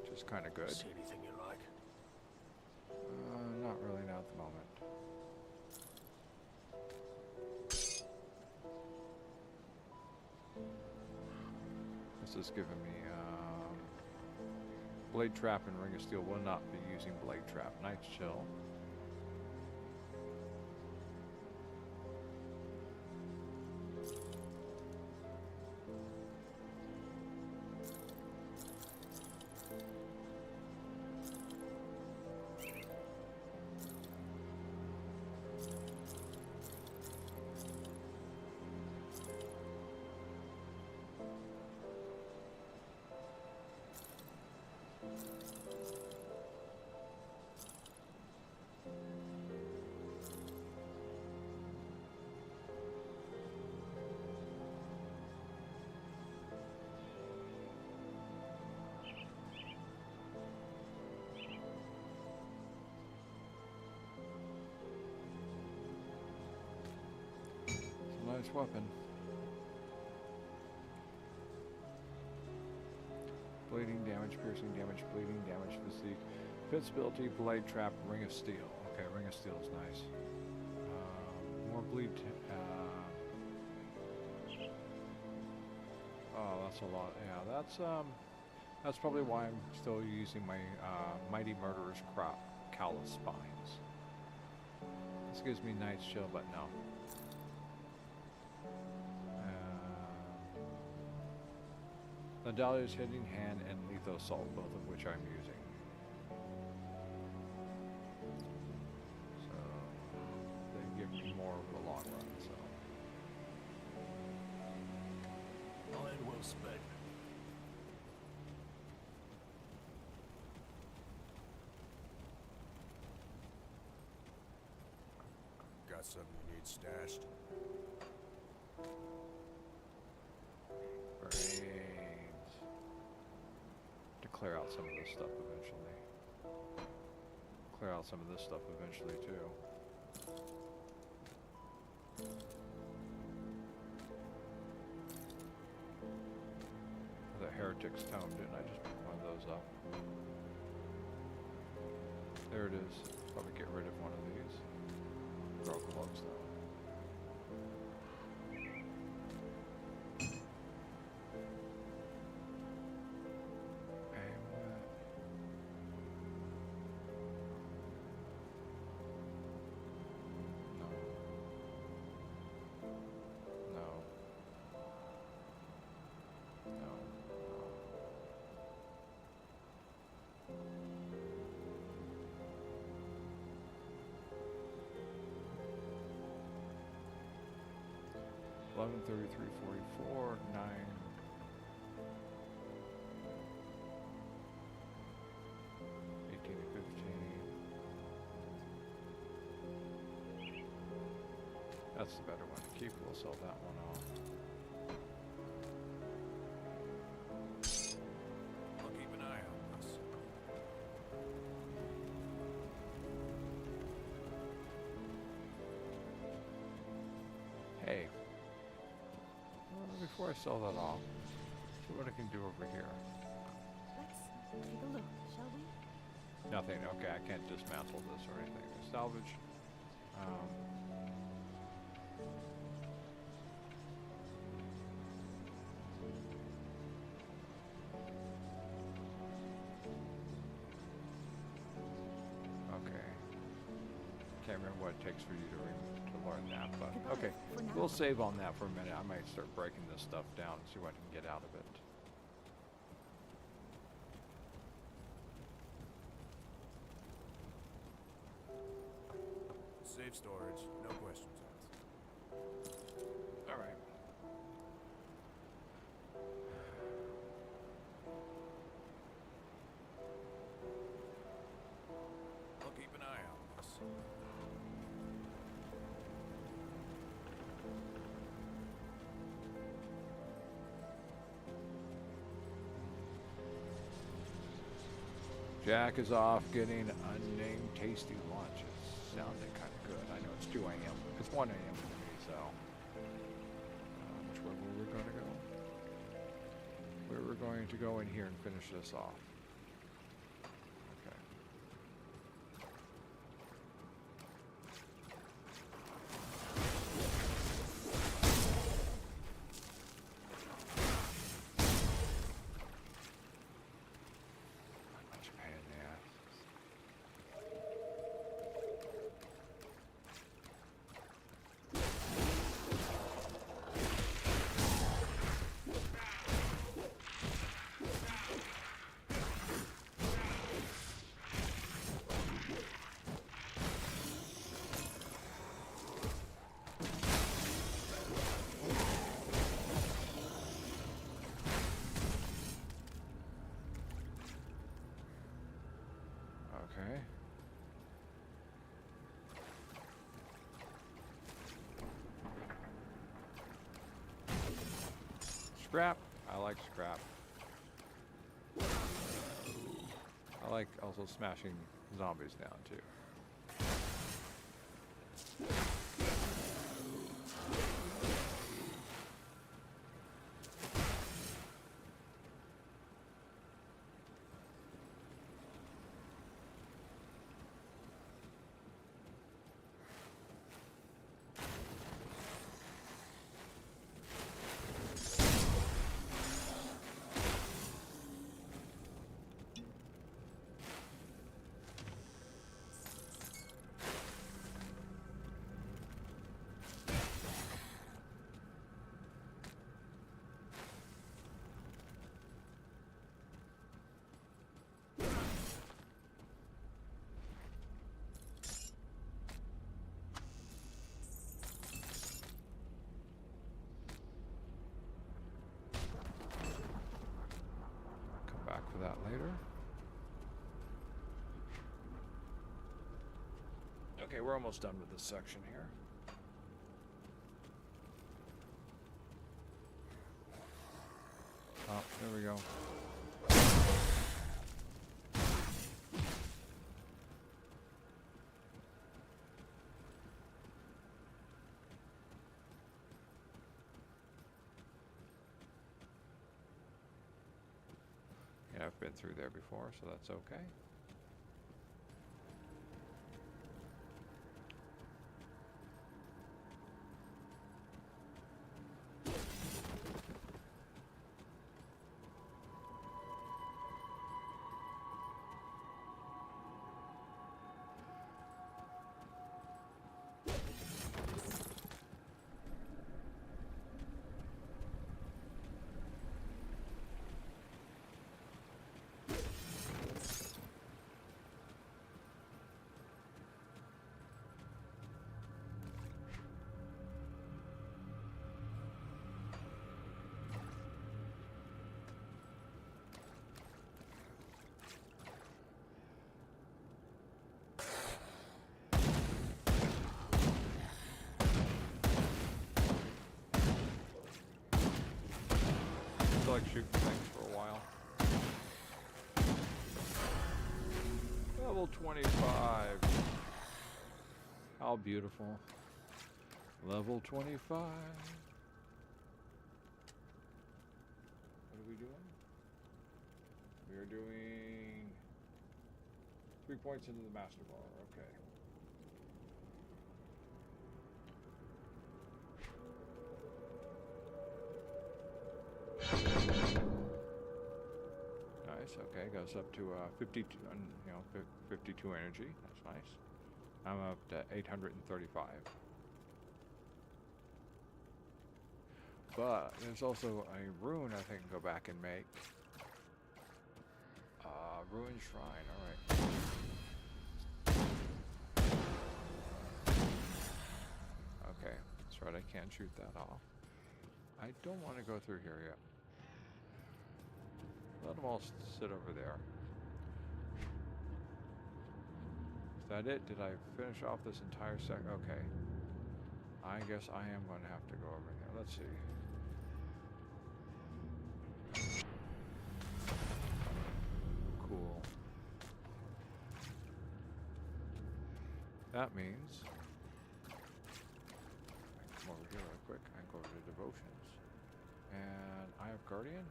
which is kind of good. See anything you like? Not really, not at the moment. This is giving me Blade Trap and Ring of Steel. Will not be using Blade Trap. Night's Chill. Nice weapon. Bleeding damage, piercing damage, bleeding damage, physique, invincibility, blade trap, ring of steel. Okay, ring of steel is nice. More bleed. Oh, that's a lot. Yeah, that's probably why I'm still using my Mighty Murderer's Callous Spines. This gives me Night's Chill, but no. Nadalia's Hidden Hand and Lethal Assault, both of which I'm using. So, they give me more over the long run, so. Iron well spent. Got something you need stashed? Brains. To clear out some of this stuff eventually. Clear out some of this stuff eventually too. The Heretic's Tome, didn't I just pick one of those up? There it is. Probably get rid of one of these. Throw gloves though. No. 11:33:44 9. That's the better one to keep. We'll sell that one off. I'll keep an eye on this. Hey. Before I sell that off, see what I can do over here. Let's take a look, shall we? Nothing. Okay, I can't dismantle this or anything. Salvage. Okay. Can't remember what it takes for you to learn that, but okay. We'll save on that for a minute. I might start breaking this stuff down and see what I can get out of it. Safe storage, no questions asked. All right. I'll keep an eye on this. Jack is off getting unnamed tasty lunch. It's sounding kind of good. I know it's 2 a.m. It's 1 a.m. for me, so. Which way were we going to go? We're going to go in here and finish this off. Okay. Much pain in the ass. Okay. Scrap. I like scrap. I like also smashing zombies down too. For that later. Okay, we're almost done with this section here. Oh, there we go. Yeah, I've been through there before, so that's okay. like shooting things for a while. Level 25. How beautiful. Level 25. What are we doing? We are doing 3 points into the master bar. Okay. Nice. Okay, goes up to 52. 52 energy. That's nice. I'm up to 835. But there's also a rune I think I can go back and make. Ruin Shrine, alright. Okay, that's right, I can't shoot that off. I don't want to go through here yet. Let them all sit over there. Is that it? Did I finish off this entire Okay. I guess I am going to have to go over here. Let's see. Cool. That means I can come over here real quick and go over to devotions. And I have Guardian.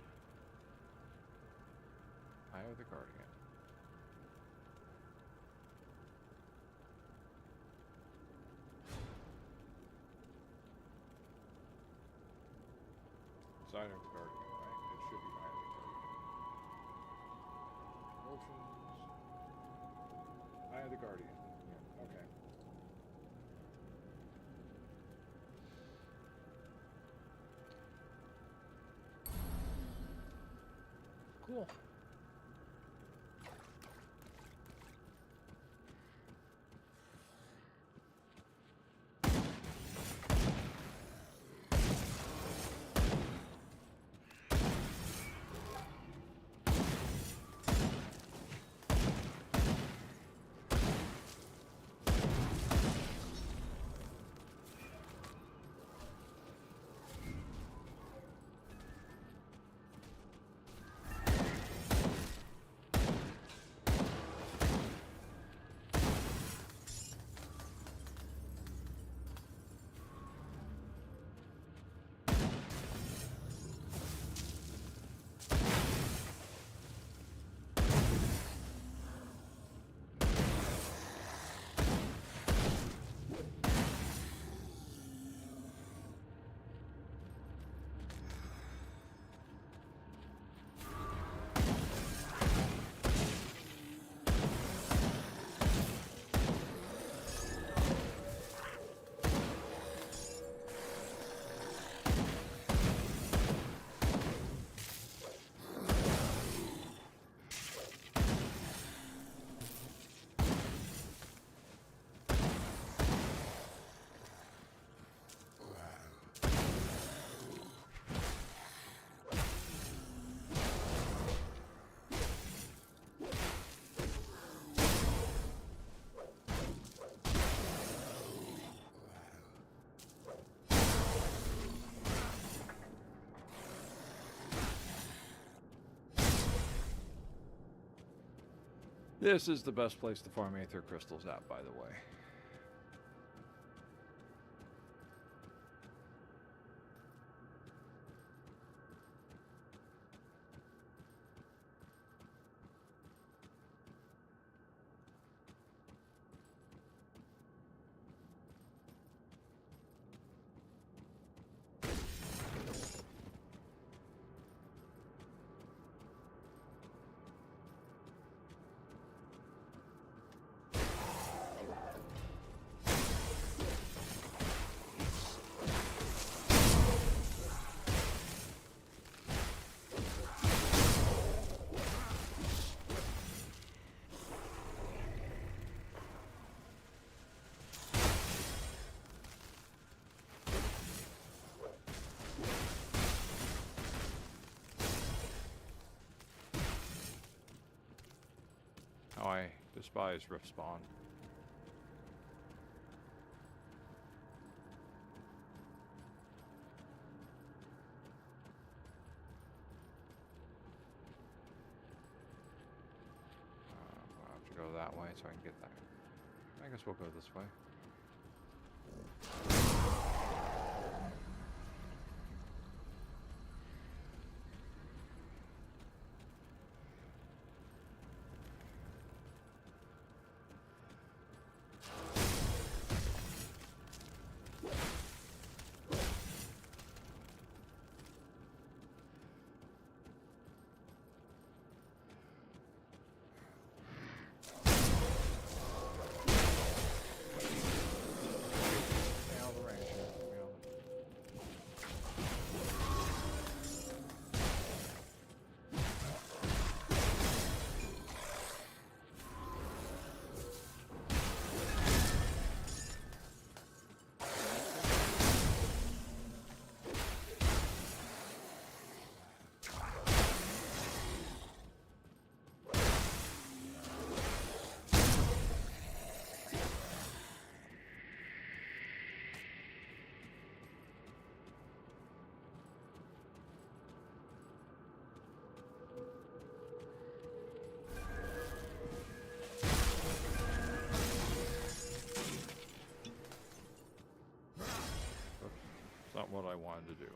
I have the Guardian. It's Eye of the Guardian, right? It should be Eye of the Guardian. Devotions. Eye of the Guardian. Yeah, okay. Cool. This is the best place to farm Aether Crystals at, by the way. Oh, I despise Rift Spawn. that way so I can get that. I guess we'll go this way. Not what I wanted to do.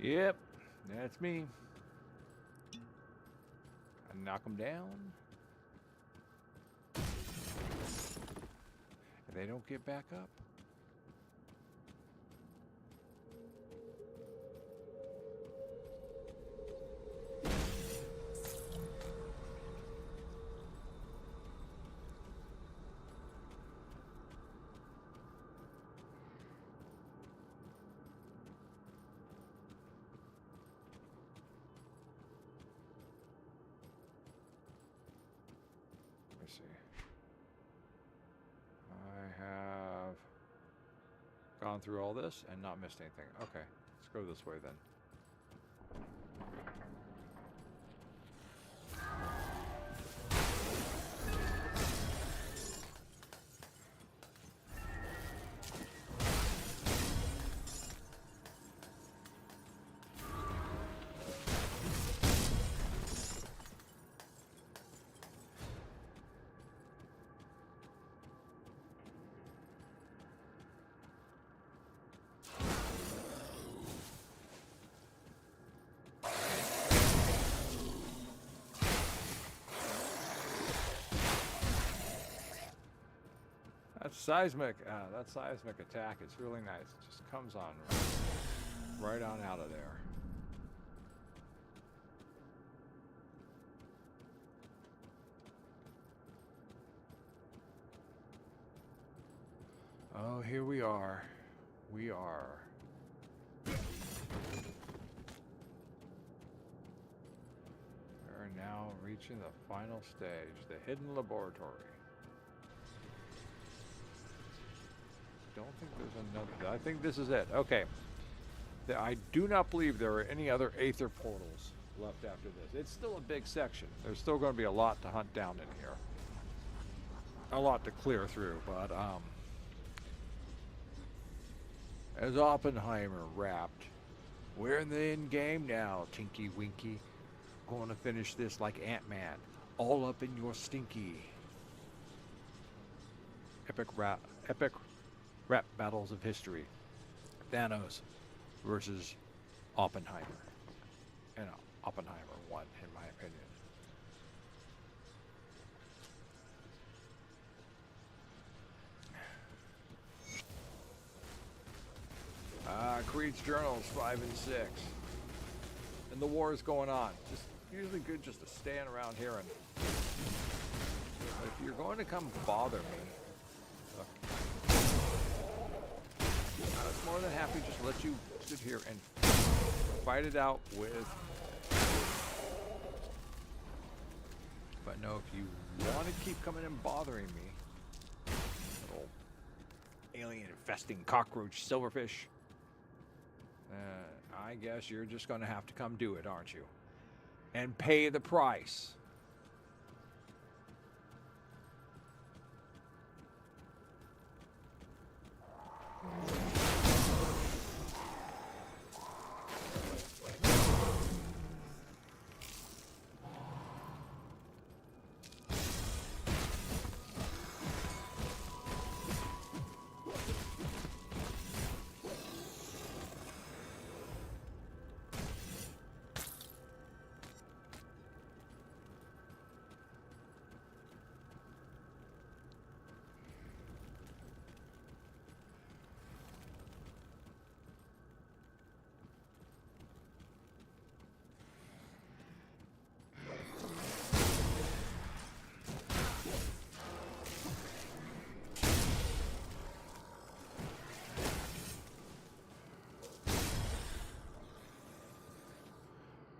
Yep, that's me. I knock them down. And they don't get back up. Let me see. I have gone through all this and not missed anything. Okay, let's go this way then. That seismic attack is really nice. It just comes on right on out of there. Oh, here we are. We are. We are now reaching the final stage, the hidden laboratory. Don't think there's another. I think this is it. Okay. I do not believe there are any other Aether portals left after this. It's still a big section. There's still going to be a lot to hunt down in here. A lot to clear through, but as Oppenheimer rapped, we're in the end game now, Tinky Winky. going to finish this like Ant-Man, all up in your stinky. Epic rap battles of history. Thanos versus Oppenheimer. You know, Oppenheimer won, in my opinion. Creed's journals 5 and 6. And the war is going on. Just usually good just to stand around here and. But if you're going to come bother me, look, I was more than happy just to let you sit here and fight it out with. But no, if you want to keep coming and bothering me, little alien infesting cockroach silverfish, I guess you're just going to have to come do it, aren't you? And pay the price.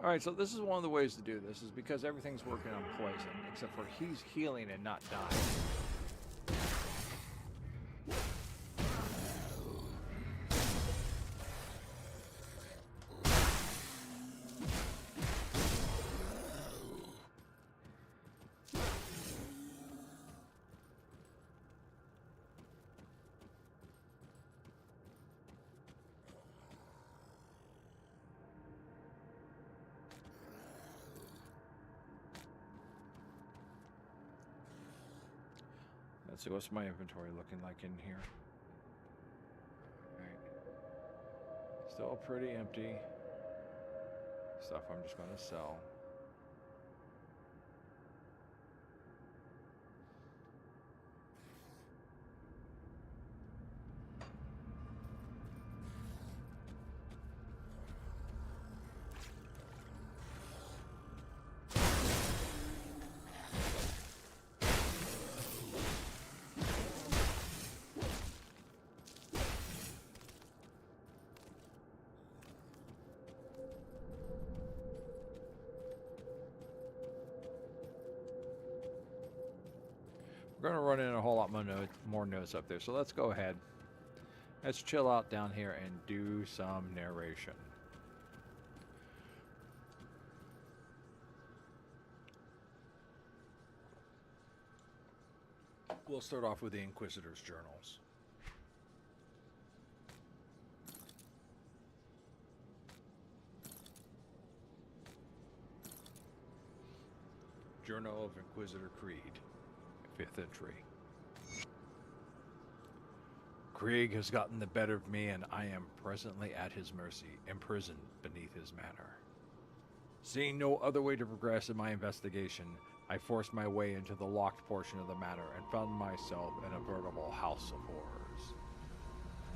Alright, so this is one of the ways to do this, is because everything's working on poison, except for he's healing and not dying. Let's see, what's my inventory looking like in here? Alright. Still pretty empty. Stuff I'm just going to sell. We're going to run in a whole lot more notes up there, so let's go ahead. Let's chill out down here and do some narration. We'll start off with the Inquisitor's journals. Journal of Inquisitor Creed. 5th entry. Krieg has gotten the better of me, and I am presently at his mercy, imprisoned beneath his manor. Seeing no other way to progress in my investigation, I forced my way into the locked portion of the manor and found myself in a veritable house of horrors.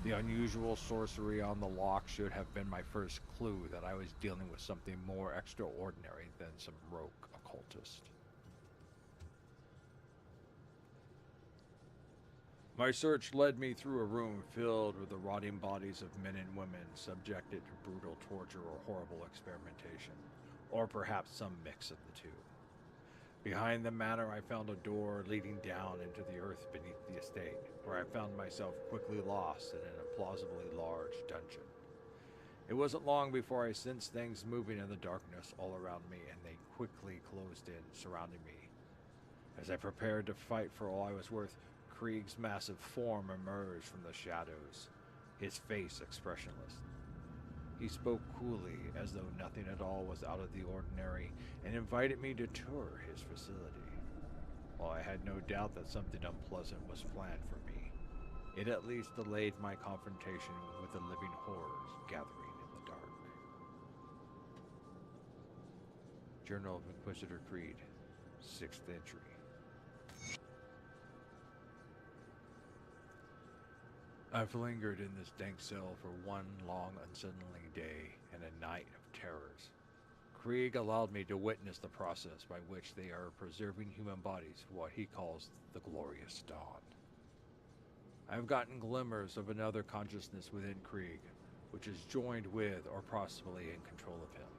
The unusual sorcery on the lock should have been my first clue that I was dealing with something more extraordinary than some rogue occultist. My search led me through a room filled with the rotting bodies of men and women subjected to brutal torture or horrible experimentation, or perhaps some mix of the two. Behind the manor, I found a door leading down into the earth beneath the estate, where I found myself quickly lost in an implausibly large dungeon. It wasn't long before I sensed things moving in the darkness all around me, and they quickly closed in, surrounding me. As I prepared to fight for all I was worth, Krieg's massive form emerged from the shadows, his face expressionless. He spoke coolly, as though nothing at all was out of the ordinary, and invited me to tour his facility. While I had no doubt that something unpleasant was planned for me, it at least delayed my confrontation with the living horrors gathering in the dark. Journal of Inquisitor Creed, 6th entry. I've lingered in this dank cell for one long, unsettling day and a night of terrors. Krieg allowed me to witness the process by which they are preserving human bodies for what he calls the glorious dawn. I have gotten glimmers of another consciousness within Krieg, which is joined with or possibly in control of him.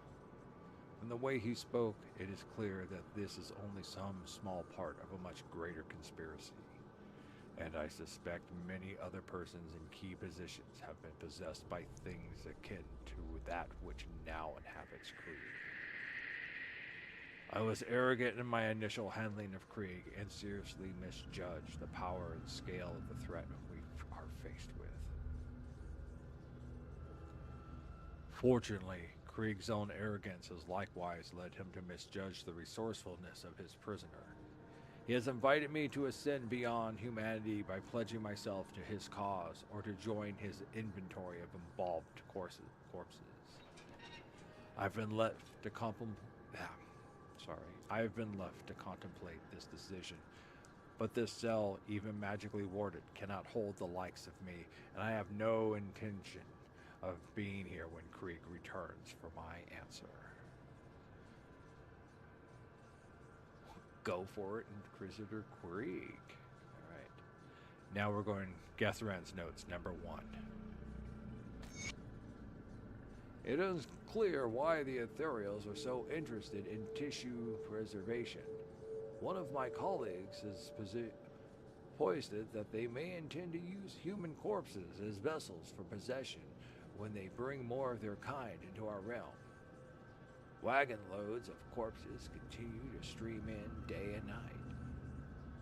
From the way he spoke, it is clear that this is only some small part of a much greater conspiracy. And I suspect many other persons in key positions have been possessed by things akin to that which now inhabits Krieg. I was arrogant in my initial handling of Krieg and seriously misjudged the power and scale of the threat we are faced with. Fortunately, Krieg's own arrogance has likewise led him to misjudge the resourcefulness of his prisoner. He has invited me to ascend beyond humanity by pledging myself to his cause or to join his inventory of embalmed corpses. I've been left to contemplate this decision, but this cell, even magically warded, cannot hold the likes of me, and I have no intention of being here when Krieg returns for my answer. Go for it, Inquisitor Krieg. Alright. Now we're going Gethran's notes, number 1. It is clear why the Ethereals are so interested in tissue preservation. One of my colleagues has posted that they may intend to use human corpses as vessels for possession when they bring more of their kind into our realm. Wagon loads of corpses continue to stream in day and night.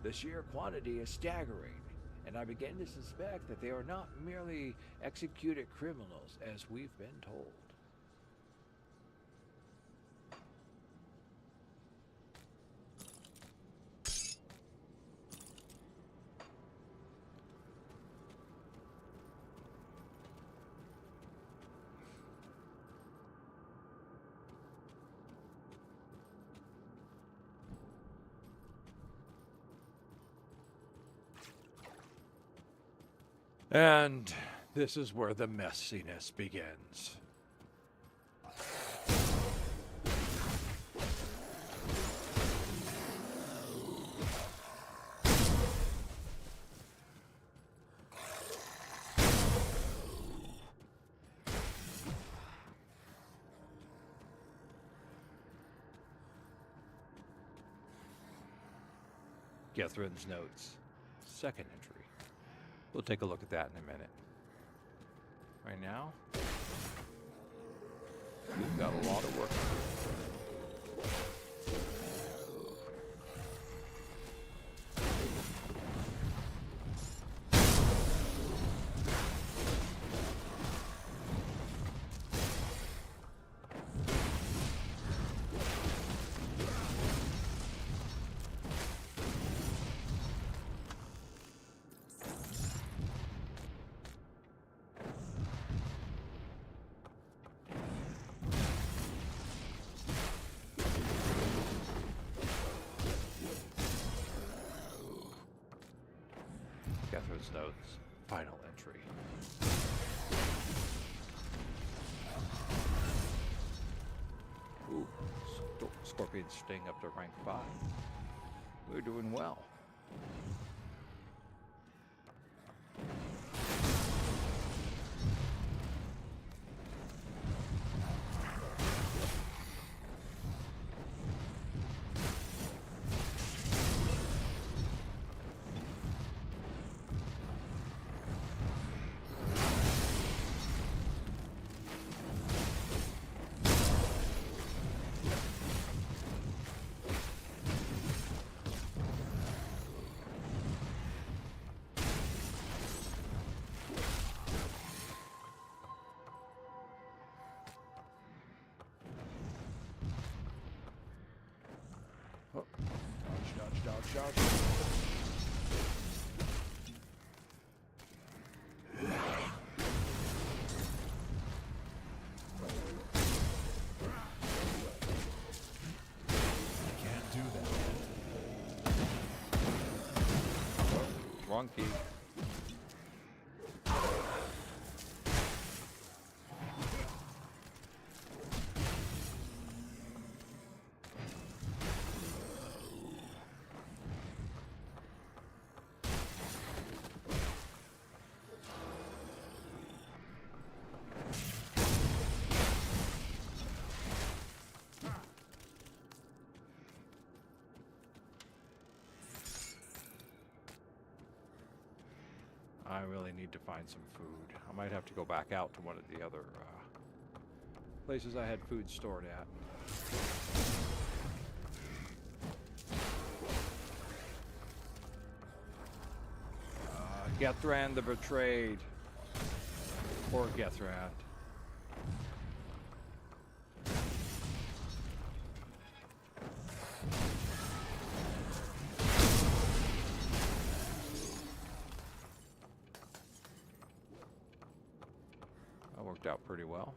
The sheer quantity is staggering, and I begin to suspect that they are not merely executed criminals as we've been told. And this is where the messiness begins. Gethran's notes, 2nd entry. We'll take a look at that in a minute. Right now, we've got a lot of work to do. Gethran's notes, final entry. Ooh, Scorpion sting up to rank 5. We're doing well. Josh. Can't do that. Wrong key. I really need to find some food. I might have to go back out to one of the other places I had food stored at. Gethran the Betrayed. Poor Gethran. That worked out pretty well.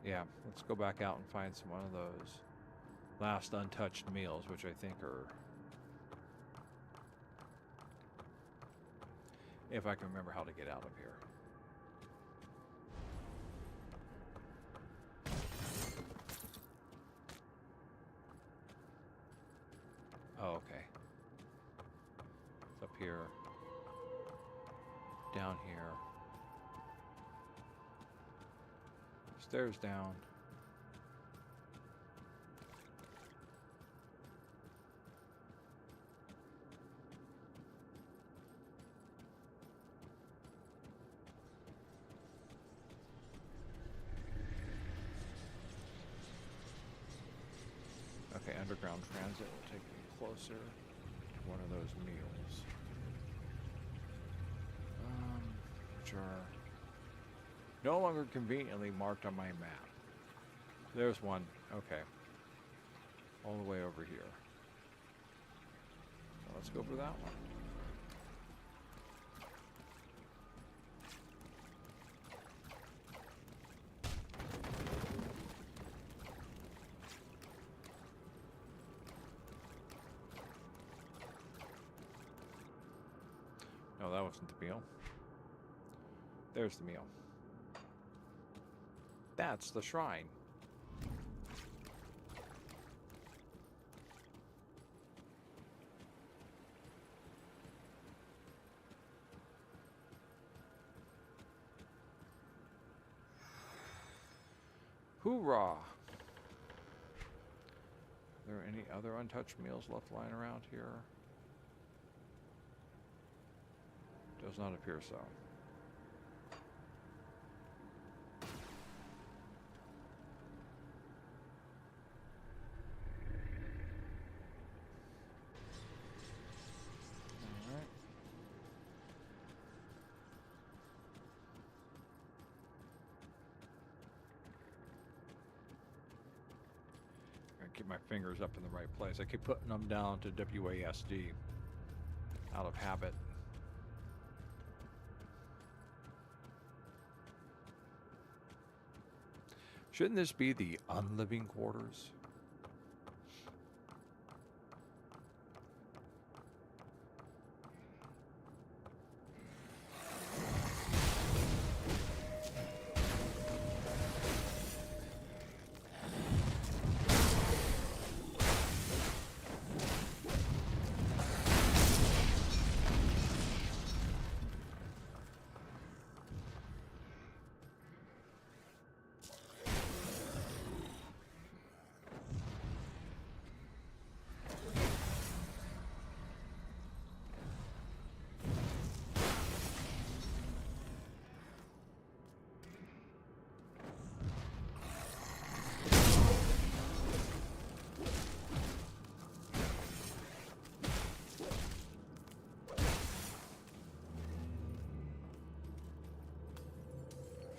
Yeah, let's go back out and find some one of those last untouched meals, which I think are, if I can remember how to get out of here. Oh, okay. It's up here, down here. Stairs down. Okay, underground transit will take me closer to one of those meals. Which are no longer conveniently marked on my map. There's one. Okay. All the way over here. So let's go for that one. No, that wasn't the meal. There's the meal. That's the shrine. Hoorah! Are there any other untouched meals left lying around here? Does not appear so. Keep my fingers up in the right place. I keep putting them down to WASD out of habit. Shouldn't this be the unliving quarters?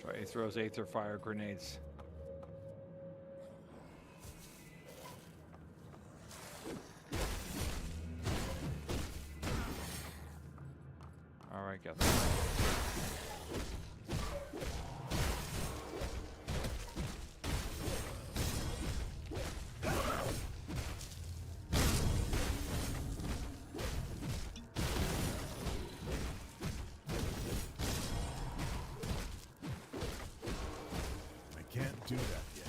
Right, he throws Aether fire grenades. Alright, guess. I can't do that yet.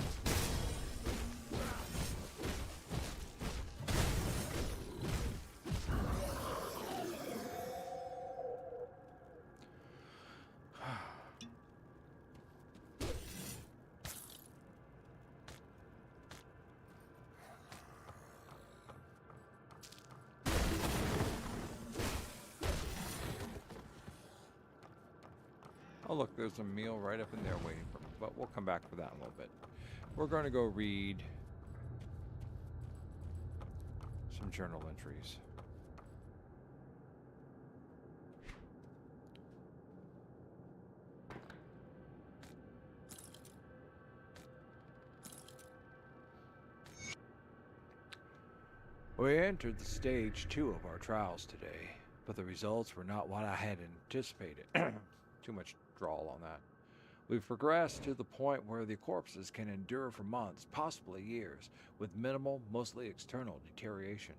Oh look, there's a meal right up in there waiting for me, but we'll come back for that in a little bit. We're going to go read some journal entries. We entered the stage 2 of our trials today, but the results were not what I had anticipated. Too much drawl on that. We've progressed to the point where the corpses can endure for months, possibly years, with minimal, mostly external deterioration.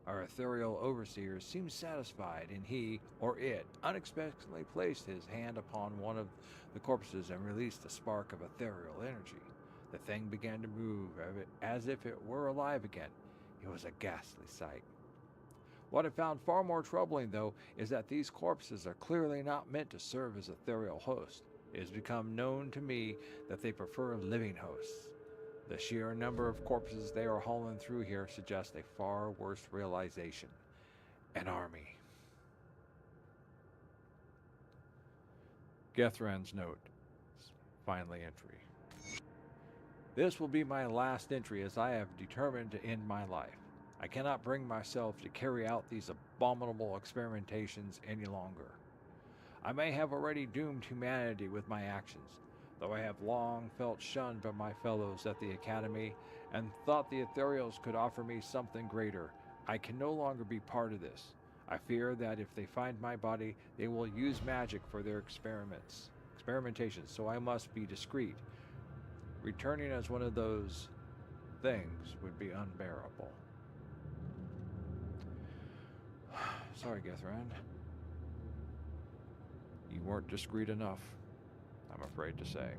Our ethereal overseer seemed satisfied, and he, or it, unexpectedly placed his hand upon one of the corpses and released a spark of ethereal energy. The thing began to move as if it were alive again. It was a ghastly sight. What I found far more troubling, though, is that these corpses are clearly not meant to serve as ethereal hosts. It has become known to me that they prefer living hosts. The sheer number of corpses they are hauling through here suggests a far worse realization. An army. Gethran's note. Finally entry. This will be my last entry, as I have determined to end my life. I cannot bring myself to carry out these abominable experimentations any longer. I may have already doomed humanity with my actions, though I have long felt shunned by my fellows at the Academy and thought the Ethereals could offer me something greater. I can no longer be part of this. I fear that if they find my body, they will use magic for their experimentations, so I must be discreet. Returning as one of those things would be unbearable. Sorry, Gethran. You weren't discreet enough, I'm afraid to say.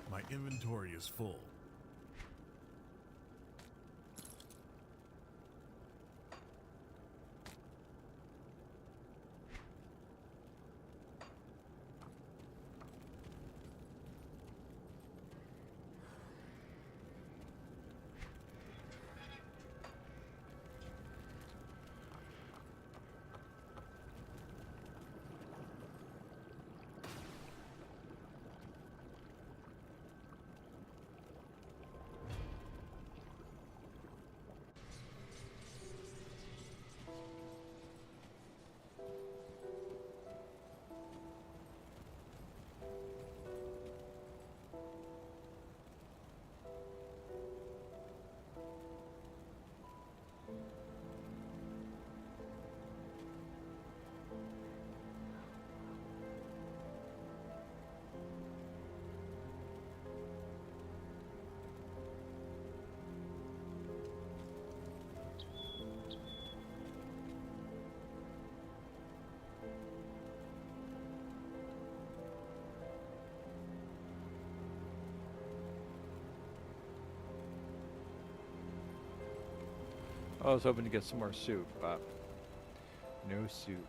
My inventory is full. I was hoping to get some more soup, but no soup.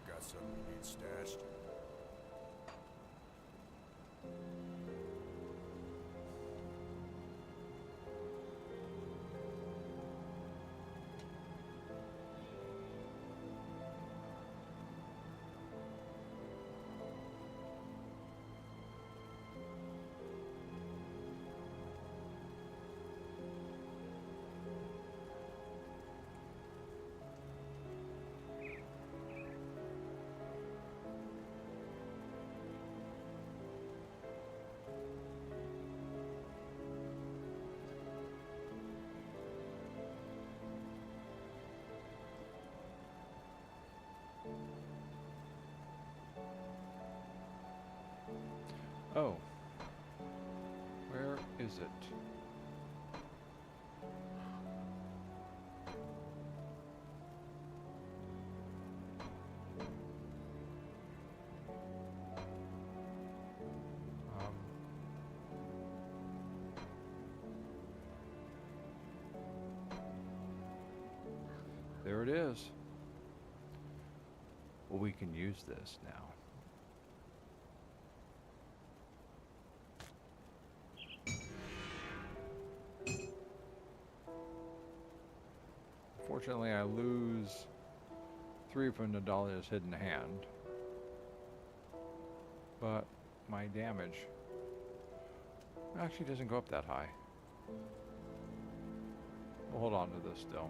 Got something you need stashed? Oh. Where is it? There it is. Well, we can use this now. Fortunately, I lose 3 from the Dahlia's hidden hand, but my damage actually doesn't go up that high. We'll hold on to this still.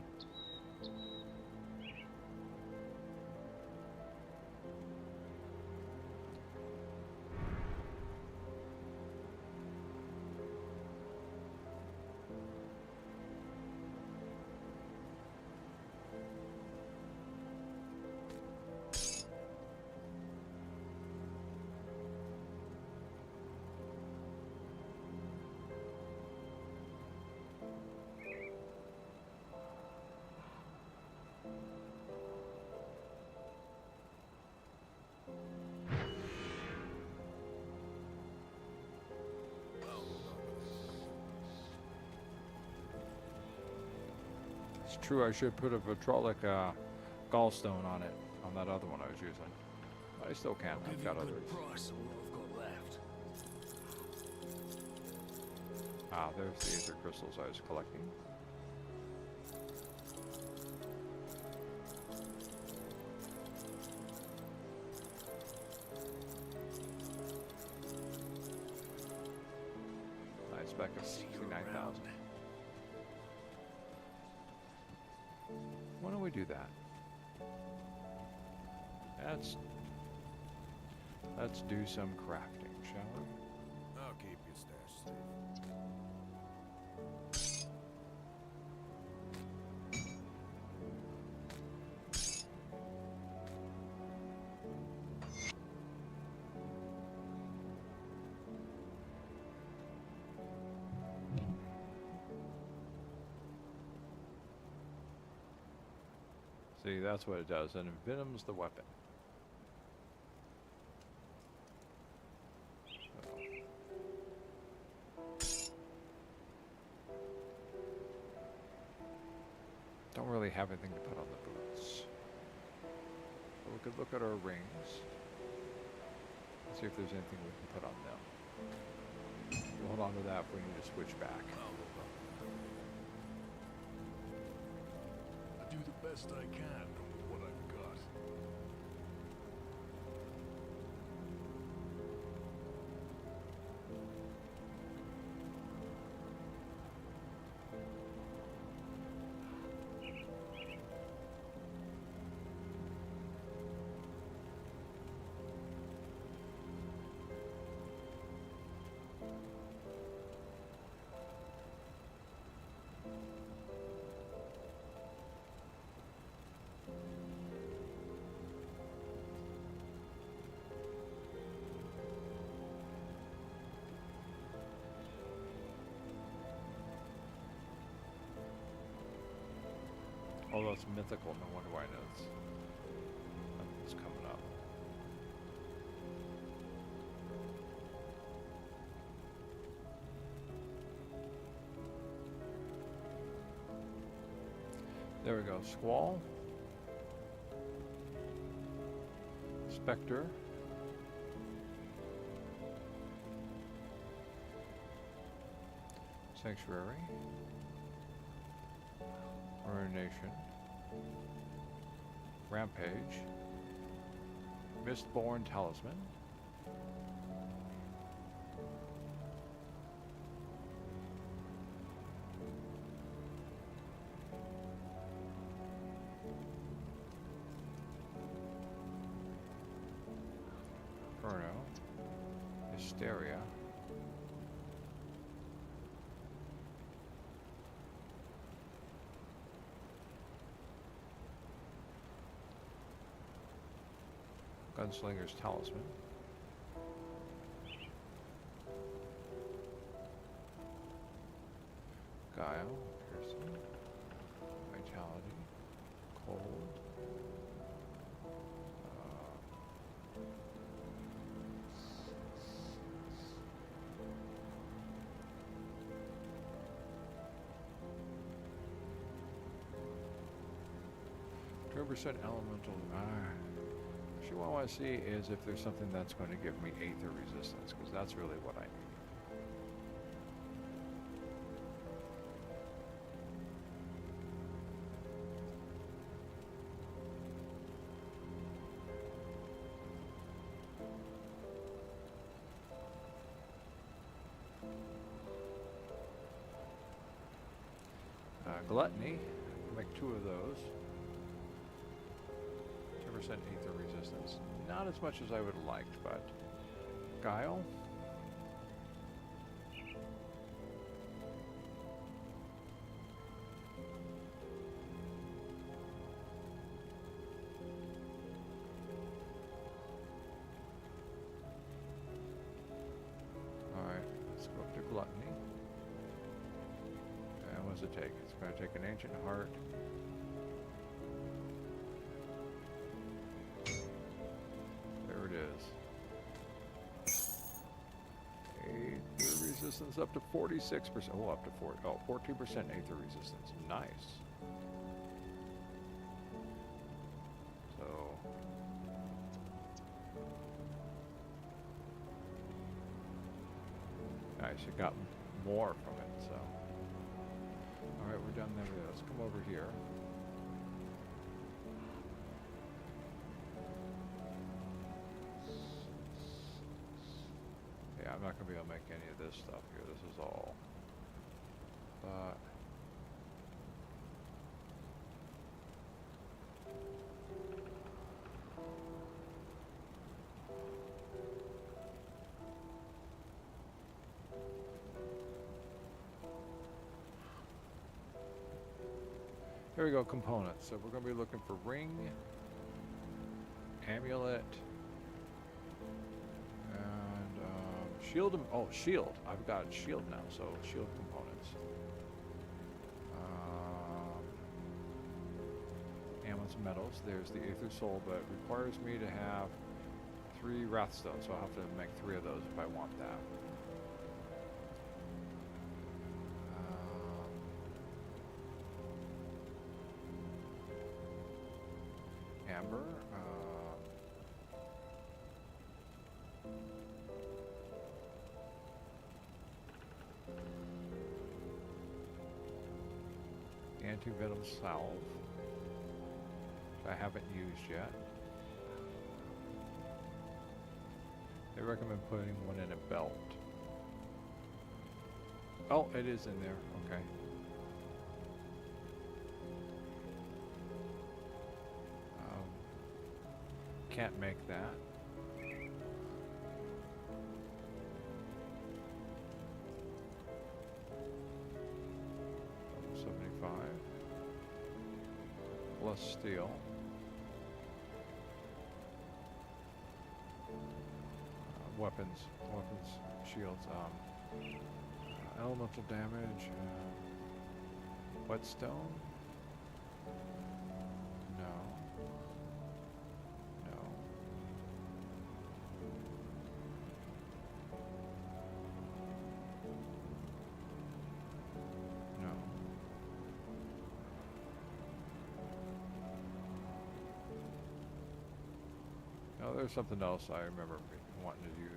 It's true, I should put a vitrolic gallstone on it, on that other one I was using. But I still can, I'll I've give you got a others. good price on what I've got left. Ah, there's the ether crystals I was collecting. Nice, back up See you 69,000. around. Why don't we do that? Let's do some crafting, shall we? I'll keep your stash safe. See, that's what it does, and it venoms the weapon. Don't really have anything to put on the boots. But we could look at our rings. See if there's anything we can put on them. We'll hold on to that if we need to switch back. I do the best I can with what I've got. Oh, that's mythical. No wonder why it's coming up. There we go. Squall. Spectre. Sanctuary. Ruination. Rampage. Mistborn Talisman. Inferno. Hysteria. Gunslinger's Talisman. Guile, Piercing, Vitality, Cold. 2% elemental. Actually, what I want to see is if there's something that's going to give me Aether resistance, because that's really what I need. Gluttony, make 2 of those. 10% Aether resistance. Not as much as I would have liked, but Guile. Alright, let's go up to Gluttony. And what does it take? It's going to take an Ancient Heart. There it is. Aether resistance up to 46%. Oh, up to 40. Oh, 14% Aether resistance. Nice. So. Nice, you got more from it, so. Alright, we're done there. Let's come over here. Yeah, I'm not going to be able to make any of this stuff here. This is all. But. Here we go, components. So we're going to be looking for ring, amulet, and shield. Oh, shield. I've got shield now, so shield components. Amulets and metals. There's the Aether Soul, but it requires me to have 3 Wrathstones, so I'll have to make 3 of those if I want that. Amber, anti-venom salve, which I haven't used yet. They recommend putting one in a belt. Oh, it is in there. Okay. Can't make that. $75 plus steel. Weapons, shields. Elemental damage. Whetstone. there's something else I remember wanting to use.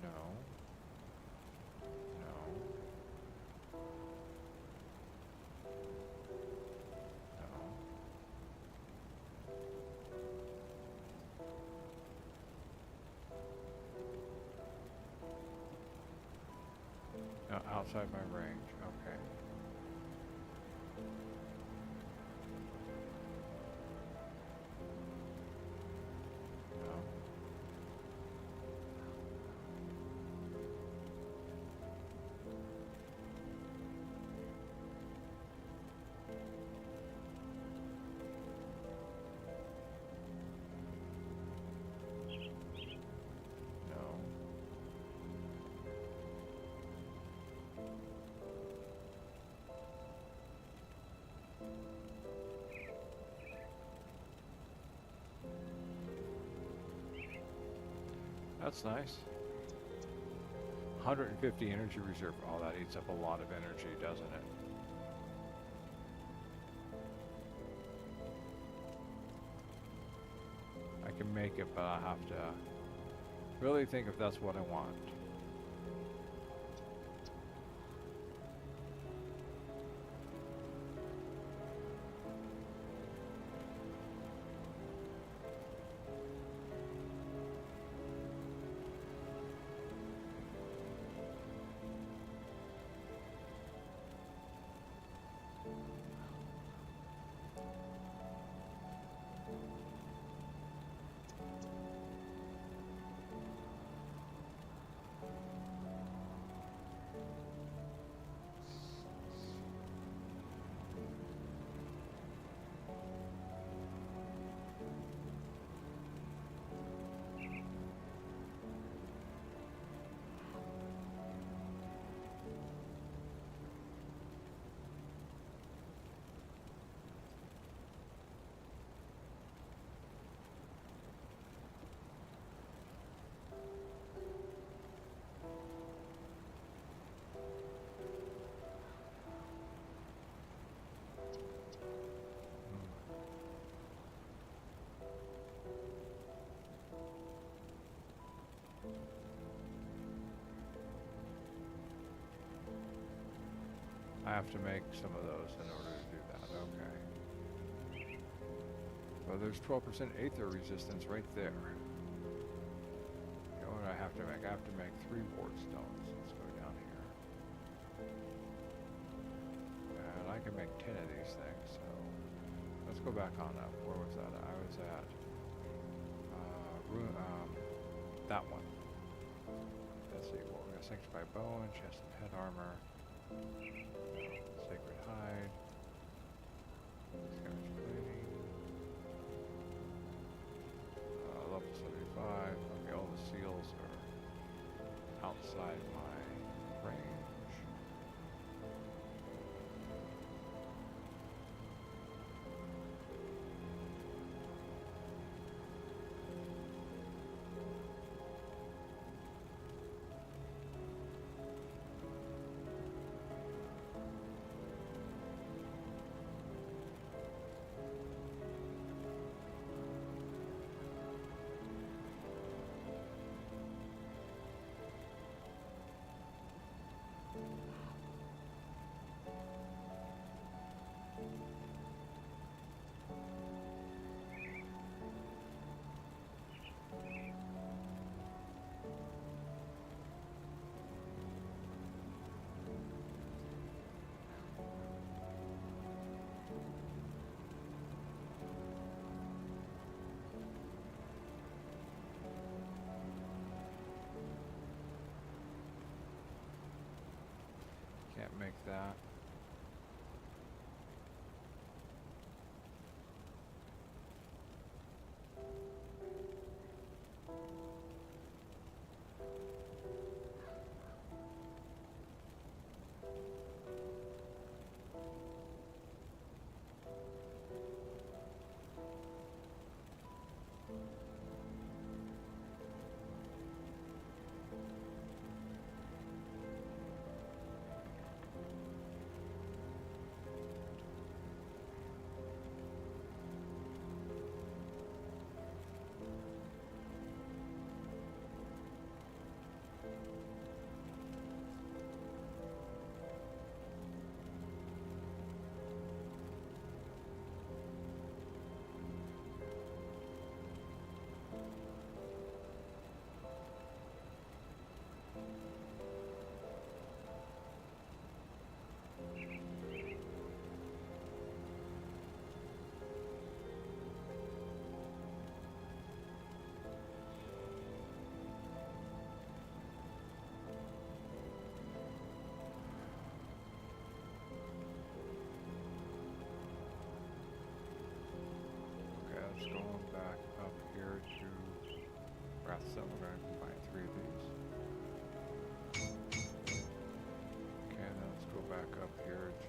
No. No. No. No, outside my range. Okay. No. No. That's nice. 150 energy reserve. Oh, that eats up a lot of energy, doesn't it? I can make it, but I have to really think if that's what I want. I have to make some of those in order to do that. Okay. Well, there's 12% aether resistance right there. You know what I have to make? I have to make 3 ward stones. Let's go down here. And I can make 10 of these things, so let's go back on up. Where was that? I was at that one. Let's see. Well, we're gonna sanctify bone, chest and head armor. Sacred hide. Scavenge plating. Level 75. Okay, all the seals are outside my range. Can't make that. Breath, so we're going to combine 3 of these. Okay, then let's go back up here to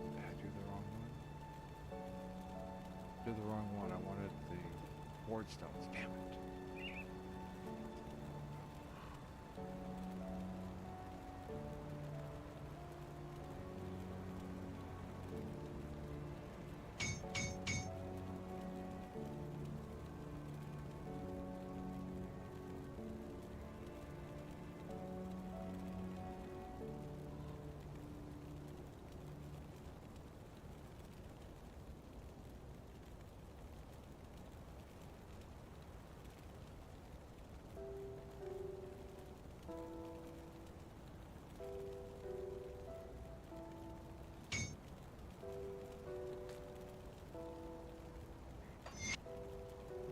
did I do the wrong one? Did the wrong one. I wanted the ward stones. Damn it.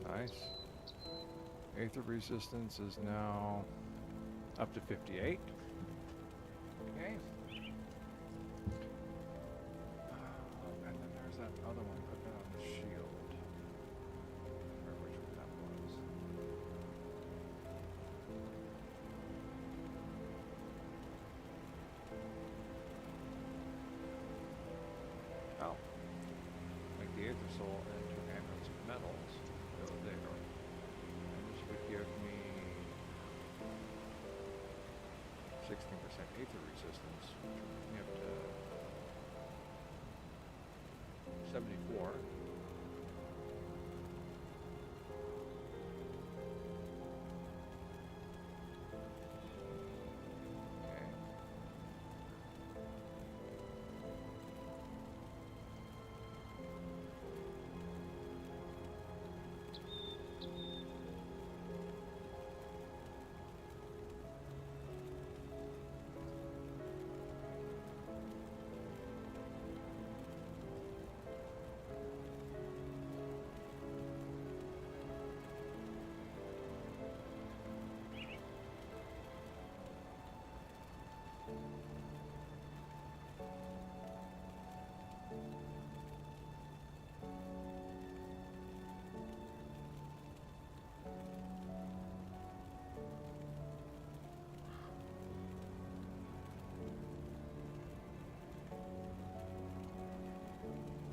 Nice. Aether resistance is now up to 58. Okay. And then there's that other one. Put that on the shield. Or which one that was. Oh. Make the Aether Soul into amulets of metals. Go there. And this would give me 16% Aether resistance, which would bring me up to 74. Okay.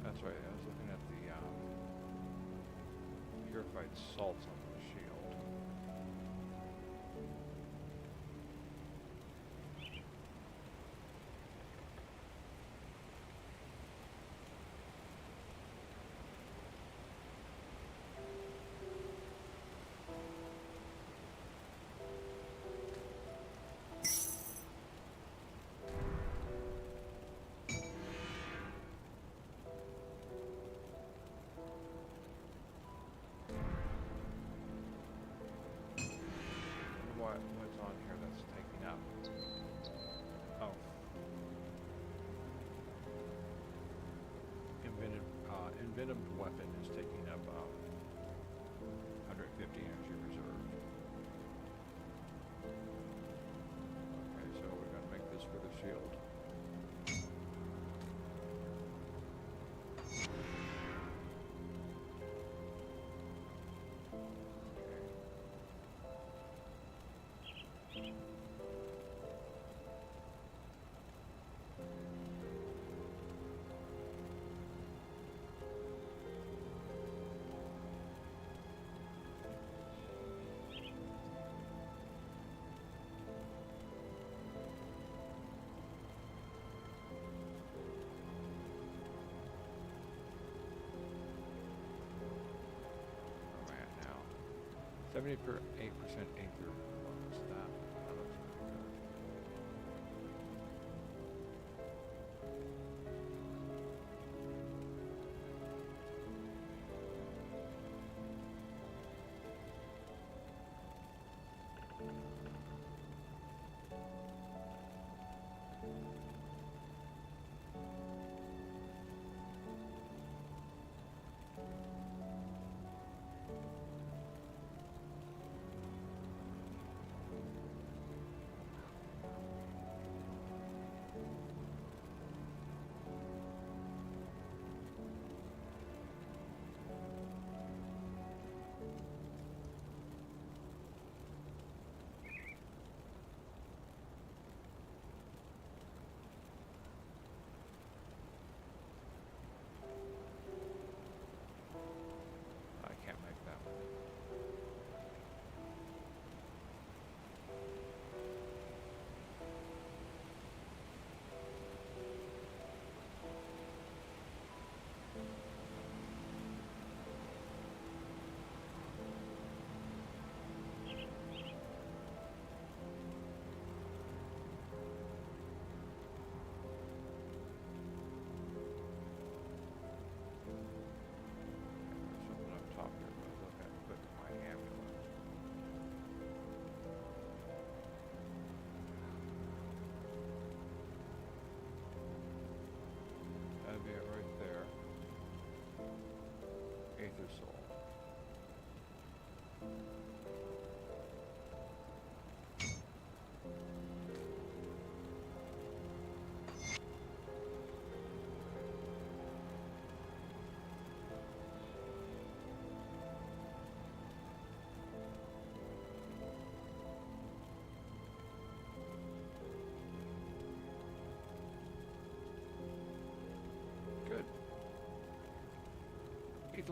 That's right, I was looking at the purified salts on the shield. What's on here that's taking up? Oh. Envenomed weapon is taking up 150 energy reserve. Okay, so we're going to make this for the shield. Where am I at now? 78% Aether. What's that? That looks pretty good.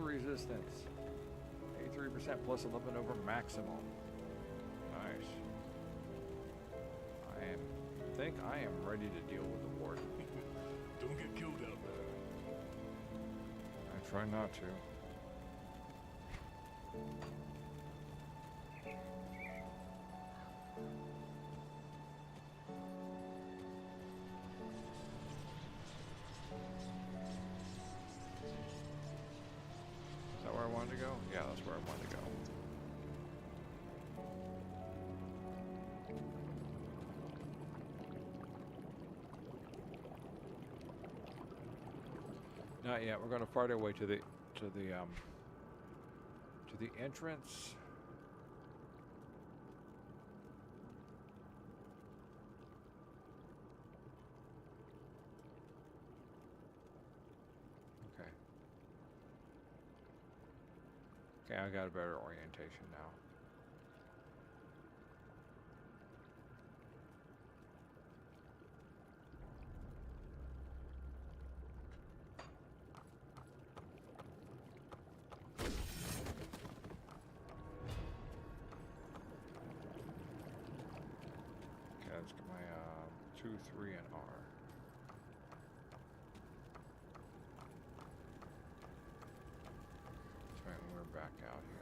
Missile resistance. 83% plus 11 over maximum. Nice. I think I am ready to deal with the Warden. Don't get killed out there. I try not to. Is that where I wanted to go? Yeah, that's where I wanted to go. Not yet. We're going to fight our way to the entrance. Okay. Okay, I got a better orientation now. Let's get my 2, 3, and R. Right, we're back out here.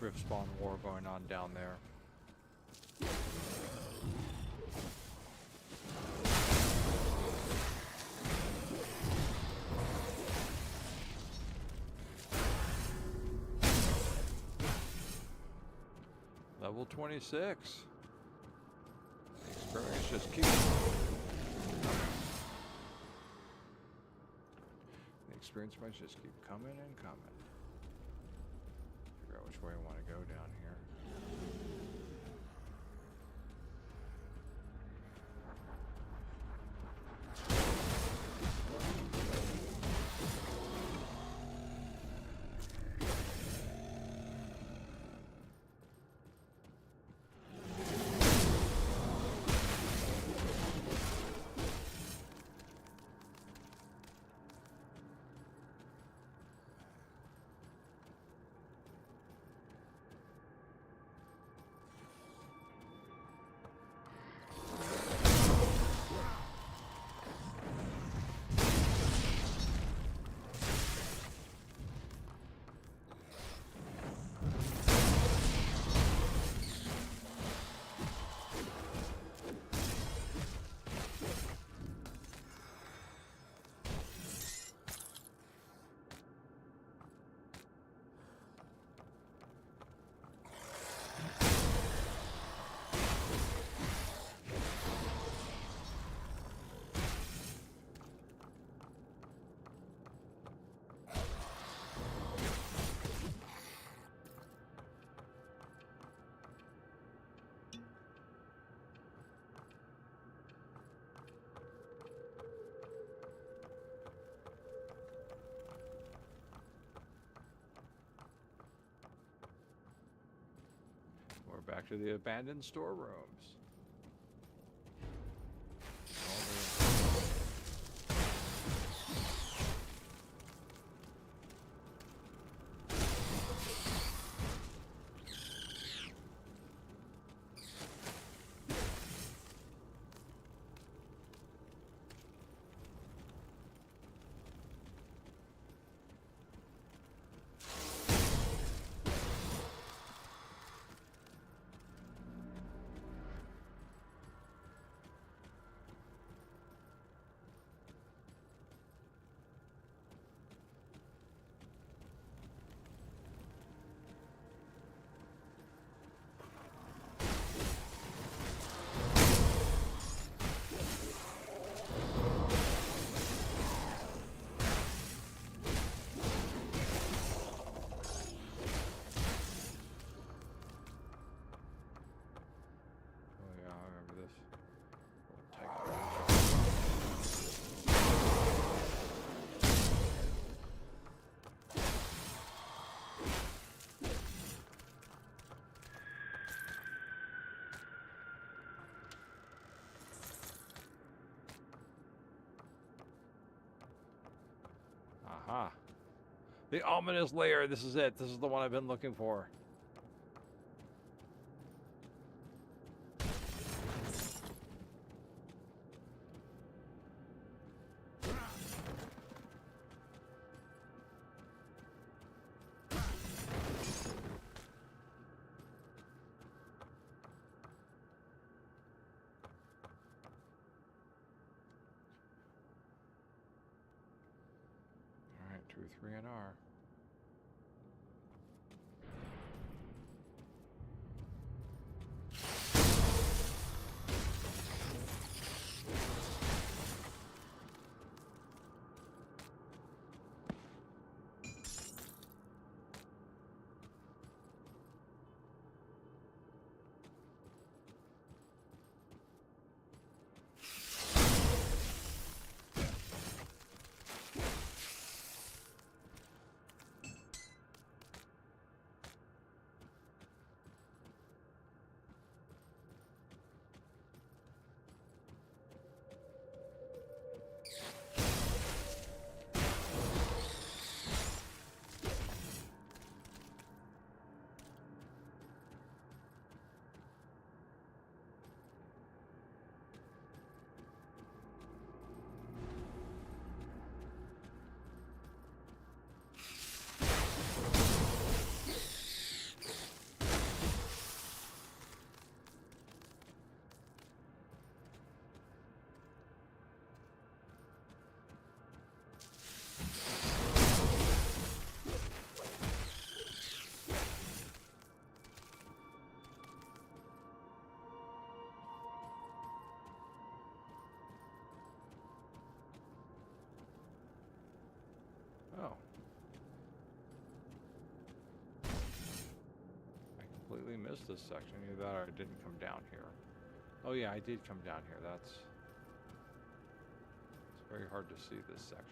Rift spawn war going on down there. Level 26. The experience just keeps. The experience might just keep coming and coming. Figure out which way I want to go down here. We're back to the abandoned storerooms. Aha. The ominous lair. This is it. This is the one I've been looking for. All right, 2, 3 and R. Oh. I completely missed this section. Either that or I didn't come down here. Oh yeah, I did come down here. It's very hard to see this section.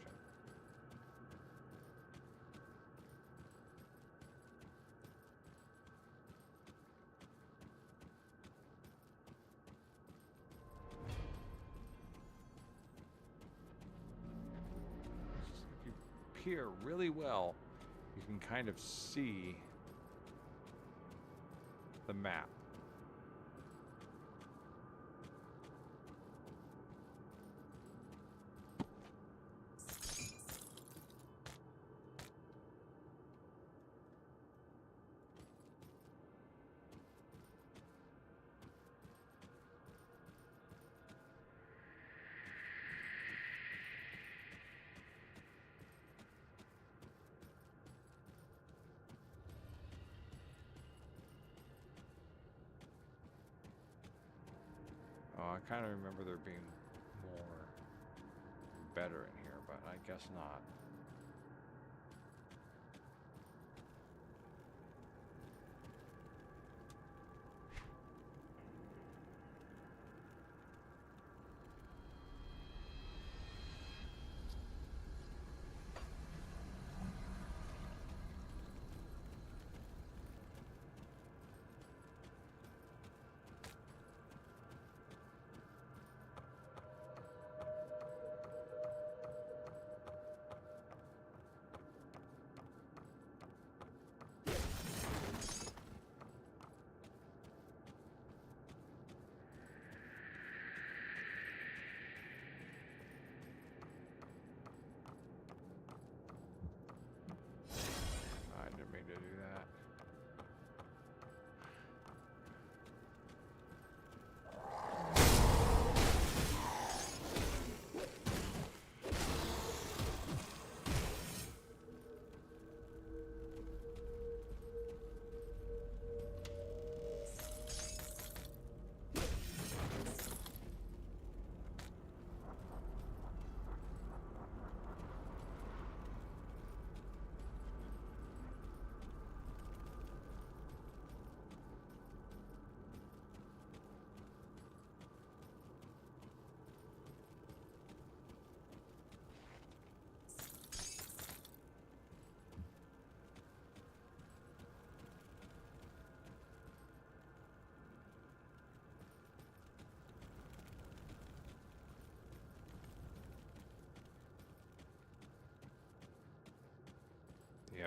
If you peer really well, you can kind of see the map. Oh, I kind of remember there being more better in here, but I guess not.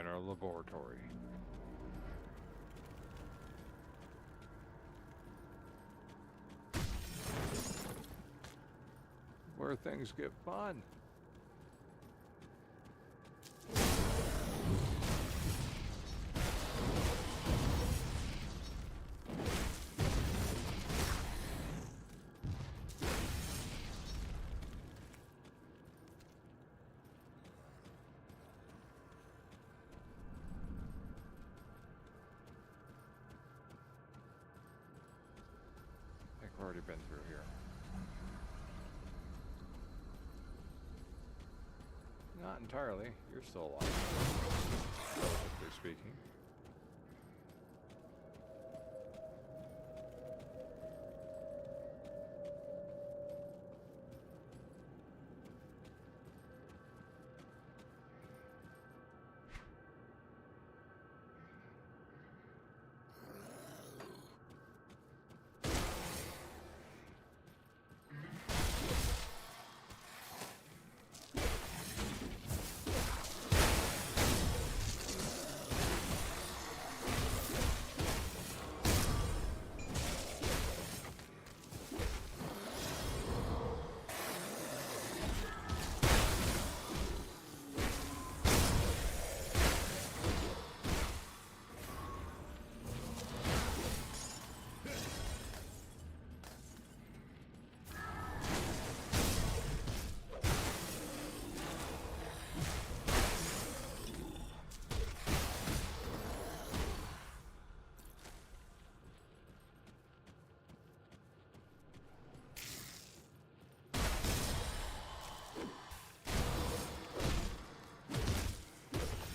Inner laboratory. Where things get fun. I think we've already been through here. Not entirely. You're still alive. Relatively speaking.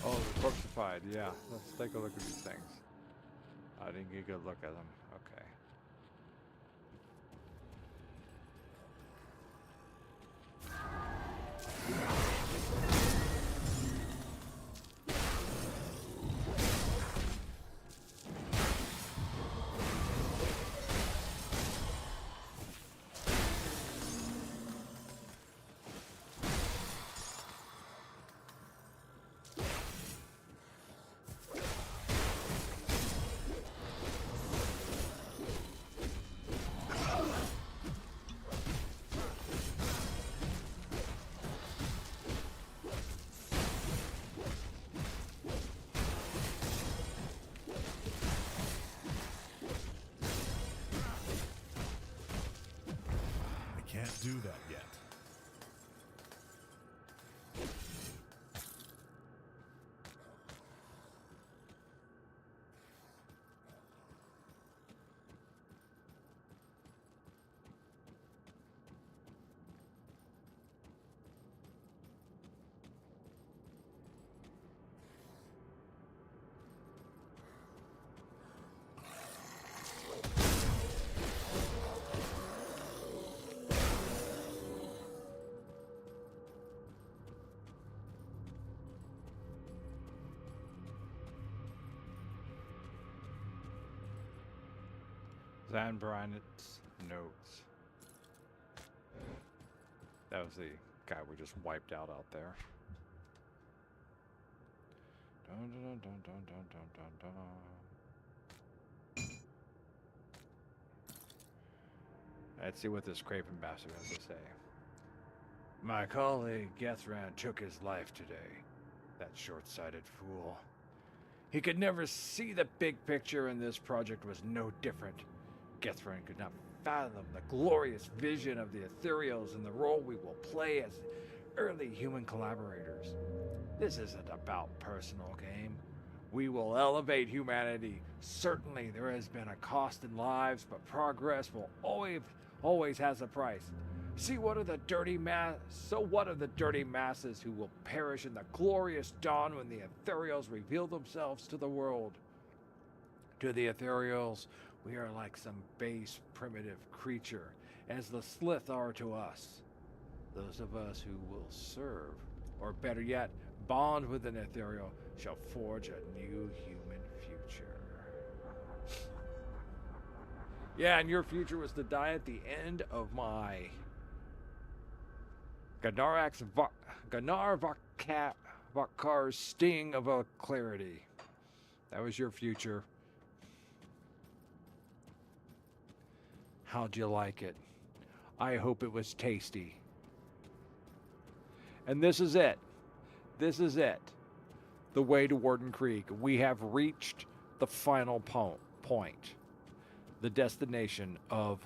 Oh, the crucified, yeah. Let's take a look at these things. I didn't get a good look at them. Okay. Can't do that yet. Zanbranit's notes. That was the guy we just wiped out there. Dun, dun, dun, dun, dun, dun, dun, dun. Let's see what this Craven bastard has to say. My colleague Gethran took his life today. That short-sighted fool. He could never see the big picture, and this project was no different. Gethran could not fathom the glorious vision of the Ethereals and the role we will play as early human collaborators. This isn't about personal gain. We will elevate humanity. Certainly there has been a cost in lives, but progress will always has a price. So what of the dirty masses who will perish in the glorious dawn when the Ethereals reveal themselves to the world? To the Ethereals, we are like some base, primitive creature, as the Slith are to us. Those of us who will serve, or better yet, bond with an Ethereal, shall forge a new human future. Yeah, and your future was to die at the end of my Gnar Bakar's sting of a clarity. That was your future. How'd you like it? I hope it was tasty. And this is it. This is it. The way to Warden Creek. We have reached the final point. The destination of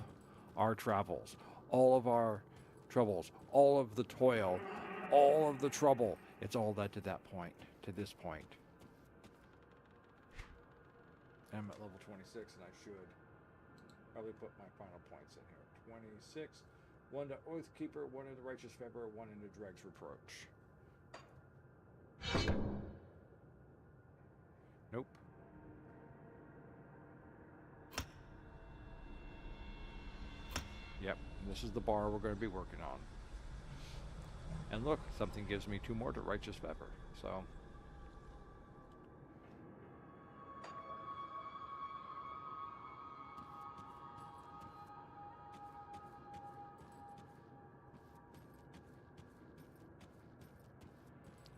our travels. All of our troubles. All of the toil. All of the trouble. It's all led to that point. To this point. I'm at level 26 and I should probably put my final points in here. 26. 1 to Oathkeeper, 1 into Righteous Favor, 1 into Dreg's Reproach. Nope. Yep, this is the bar we're going to be working on. And look, something gives me 2 more to Righteous Favor, so...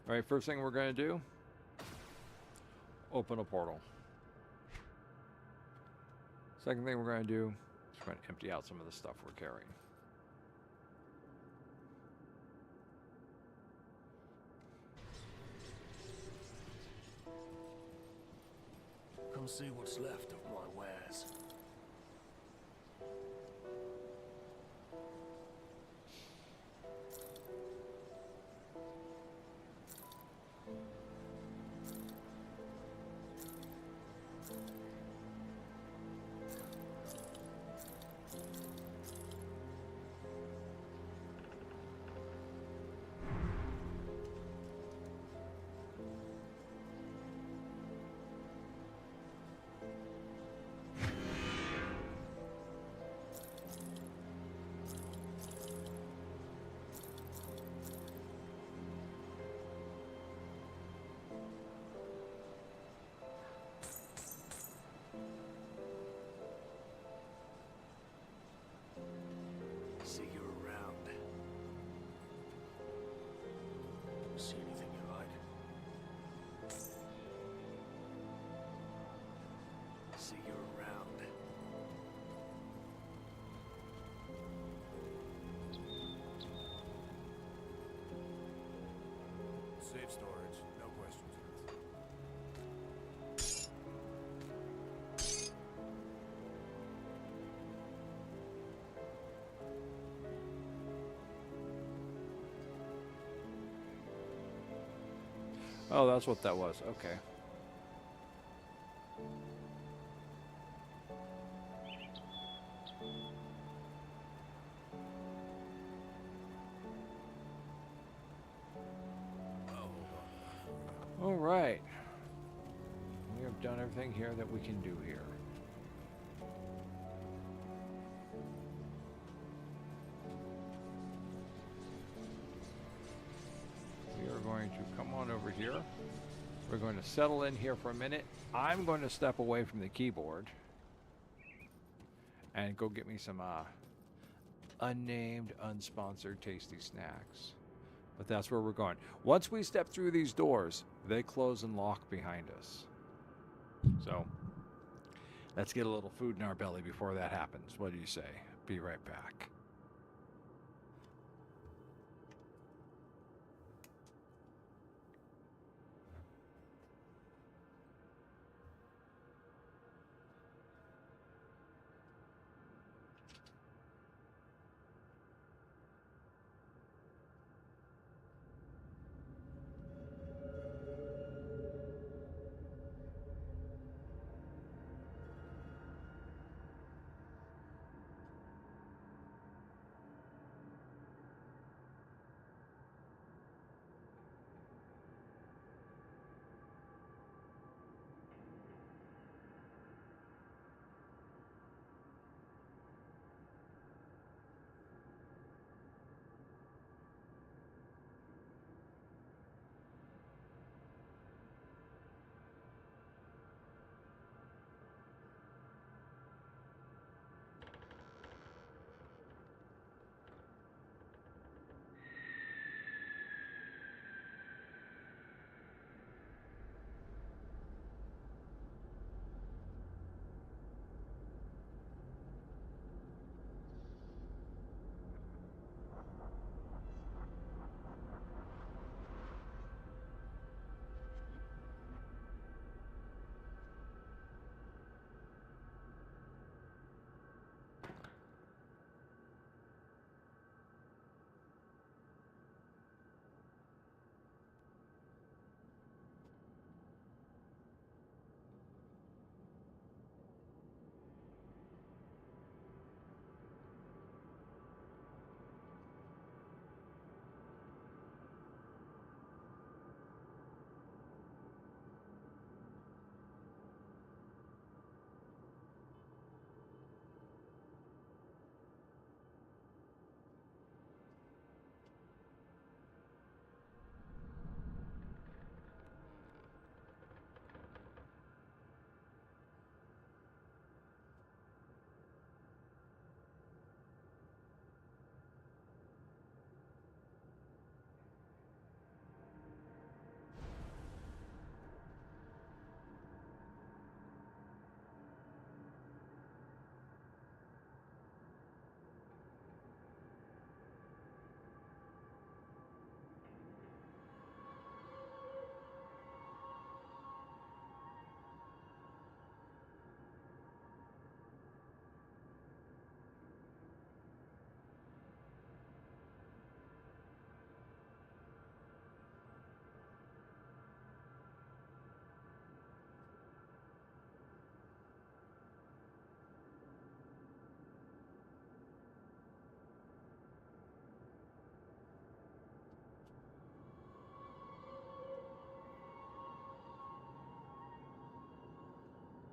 Alright, first thing we're going to do, open a portal. Second thing we're going to do is we're going to empty out some of the stuff we're carrying. Come see what's left of my wares. See you around. See anything you like? See you around. Safe storage, no questions asked. Oh, that's what that was. Okay. All right. We have done everything here that we can do here. We are going to come on over here. We're going to settle in here for a minute. I'm going to step away from the keyboard and go get me some unnamed, unsponsored tasty snacks. But that's where we're going. Once we step through these doors, they close and lock behind us. So, let's get a little food in our belly before that happens. What do you say? Be right back.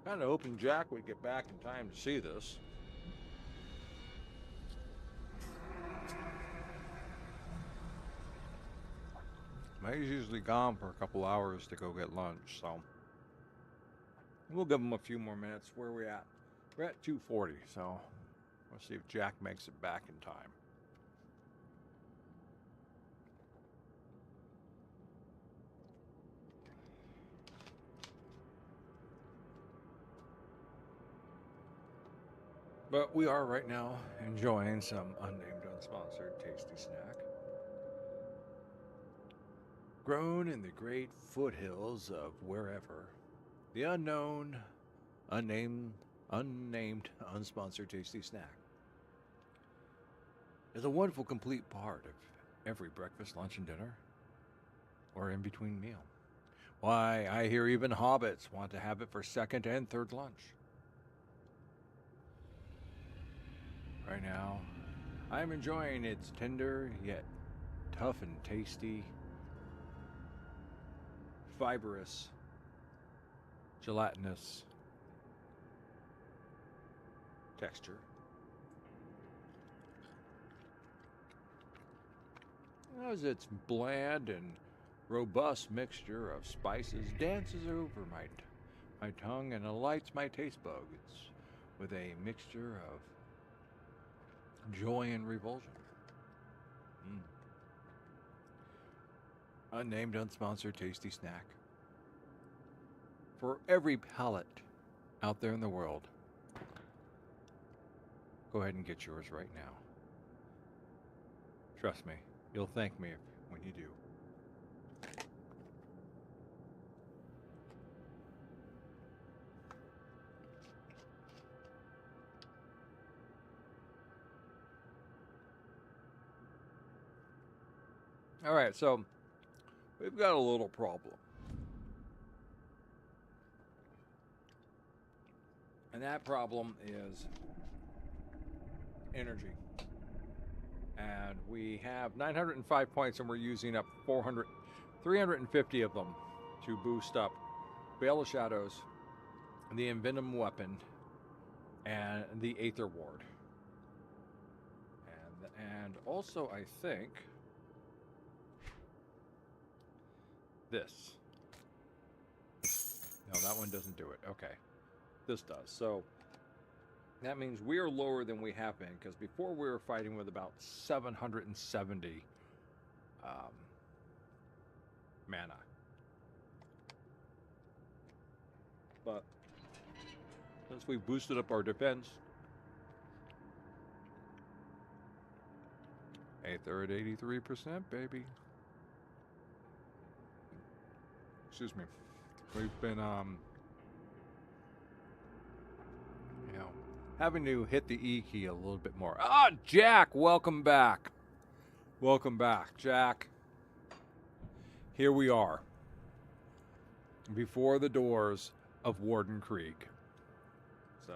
Kind of hoping Jack would get back in time to see this. He's usually gone for a couple hours to go get lunch, so we'll give him a few more minutes. Where are we at? We're at 2:40, so we'll see if Jack makes it back in time. But we are right now enjoying some unnamed, unsponsored, tasty snack. Grown in the great foothills of wherever, the unnamed, unsponsored, tasty snack is a wonderful, complete part of every breakfast, lunch, and dinner, or in between meal. Why, I hear even hobbits want to have it for second and third lunch. Right now, I'm enjoying its tender yet tough and tasty, fibrous, gelatinous texture. As its bland and robust mixture of spices dances over my tongue and alights my taste buds with a mixture of joy and revulsion. Unnamed, unsponsored, tasty snack for every palate out there in the world. Go ahead and get yours right now. Trust me, you'll thank me when you do. All right, so we've got a little problem. And that problem is energy. And we have 905 points, and we're using up 350 of them to boost up Veil of Shadows, the Envenom Weapon, and the Aether Ward. And also, I think, this. No, that one doesn't do it. Okay. This does. So that means we are lower than we have been, because before we were fighting with about 770 mana. But since we boosted up our defense, Aether at 83%, baby. Excuse me. We've been having to hit the E key a little bit more. Ah, Jack, welcome back. Welcome back, Jack. Here we are, before the doors of Warden Creek. So,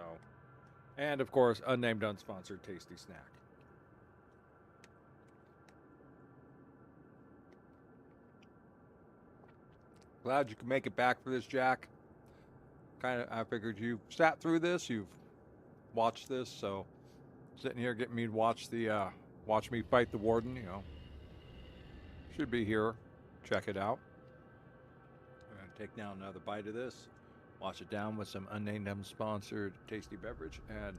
and of course, unnamed, unsponsored, tasty snack. Glad you could make it back for this, Jack. I figured you sat through this, you've watched this, so sitting here getting me to watch me fight the Warden, should be here. Check it out. I'm gonna take down another bite of this, wash it down with some unnamed, unsponsored, tasty beverage, and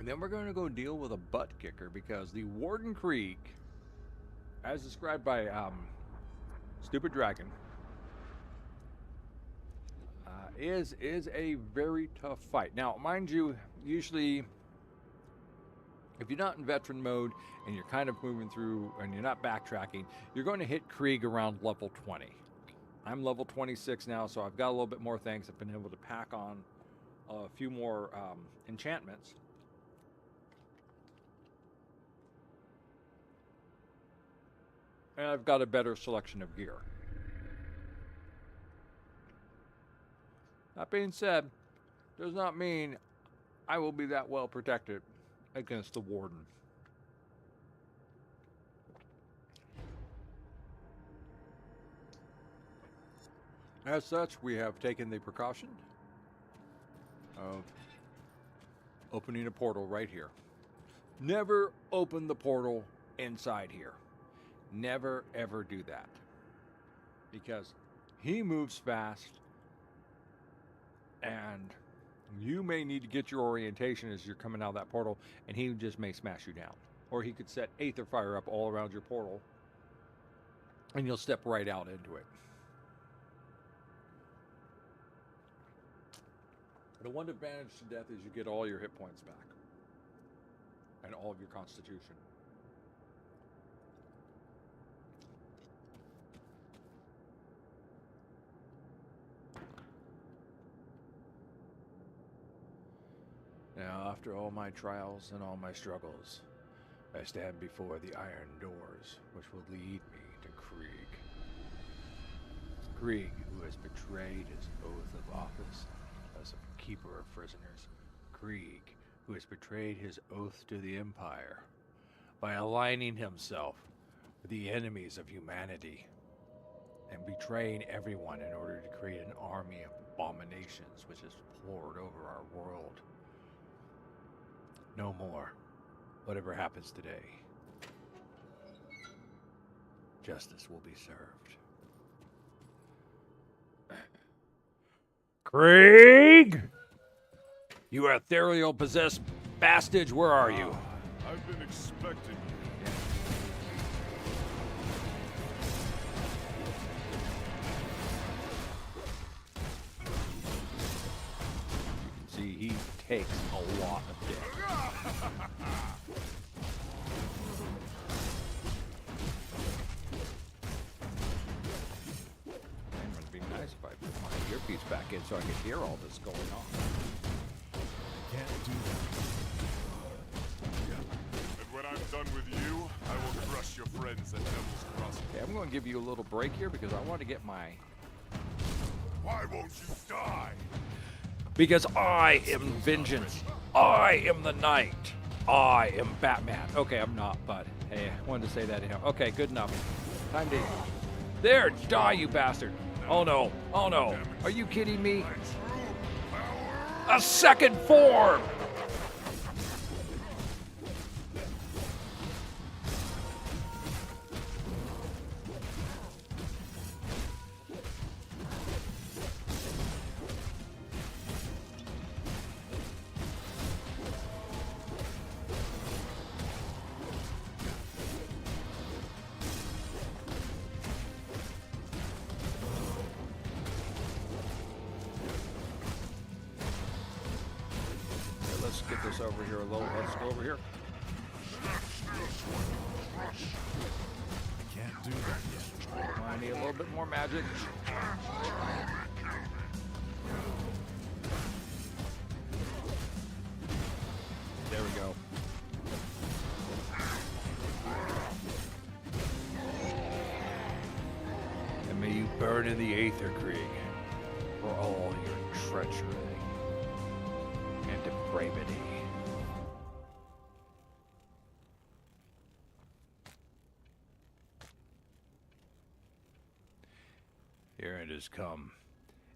then we're going to go deal with a butt kicker, because the Warden Creek, as described by Stupid Dragon, is a very tough fight. Now, mind you, usually, if you're not in veteran mode and you're kind of moving through and you're not backtracking, you're going to hit Krieg around level 20. I'm level 26 now, so I've got a little bit more things. I've been able to pack on a few more enchantments. And I've got a better selection of gear. That being said, does not mean I will be that well protected against the Warden. As such, we have taken the precaution of opening a portal right here. Never open the portal inside here. Never ever do that. Because he moves fast and you may need to get your orientation as you're coming out of that portal, and he just may smash you down. Or he could set Aether Fire up all around your portal and you'll step right out into it. The one advantage to death is you get all your hit points back. And all of your constitution. Now, after all my trials and all my struggles, I stand before the iron doors, which will lead me to Krieg. Krieg, who has betrayed his oath of office as a keeper of prisoners. Krieg, who has betrayed his oath to the Empire by aligning himself with the enemies of humanity and betraying everyone in order to create an army of abominations which has poured over our world. No more. Whatever happens today, justice will be served. Krieg! You ethereal possessed bastard, where are you? I've been expecting you. See, he takes a lot of damage. It would be nice if I put my earpiece back in so I could hear all this going on. Can't do that. And when I'm done with you, I will crush your friends at Devil's Crossing. Okay, I'm going to give you a little break here because I want to get my... Why won't you die? Because I am vengeance. I am the knight. I am Batman. Okay, I'm not, but hey, I wanted to say that anyhow. Okay, good enough. Time to... There, die, you bastard. Oh no, oh no. Are you kidding me? My true power. A second form! Let's get this over here a little. Let's go over here. Can't do that yet. I need a little bit more magic. There we go. And may you burn in the Aether Krieg for all your treachery and depravity. Your end has come,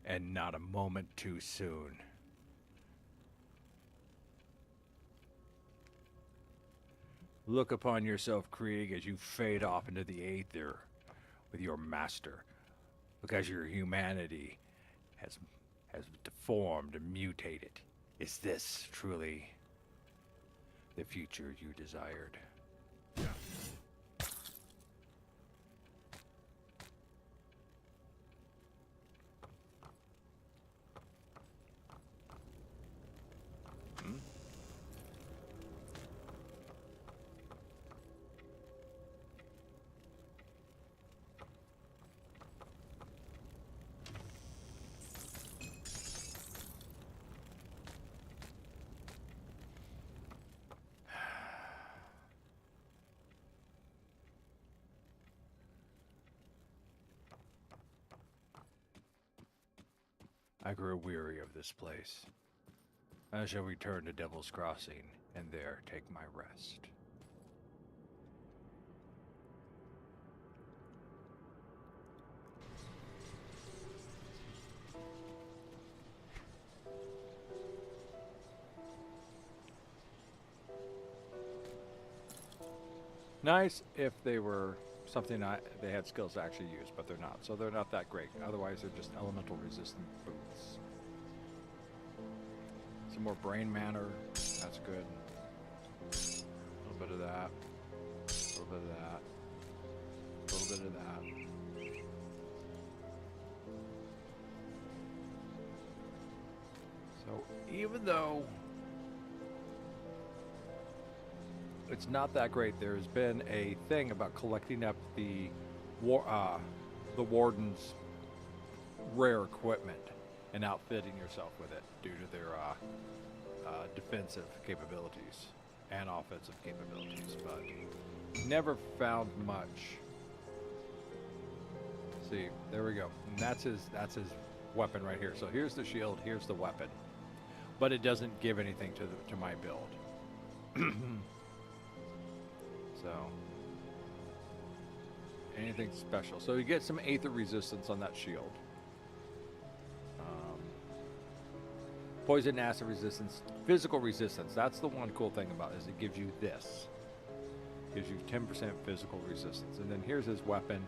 and not a moment too soon. Look upon yourself, Krieg, as you fade off into the Aether with your master, because your humanity has deformed and mutated. Is this truly the future you desired? I grew weary of this place. I shall return to Devil's Crossing, and there take my rest. Nice if they were something they had skills to actually use, but they're not. So they're not that great. Otherwise, they're just elemental resistant boots. Some more brain matter. That's good. A little bit of that. A little bit of that. A little bit of that. So even though it's not that great, there's been a thing about collecting up the Warden's rare equipment and outfitting yourself with it due to their defensive capabilities and offensive capabilities, but never found much. See, there we go. And that's his weapon right here. So here's the shield, here's the weapon, but it doesn't give anything to my build. So anything special. So you get some aether resistance on that shield. Poison acid resistance, physical resistance. That's the one cool thing about it, is it gives you this. Gives you 10% physical resistance. And then here's his weapon.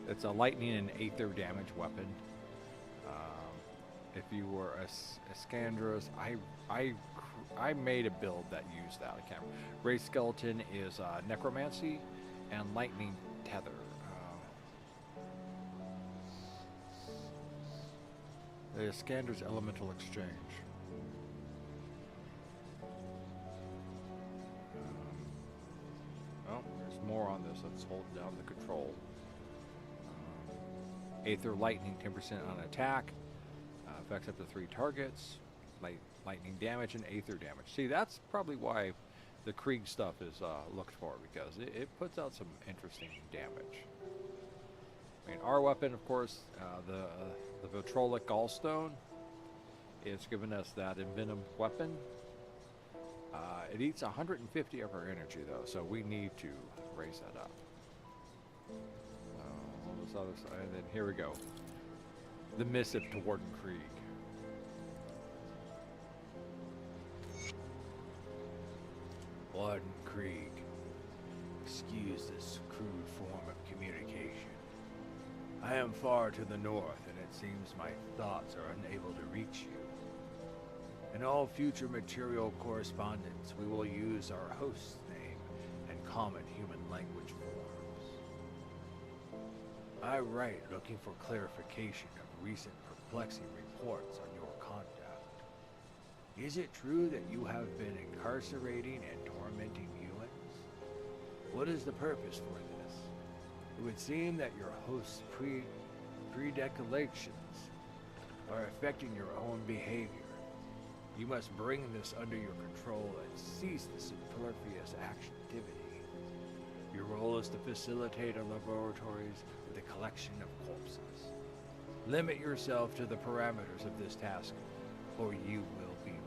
It's a lightning and aether damage weapon. If you were a Scandrous, I made a build that used that. I can't remember. Race skeleton is necromancy and lightning tether. The Scandrous elemental exchange. Well, there's more on this. Let's hold down the control. Aether lightning, 10% on attack. Affects up to 3 targets. Lightning damage and aether damage. See, that's probably why the Krieg stuff is looked for, because it puts out some interesting damage. I mean, our weapon, of course, the Vitrolic Gallstone, is giving us that envenom weapon. It eats 150 of our energy, though, so we need to raise that up. All this other stuff, and then here we go. The missive to Warden Krieg. Warden Krieg, excuse this crude form of communication. I am far to the north, and it seems my thoughts are unable to reach you. In all future material correspondence, we will use our host's name and common human language forms. I write looking for clarification of recent perplexing reports on your conduct. Is it true that you have been incarcerating and tormenting humans? What is the purpose for this? It would seem that your host's predeclarations are affecting your own behavior. You must bring this under your control and cease the superfluous activity. Your role is to facilitate our laboratories with a collection of corpses. Limit yourself to the parameters of this task, or you will be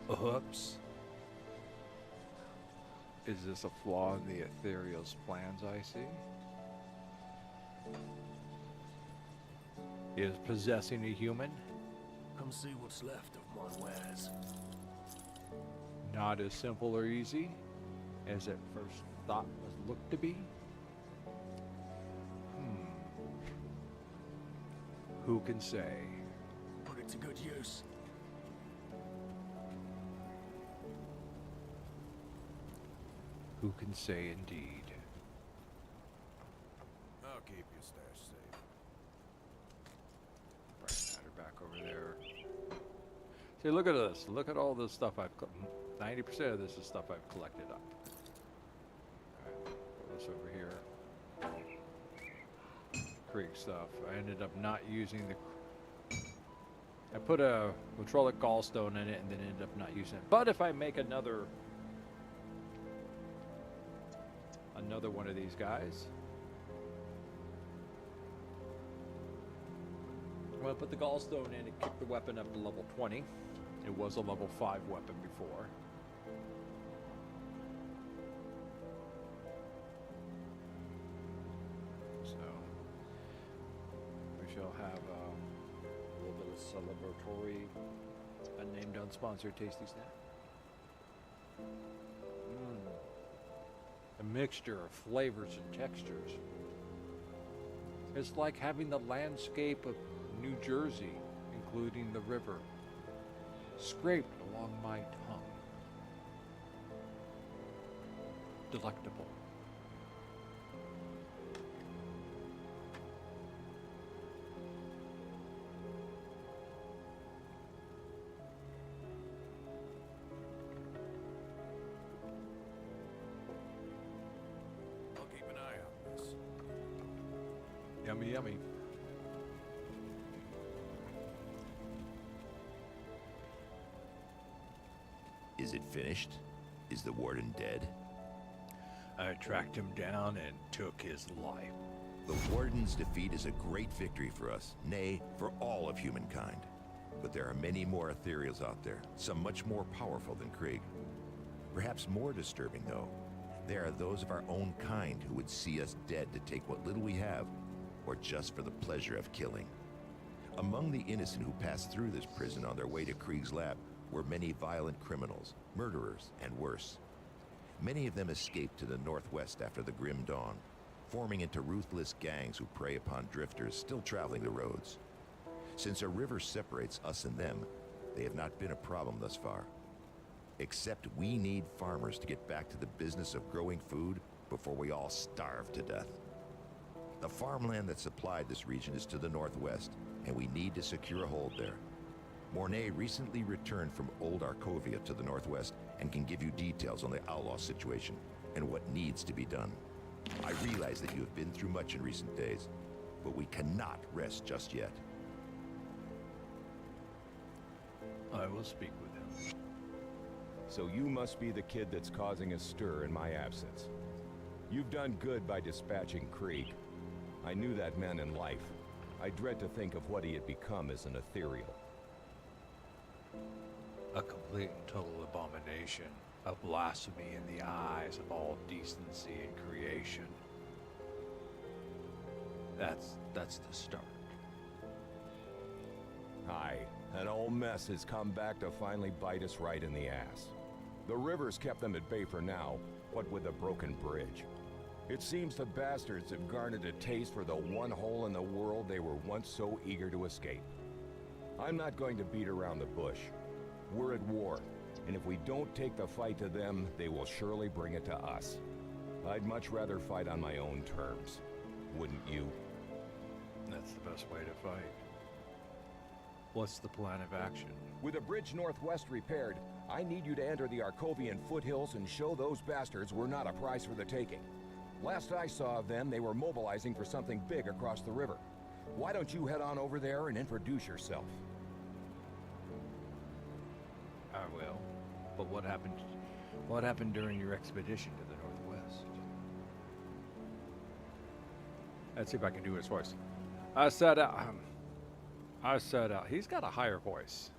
recalled. Oops. Is this a flaw in the Ethereal's plans, I see? Is possessing a human Come see what's left of my wares. not as simple or easy as at first thought was looked to be? Who can say? Put it to good use. Who can say indeed? I'll keep your stash safe. Right, matter back over there. See, look at this. Look at all this stuff I've... 90% of this is stuff I've collected up. Alright, put this over here. Krieg stuff. I ended up not using the... I put a Vitrolic Gallstone in it and then ended up not using it. But if I make another one of these guys, I'm going to put the Gallstone in and kick the weapon up to level 20. It was a level 5 weapon before. So, we shall have a little bit of celebratory Unnamed unsponsored tasty snack. A mixture of flavors and textures. It's like having the landscape of New Jersey, including the river, scraped along my tongue. Delectable. I'll keep an eye on this. Yummy, yummy. Is it finished? Is the Warden dead? I tracked him down and took his life. The Warden's defeat is a great victory for us, nay, for all of humankind. But there are many more ethereals out there, some much more powerful than Krieg. Perhaps more disturbing, though, there are those of our own kind who would see us dead to take what little we have, or just for the pleasure of killing. Among the innocent who passed through this prison on their way to Krieg's lab were many violent criminals, murderers, and worse. Many of them escaped to the northwest after the Grim Dawn, forming into ruthless gangs who prey upon drifters still traveling the roads. Since a river separates us and them, they have not been a problem thus far. Except we need farmers to get back to the business of growing food before we all starve to death. The farmland that supplied this region is to the northwest, and we need to secure a hold there. Mornay recently returned from Old Arkovia to the northwest and can give you details on the outlaw situation and what needs to be done. I realize that you have been through much in recent days, but we cannot rest just yet. I will speak with him. So you must be the kid that's causing a stir in my absence. You've done good by dispatching Krieg. I knew that man in life. I dread to think of what he had become as an ethereal. A complete and total abomination, a blasphemy in the eyes of all decency and creation. That's the start. Aye, that old mess has come back to finally bite us right in the ass. The river's kept them at bay for now, what with a broken bridge. It seems the bastards have garnered a taste for the one hole in the world they were once so eager to escape. I'm not going to beat around the bush. We're at war, and if we don't take the fight to them, they will surely bring it to us. I'd much rather fight on my own terms. Wouldn't you? That's the best way to fight. What's the plan of action? With the bridge northwest repaired, I need you to enter the Arkovian foothills and show those bastards we're not a prize for the taking. Last I saw of them, they were mobilizing for something big across the river. Why don't you head on over there and introduce yourself? I will. But what happened? What happened during your expedition to the northwest? Let's see if I can do his voice. I set out. He's got a higher voice.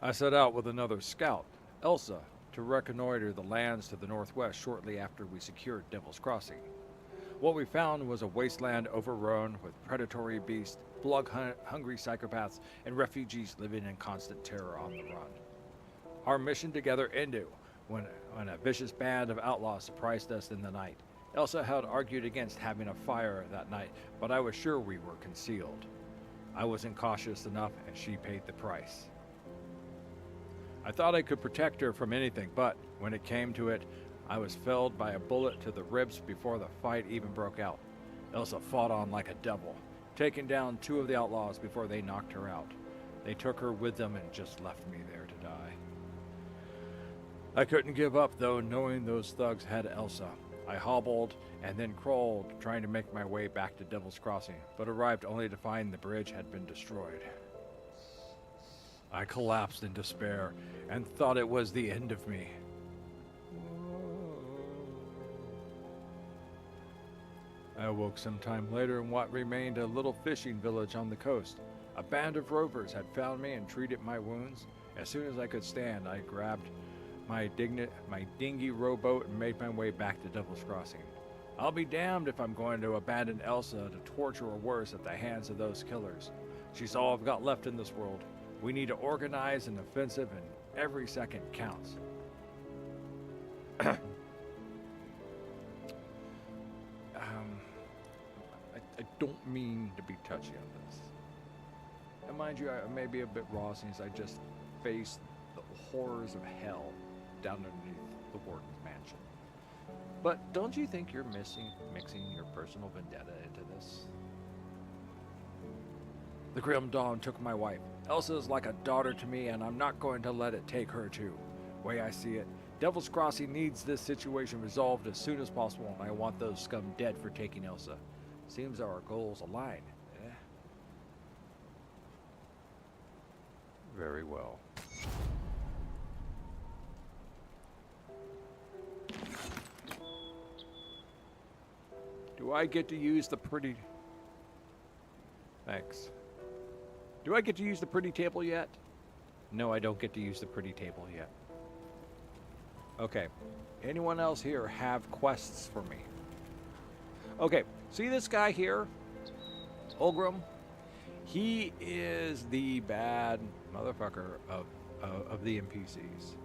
I set out with another scout, Elsa, to reconnoiter the lands to the northwest shortly after we secured Devil's Crossing. What we found was a wasteland overrun with predatory beasts, blood-hungry psychopaths, and refugees living in constant terror on the run. Our mission together ended when a vicious band of outlaws surprised us in the night. Elsa had argued against having a fire that night, but I was sure we were concealed. I wasn't cautious enough, and she paid the price. I thought I could protect her from anything, but when it came to it, I was felled by a bullet to the ribs before the fight even broke out. Elsa fought on like a devil, taking down 2 of the outlaws before they knocked her out. They took her with them and just left me there to die. I couldn't give up, though, knowing those thugs had Elsa. I hobbled and then crawled, trying to make my way back to Devil's Crossing, but arrived only to find the bridge had been destroyed. I collapsed in despair and thought it was the end of me. I awoke some time later in what remained a little fishing village on the coast. A band of rovers had found me and treated my wounds. As soon as I could stand, I grabbed my dingy rowboat and made my way back to Devil's Crossing. I'll be damned if I'm going to abandon Elsa to torture or worse at the hands of those killers. She's all I've got left in this world. We need to organize an offensive, and every second counts. I don't mean to be touchy on this. And mind you, I may be a bit raw since I just faced the horrors of hell down underneath the Warden's mansion. But don't you think you're mixing your personal vendetta into this? The Grim Dawn took my wife. Elsa is like a daughter to me, and I'm not going to let it take her too. Way I see it, Devil's Crossing needs this situation resolved as soon as possible, and I want those scum dead for taking Elsa. Seems our goals align. Eh? Very well. Do I get to use the pretty... Thanks. Do I get to use the pretty table yet? No, I don't get to use the pretty table yet. Okay. Anyone else here have quests for me? Okay. See this guy here? Olgrim? He is the bad motherfucker of the NPCs.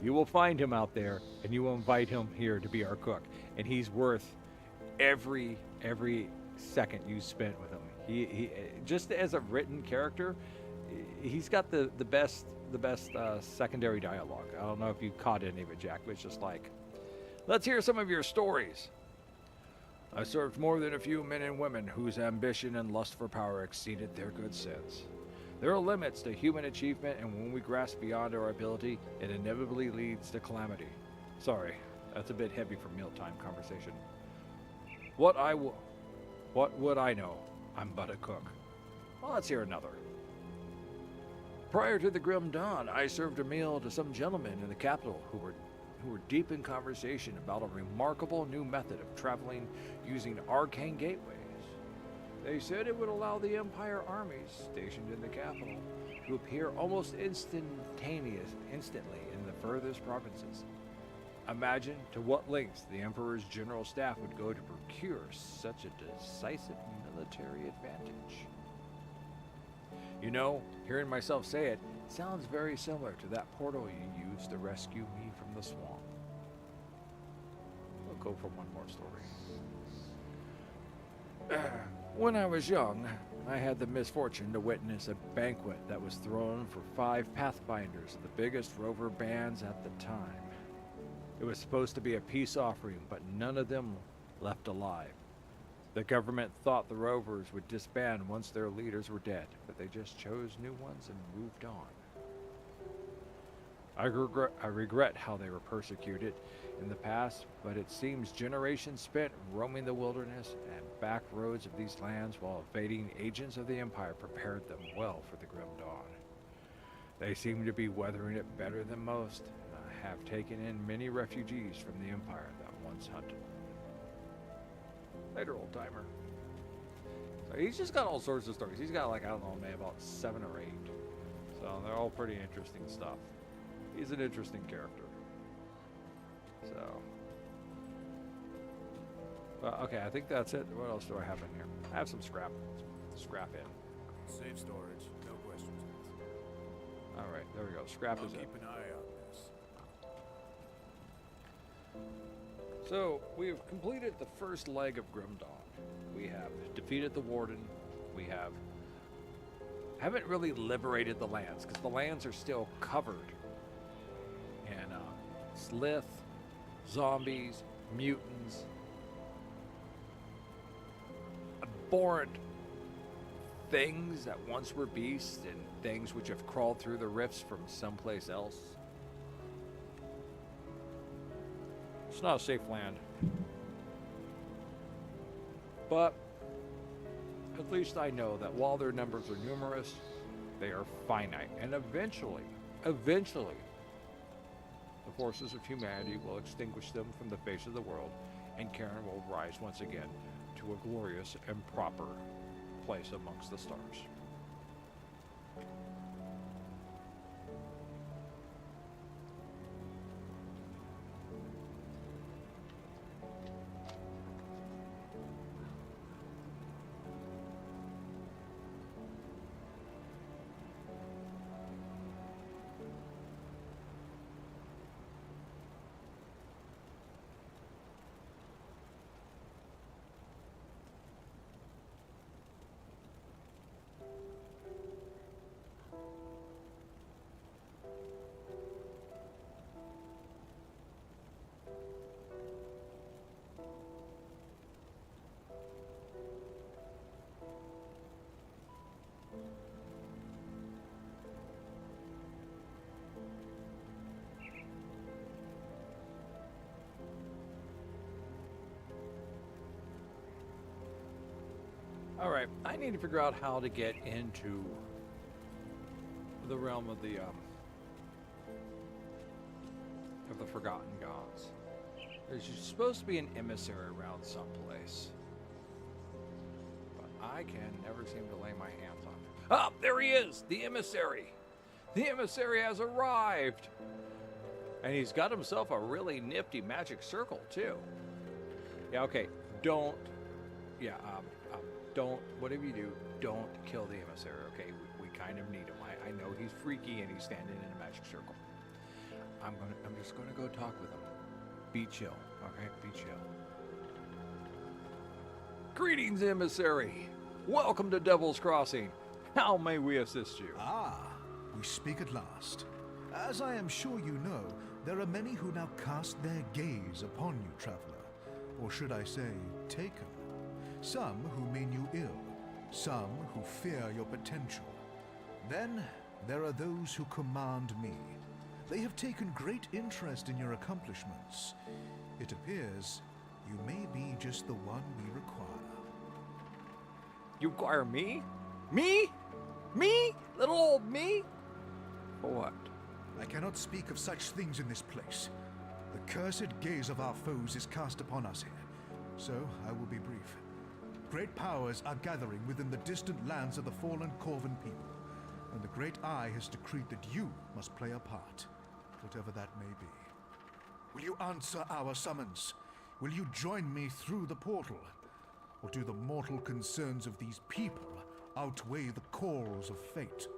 You will find him out there, and you will invite him here to be our cook. And he's worth every second you spent with him. He just as a written character, he's got the best secondary dialogue. I don't know if you caught any of it, Jack, but it's just like, let's hear some of your stories. I served more than a few men and women whose ambition and lust for power exceeded their good sense. There are limits to human achievement, and when we grasp beyond our ability, it inevitably leads to calamity. Sorry, that's a bit heavy for mealtime conversation. What would I know? I'm but a cook. Well, let's hear another. Prior to the Grim Dawn, I served a meal to some gentlemen in the capital who were deep in conversation about a remarkable new method of traveling using arcane gateways. They said it would allow the Empire armies stationed in the capital to appear almost instantly in the furthest provinces. Imagine to what lengths the Emperor's general staff would go to procure such a decisive military advantage. You know, hearing myself say it sounds very similar to that portal you used to rescue me from the swamp. We'll go for one more story. When I was young, I had the misfortune to witness a banquet that was thrown for 5 pathfinders of the biggest rover bands at the time. It was supposed to be a peace offering, but none of them left alive. The government thought the rovers would disband once their leaders were dead, but they just chose new ones and moved on. I regret how they were persecuted in the past, but it seems generations spent roaming the wilderness and back roads of these lands while evading agents of the Empire prepared them well for the Grim Dawn. They seem to be weathering it better than most, and I have taken in many refugees from the Empire that once hunted. Later, old timer. So he's just got all sorts of stories. He's got like, I don't know, maybe about 7 or 8. So they're all pretty interesting stuff. He's an interesting character. So. Well, okay, I think that's it. What else do I have in here? I have some scrap. Scrap in. Safe storage, no questions asked. Alright, there we go. Scrap I'll is in. keep an eye on this. So, we have completed the first leg of Grim Dawn. We have defeated the Warden. We haven't really liberated the lands, because the lands are still covered in slith, zombies, mutants, abhorrent things that once were beasts, and things which have crawled through the rifts from someplace else. It's not a safe land. But at least I know that while their numbers are numerous, they are finite. And eventually, the forces of humanity will extinguish them from the face of the world, and Cairn will rise once again to a glorious and proper place amongst the stars. Alright, I need to figure out how to get into the realm of the Forgotten Gods. There's supposed to be an emissary around someplace. But I can never seem to lay my hands on it. Ah, there he is! The emissary! The emissary has arrived! And he's got himself a really nifty magic circle, too. Yeah, okay. Don't... Yeah, don't... Whatever you do, don't kill the emissary, okay? We kind of need him. I know he's freaky and he's standing in a magic circle. I'm just gonna go talk with him. Be chill, okay? Be chill. Greetings, emissary! Welcome to Devil's Crossing. How may we assist you? Ah, we speak at last. As I am sure you know, there are many who now cast their gaze upon you, traveler. Or should I say, taken. Some who mean you ill, some who fear your potential. Then there are those who command me. They have taken great interest in your accomplishments. It appears you may be just the one we require. You require me? Me? Me? Little old me? For what? I cannot speak of such things in this place. The cursed gaze of our foes is cast upon us here, so I will be brief. Great powers are gathering within the distant lands of the fallen Corvan people, and the Great Eye has decreed that you must play a part, whatever that may be. Will you answer our summons? Will you join me through the portal? Or do the mortal concerns of these people outweigh the calls of fate?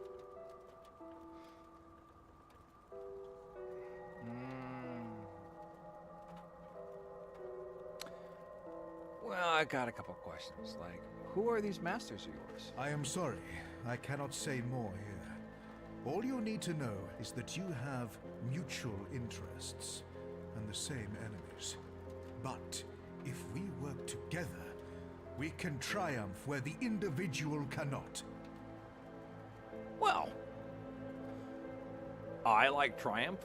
Well, I got a couple questions, like, who are these masters of yours? I am sorry, I cannot say more here. All you need to know is that you have mutual interests and the same enemies. But if we work together, we can triumph where the individual cannot. Well, I like triumph.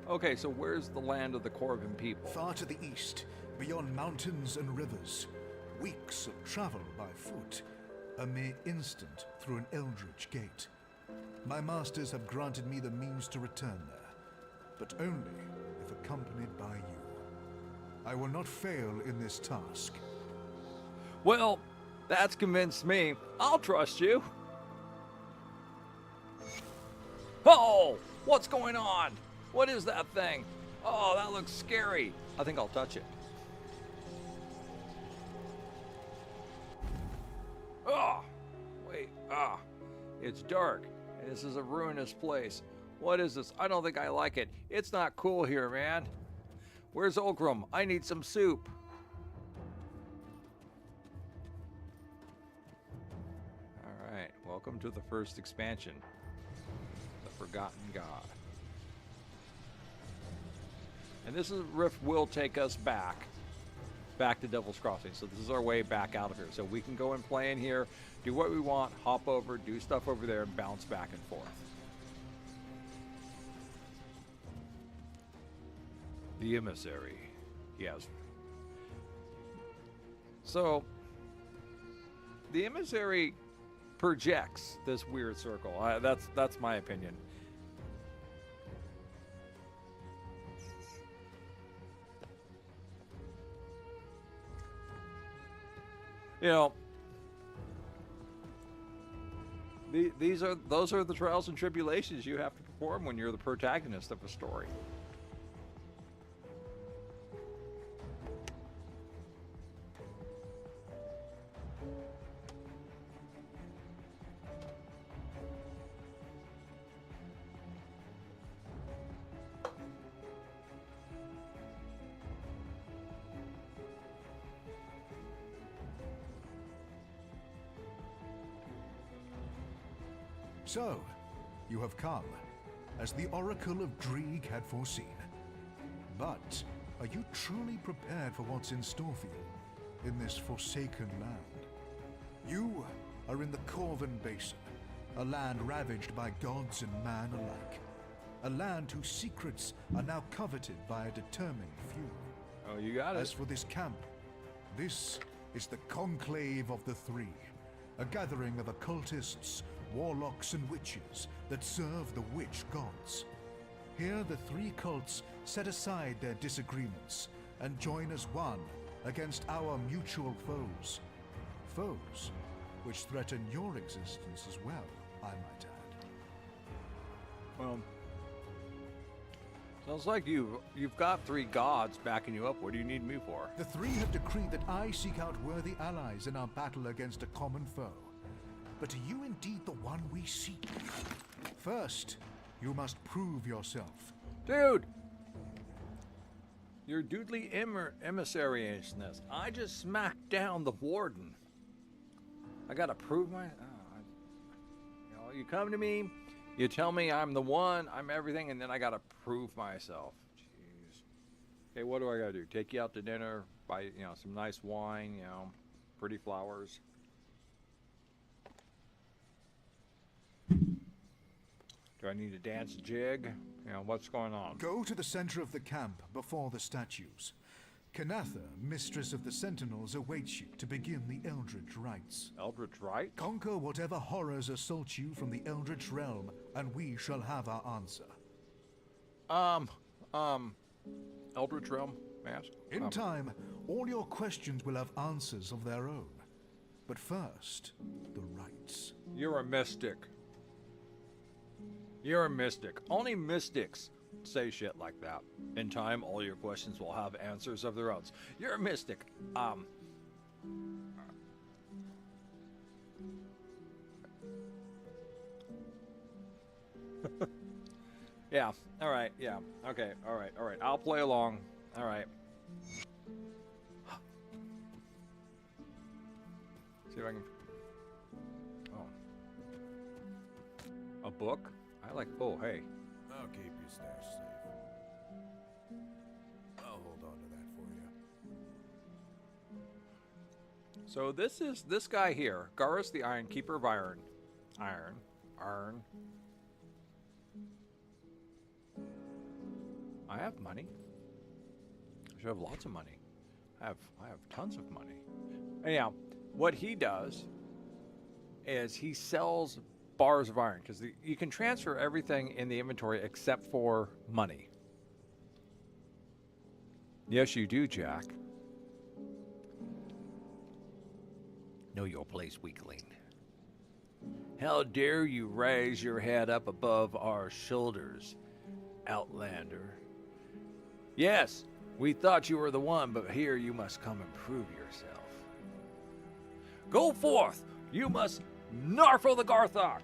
Okay, so where's the land of the Corvan people? Far to the east, beyond mountains and rivers, weeks of travel by foot, a mere instant through an eldritch gate. My masters have granted me the means to return there, but only if accompanied by you. I will not fail in this task. Well, that's convinced me. I'll trust you. Oh, what's going on? What is that thing? Oh, that looks scary. I think I'll touch it. Oh, wait, it's dark, and this is a ruinous place. What is this? I don't think I like it. It's not cool here, man. Where's Okram? I need some soup. Alright, welcome to the first expansion. The Forgotten God. And this rift will take us back to Devil's Crossing. So this is our way back out of here. So we can go and play in here, do what we want, hop over, do stuff over there, and bounce back and forth. The emissary. Yes. So, the emissary projects this weird circle. That's my opinion. You know, those are the trials and tribulations you have to perform when you're the protagonist of a story. So, you have come, as the Oracle of Dreeg had foreseen. But, are you truly prepared for what's in store for you in this forsaken land? You are in the Corvan Basin, a land ravaged by gods and man alike. A land whose secrets are now coveted by a determined few. Oh, you got it. As for this camp, this is the Conclave of the Three, a gathering of occultists, warlocks, and witches that serve the witch gods. Here the three cults set aside their disagreements and join as one against our mutual foes. Foes which threaten your existence as well, I might add. Well, sounds like you've got three gods backing you up. What do you need me for? The three have decreed that I seek out worthy allies in our battle against a common foe. But are you indeed the one we seek? First, you must prove yourself. Dude! Your doodly emissary-ishness. I just smacked down the Warden. I gotta prove my... you come to me, you tell me I'm the one, I'm everything, and then I gotta prove myself. Jeez. Okay, what do I gotta do? Take you out to dinner, buy, some nice wine, pretty flowers. Do I need to dance a jig? What's going on? Go to the center of the camp before the statues. Kanatha, mistress of the Sentinels, awaits you to begin the Eldritch Rites. Eldritch Rite? Conquer whatever horrors assault you from the Eldritch realm, and we shall have our answer. Eldritch Realm, mask? In time, all your questions will have answers of their own. But first, the rites. You're a mystic. You're a mystic. Only mystics say shit like that. In time, all your questions will have answers of their own. You're a mystic. Yeah. All right. Yeah. Okay. All right. All right. I'll play along. All right. See if I can. Oh. A book? I like. Oh, hey. I'll keep your stash safe. I'll hold on to that for you. So this is this guy here, Garrus the Iron Keeper of Iron. Iron. I have money. I should have lots of money. I have tons of money. Anyhow, what he does is he sells bars of iron because you can transfer everything in the inventory except for money. Yes, you do, Jack. Know your place, weakling. How dare you raise your head up above our shoulders, Outlander? Yes, we thought you were the one, but here you must come and prove yourself. Go forth! You must narfle the Garthok!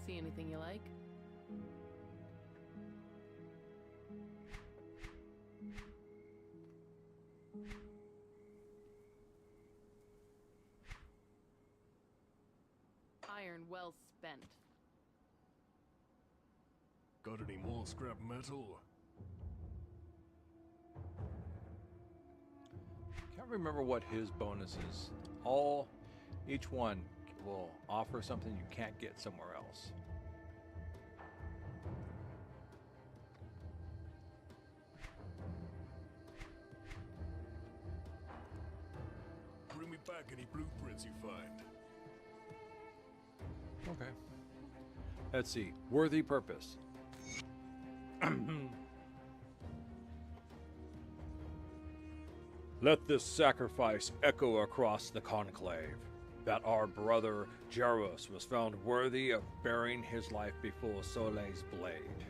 See anything you like? Iron well spent. Got any more scrap metal? Can't remember what his bonus is. Each one will offer something you can't get somewhere else. Bring me back any blueprints you find. Okay. Let's see. Worthy purpose. Let this sacrifice echo across the conclave, that our brother Jaros was found worthy of bearing his life before Soleil's blade.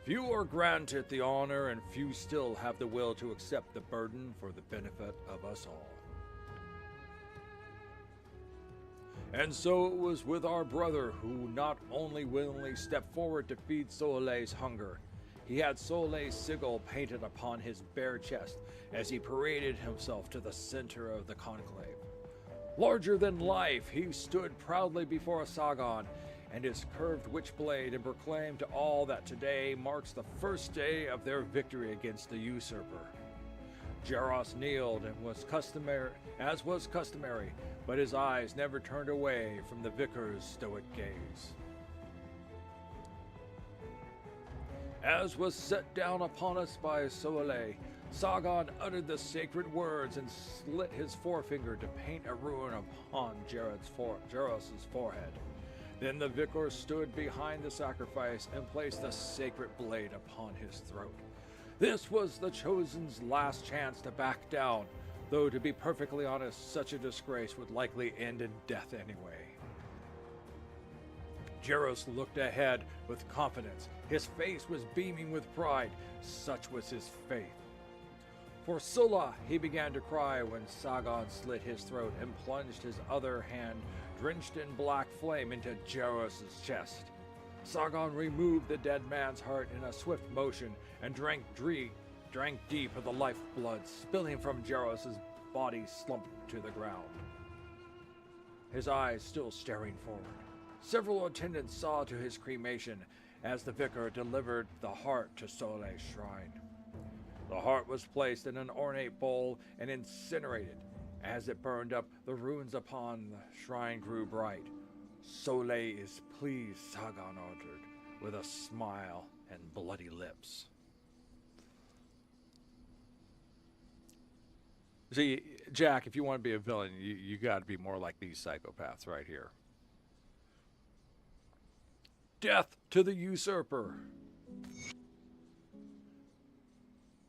Few are granted the honor, and few still have the will to accept the burden for the benefit of us all. And so it was with our brother, who not only willingly stepped forward to feed Soleil's hunger, he had Soleil's sigil painted upon his bare chest as he paraded himself to the center of the conclave. Larger than life, he stood proudly before Sagan and his curved witchblade and proclaimed to all that today marks the first day of their victory against the usurper. Jaros kneeled and as was customary, but his eyes never turned away from the vicar's stoic gaze. As was set down upon us by Sortie, Sagan uttered the sacred words and slit his forefinger to paint a rune upon Jaros's forehead. Then the vicar stood behind the sacrifice and placed the sacred blade upon his throat. This was the chosen's last chance to back down, though to be perfectly honest, such a disgrace would likely end in death anyway. Jaros looked ahead with confidence. His face was beaming with pride. Such was his faith. For Sulla, he began to cry when Sagan slit his throat and plunged his other hand, drenched in black flame, into Jaros' chest. Sagan removed the dead man's heart in a swift motion and drank deep of the lifeblood spilling from Jaros' body slumped to the ground. His eyes still staring forward. Several attendants saw to his cremation as the vicar delivered the heart to Sortie's shrine. The heart was placed in an ornate bowl and incinerated. As it burned up, the runes upon the shrine grew bright. Sortie is pleased, Sagan ordered, with a smile and bloody lips. See, Jack, if you want to be a villain, you got to be more like these psychopaths right here. Death to the usurper.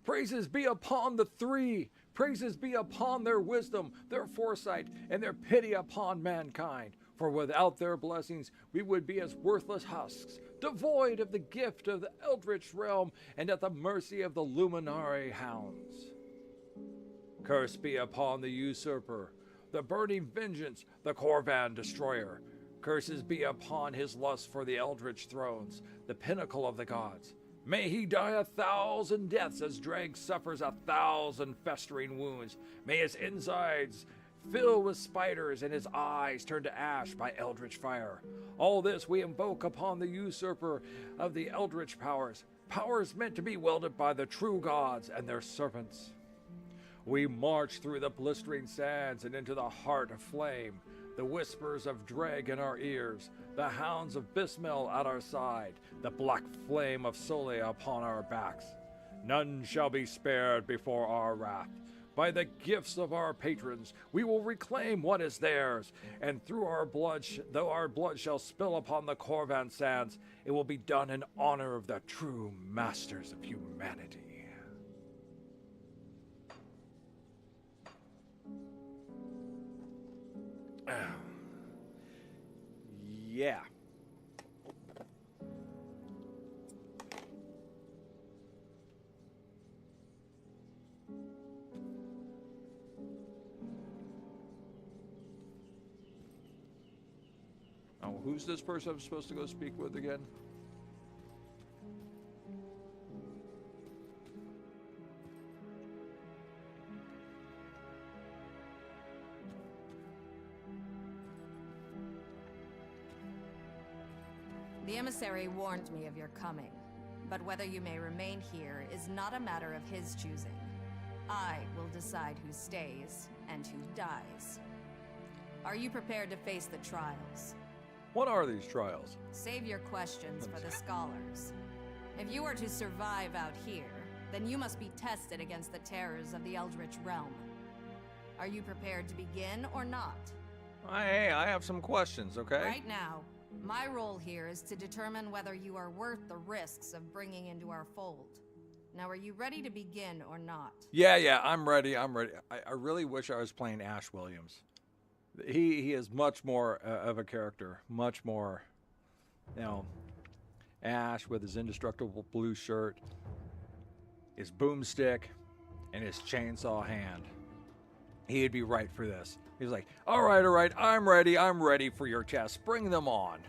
Praises be upon the three. Praises be upon their wisdom, their foresight, and their pity upon mankind. For without their blessings, we would be as worthless husks, devoid of the gift of the eldritch realm and at the mercy of the luminary hounds. Curse be upon the usurper, the burning vengeance, the Corvan destroyer. Curses be upon his lust for the eldritch thrones, the pinnacle of the gods. May he die 1,000 deaths as Dreg suffers 1,000 festering wounds. May his insides fill with spiders and his eyes turn to ash by eldritch fire. All this we invoke upon the usurper of the eldritch powers, powers meant to be wielded by the true gods and their servants. We march through the blistering sands and into the heart of flame, the whispers of Dreg in our ears, the hounds of Bismil at our side, the black flame of Sortie upon our backs. None shall be spared before our wrath. By the gifts of our patrons, we will reclaim what is theirs, and through our blood, though our blood shall spill upon the Corvan sands, it will be done in honor of the true masters of humanity. Yeah. Oh, who's this person I'm supposed to go speak with again? The emissary warned me of your coming, but whether you may remain here is not a matter of his choosing. I will decide who stays and who dies. Are you prepared to face the trials? What are these trials? Save your questions for the scholars. If you are to survive out here, then you must be tested against the terrors of the Eldritch realm. Are you prepared to begin or not? Hey, I have some questions, okay? Right now, my role here is to determine whether you are worth the risks of bringing into our fold. Now, are you ready to begin or not? Yeah, I'm ready. I really wish I was playing Ash Williams. He is much more of a character, much more, Ash with his indestructible blue shirt, his boomstick, and his chainsaw hand. He'd be right for this. He's like, all right, I'm ready for your test. Bring them on.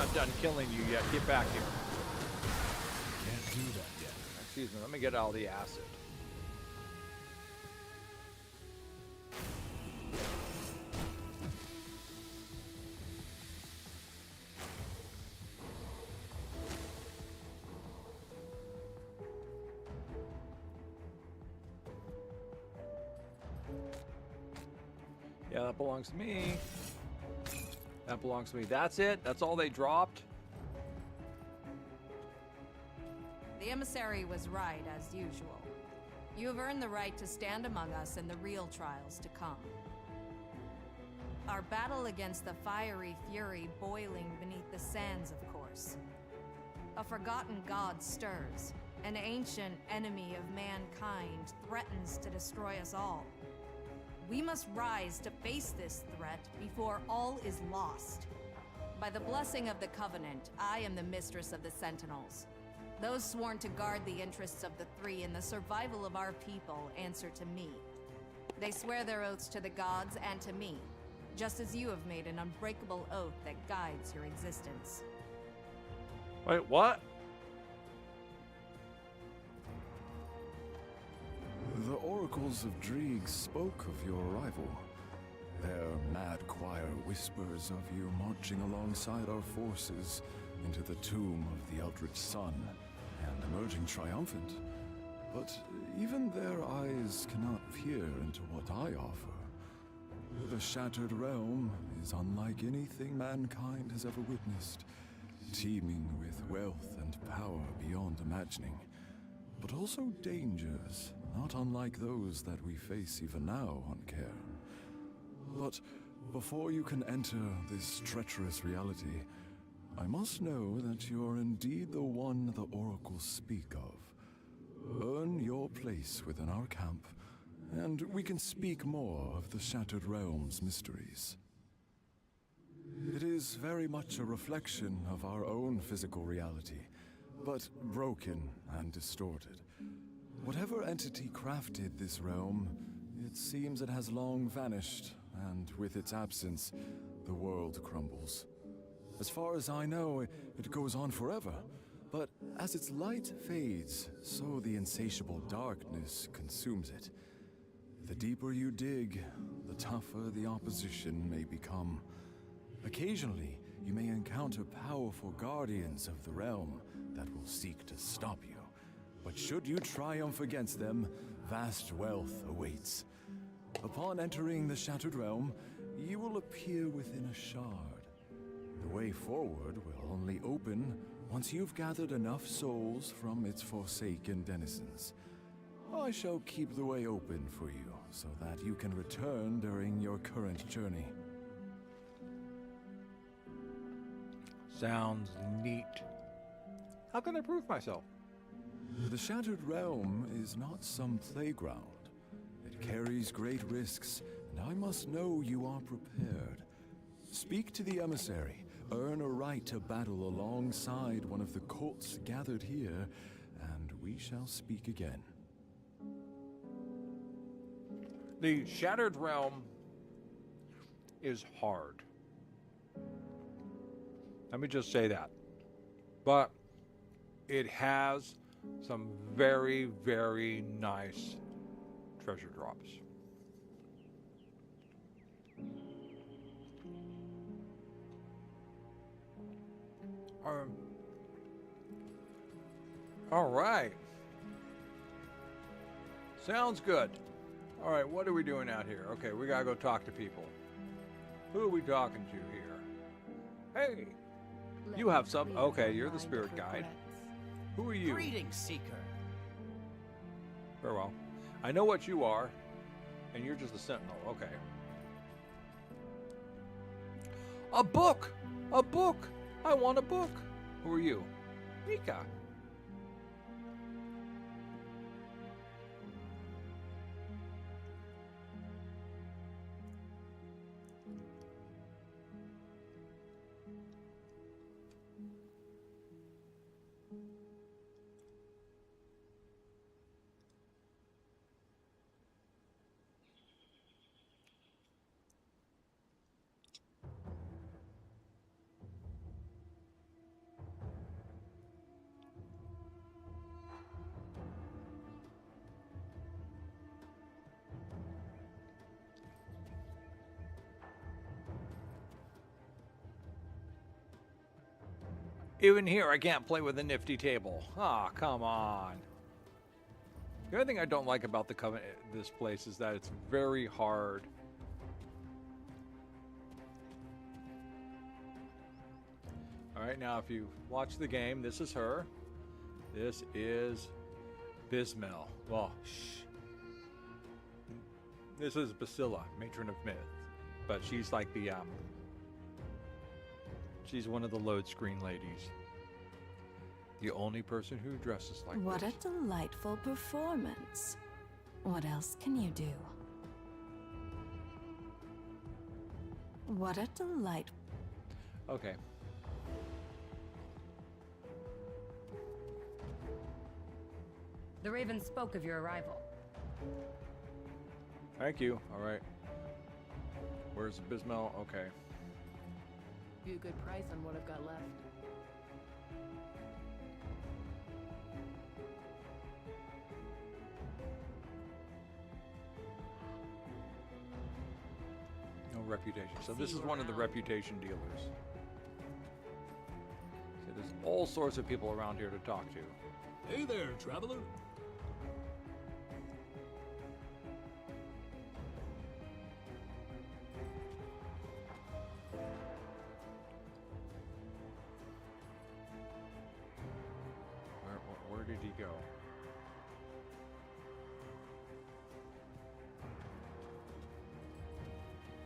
not done killing you yet. Get back here. Can't do that yet. Excuse me, let me get all the acid. Yeah, that belongs to me. That belongs to me. That's it? That's all they dropped? The emissary was right, as usual. You have earned the right to stand among us in the real trials to come. Our battle against the fiery fury boiling beneath the sands, of course. A forgotten god stirs. An ancient enemy of mankind threatens to destroy us all. We must rise to face this threat before all is lost. By the blessing of the Covenant, I am the mistress of the Sentinels. Those sworn to guard the interests of the Three and the survival of our people answer to me. They swear their oaths to the gods and to me, just as you have made an unbreakable oath that guides your existence. Wait, what? The oracles of Dreeg spoke of your arrival. Their mad choir whispers of you marching alongside our forces into the tomb of the Eldritch Sun and emerging triumphant. But even their eyes cannot peer into what I offer. The Shattered Realm is unlike anything mankind has ever witnessed, teeming with wealth and power beyond imagining, but also dangers not unlike those that we face even now on Cairn. But before you can enter this treacherous reality, I must know that you are indeed the one the oracles speak of. Earn your place within our camp, and we can speak more of the Shattered Realm's mysteries. It is very much a reflection of our own physical reality, but broken and distorted. Whatever entity crafted this realm, it seems it has long vanished, and with its absence, the world crumbles. As far as I know, it goes on forever, but as its light fades, so the insatiable darkness consumes it. The deeper you dig, the tougher the opposition may become. Occasionally, you may encounter powerful guardians of the realm that will seek to stop you. But should you triumph against them, vast wealth awaits. Upon entering the Shattered Realm, you will appear within a shard. The way forward will only open once you've gathered enough souls from its forsaken denizens. I shall keep the way open for you, so that you can return during your current journey. Sounds neat. How can I prove myself? The Shattered Realm is not some playground. It carries great risks, and I must know you are prepared. Speak to the emissary, earn a right to battle alongside one of the cults gathered here, and we shall speak again. The Shattered Realm is hard. Let me just say that. But it has some very, very nice treasure drops. All right. Sounds good. All right, what are we doing out here? Okay, we gotta go talk to people. Who are we talking to here? Hey, you have some. Okay, you're the spirit guide. Who are you? Greetings, Seeker. Very well. I know what you are, and you're just a sentinel. Okay. A book! A book! I want a book. Who are you? Mika. Even here, I can't play with a nifty table. Ah, come on. The only thing I don't like about this place is that it's very hard. Alright, now if you watch the game, this is her. This is Bismel. Well, shh. This is Basilla, matron of myth. But she's like the, she's one of the load screen ladies. The only person who dresses like What this. a delightful performance. What else can you do? What a delight. Okay. The Raven spoke of your arrival. Thank you. Alright. Where's Bismel? Okay. Be a good price on what I've got left. No reputation. So this is one of the reputation dealers. So there's all sorts of people around here to talk to. Hey there, traveler. Where did he go?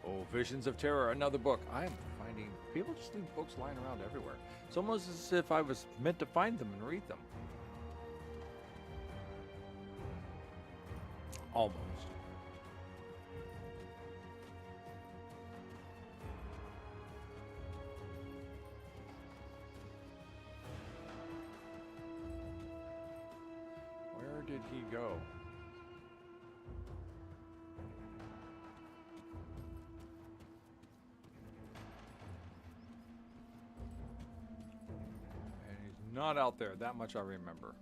Oh, Visions of Terror, another book. I am finding people just leave books lying around everywhere. It's almost as if I was meant to find them and read them. Almost. Where did he go? And he's not out there. That much I remember.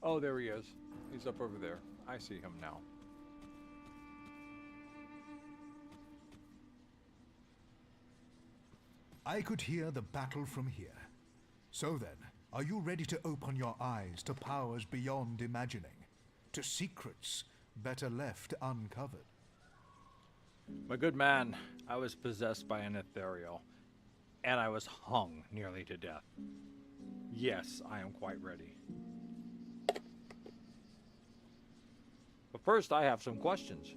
Oh, there he is. He's up over there. I see him now. I could hear the battle from here. So then, are you ready to open your eyes to powers beyond imagining? To secrets better left uncovered? My good man, I was possessed by an ethereal, and I was hung nearly to death. Yes, I am quite ready. But first, I have some questions.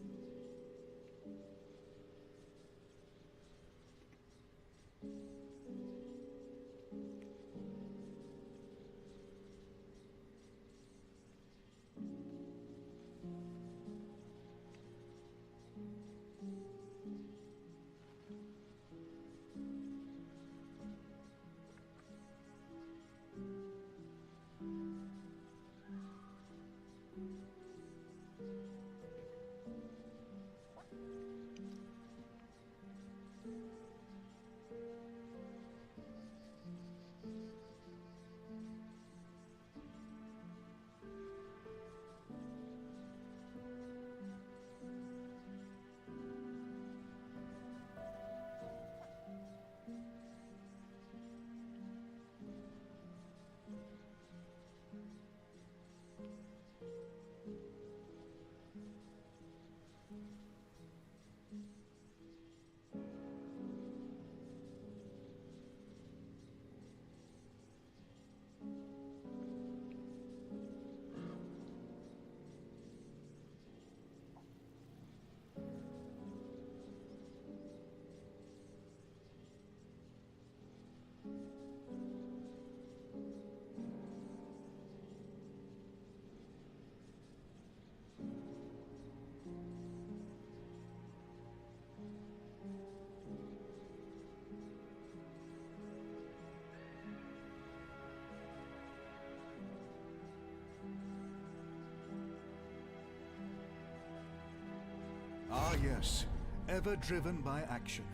Ah, yes. Ever driven by action.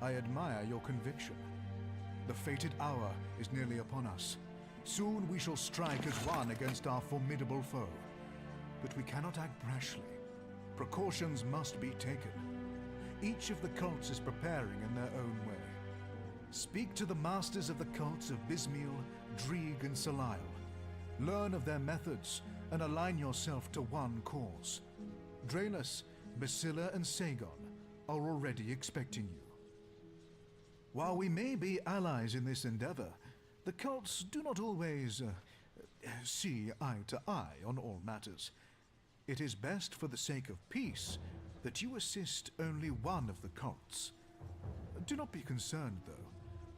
I admire your conviction. The fated hour is nearly upon us. Soon we shall strike as one against our formidable foe. But we cannot act brashly. Precautions must be taken. Each of the cults is preparing in their own way. Speak to the masters of the cults of Bismiel, Dreeg, and Salile. Learn of their methods and align yourself to one cause. Draelus, Basilla, and Sagon are already expecting you. While we may be allies in this endeavor, the cults do not always see eye to eye on all matters. It is best for the sake of peace that you assist only one of the cults. Do not be concerned, though.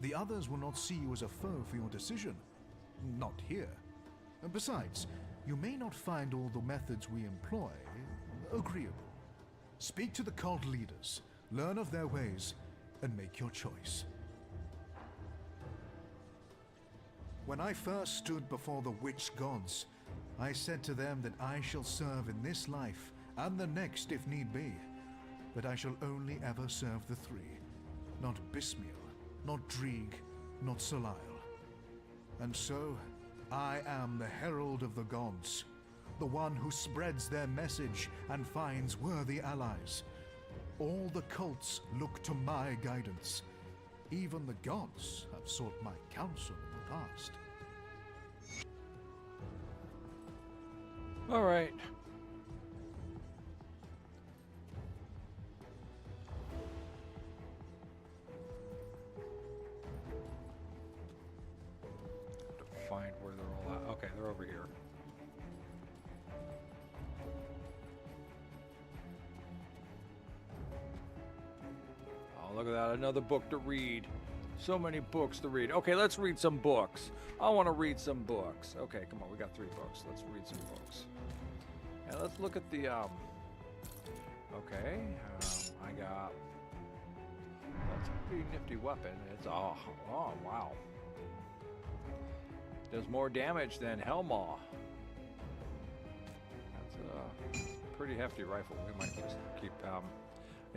The others will not see you as a foe for your decision. Not here. And besides, you may not find all the methods we employ agreeable. Speak to the cult leaders, learn of their ways, and make your choice. When I first stood before the witch gods, I said to them that I shall serve in this life and the next if need be, but I shall only ever serve the three. Not Bismiel, not Dreeg, not Salile. And so, I am the herald of the gods, the one who spreads their message and finds worthy allies. All the cults look to my guidance. Even the gods have sought my counsel in the past. All right. To find where they're all at. Okay, they're over here. Oh, look at that. Another book to read. So many books to read. Okay, let's read some books. I want to read some books. Okay, come on. We got 3 books. Let's read some books. And let's look at the, okay. I got, that's a pretty nifty weapon. It's, oh, wow. Does more damage than Hellmaw. That's a pretty hefty rifle. We might just keep, I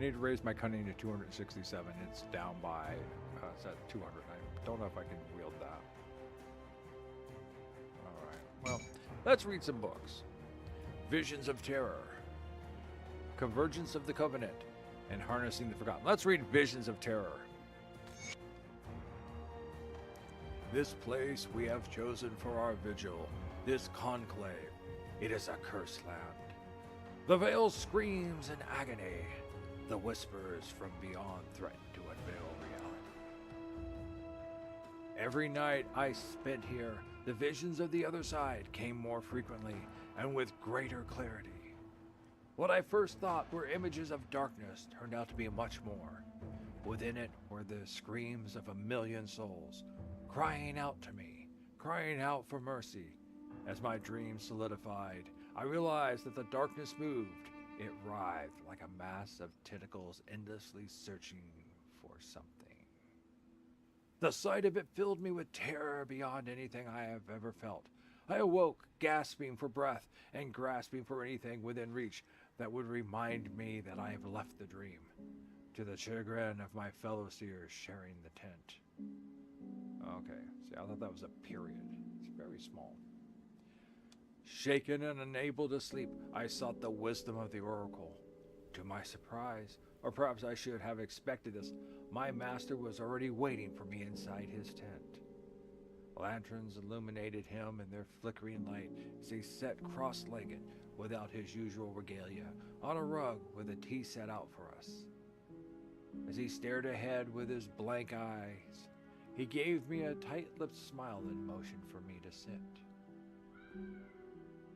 need to raise my cunning to 267. It's down by, it's at 200. I don't know if I can wield that. All right, well, let's read some books. Visions of Terror, Convergence of the Covenant, and Harnessing the Forgotten. Let's read Visions of Terror. This place we have chosen for our vigil, this conclave, it is a cursed land. The veil screams in agony. The whispers from beyond threaten to unveil reality. Every night I spent here, the visions of the other side came more frequently and with greater clarity. What I first thought were images of darkness turned out to be much more. Within it were the screams of 1,000,000 souls, crying out to me, crying out for mercy. As my dreams solidified, I realized that the darkness moved. It writhed like a mass of tentacles endlessly searching for something. The sight of it filled me with terror beyond anything I have ever felt. I awoke, gasping for breath and grasping for anything within reach that would remind me that I have left the dream, to the chagrin of my fellow seers sharing the tent. Okay, see, I thought that was a period. It's very small. Shaken and unable to sleep, I sought the wisdom of the oracle. To my surprise, or perhaps I should have expected this, my master was already waiting for me inside his tent. Lanterns illuminated him in their flickering light as he sat cross-legged without his usual regalia on a rug with a tea set out for us. As he stared ahead with his blank eyes, he gave me a tight-lipped smile and motioned for me to sit.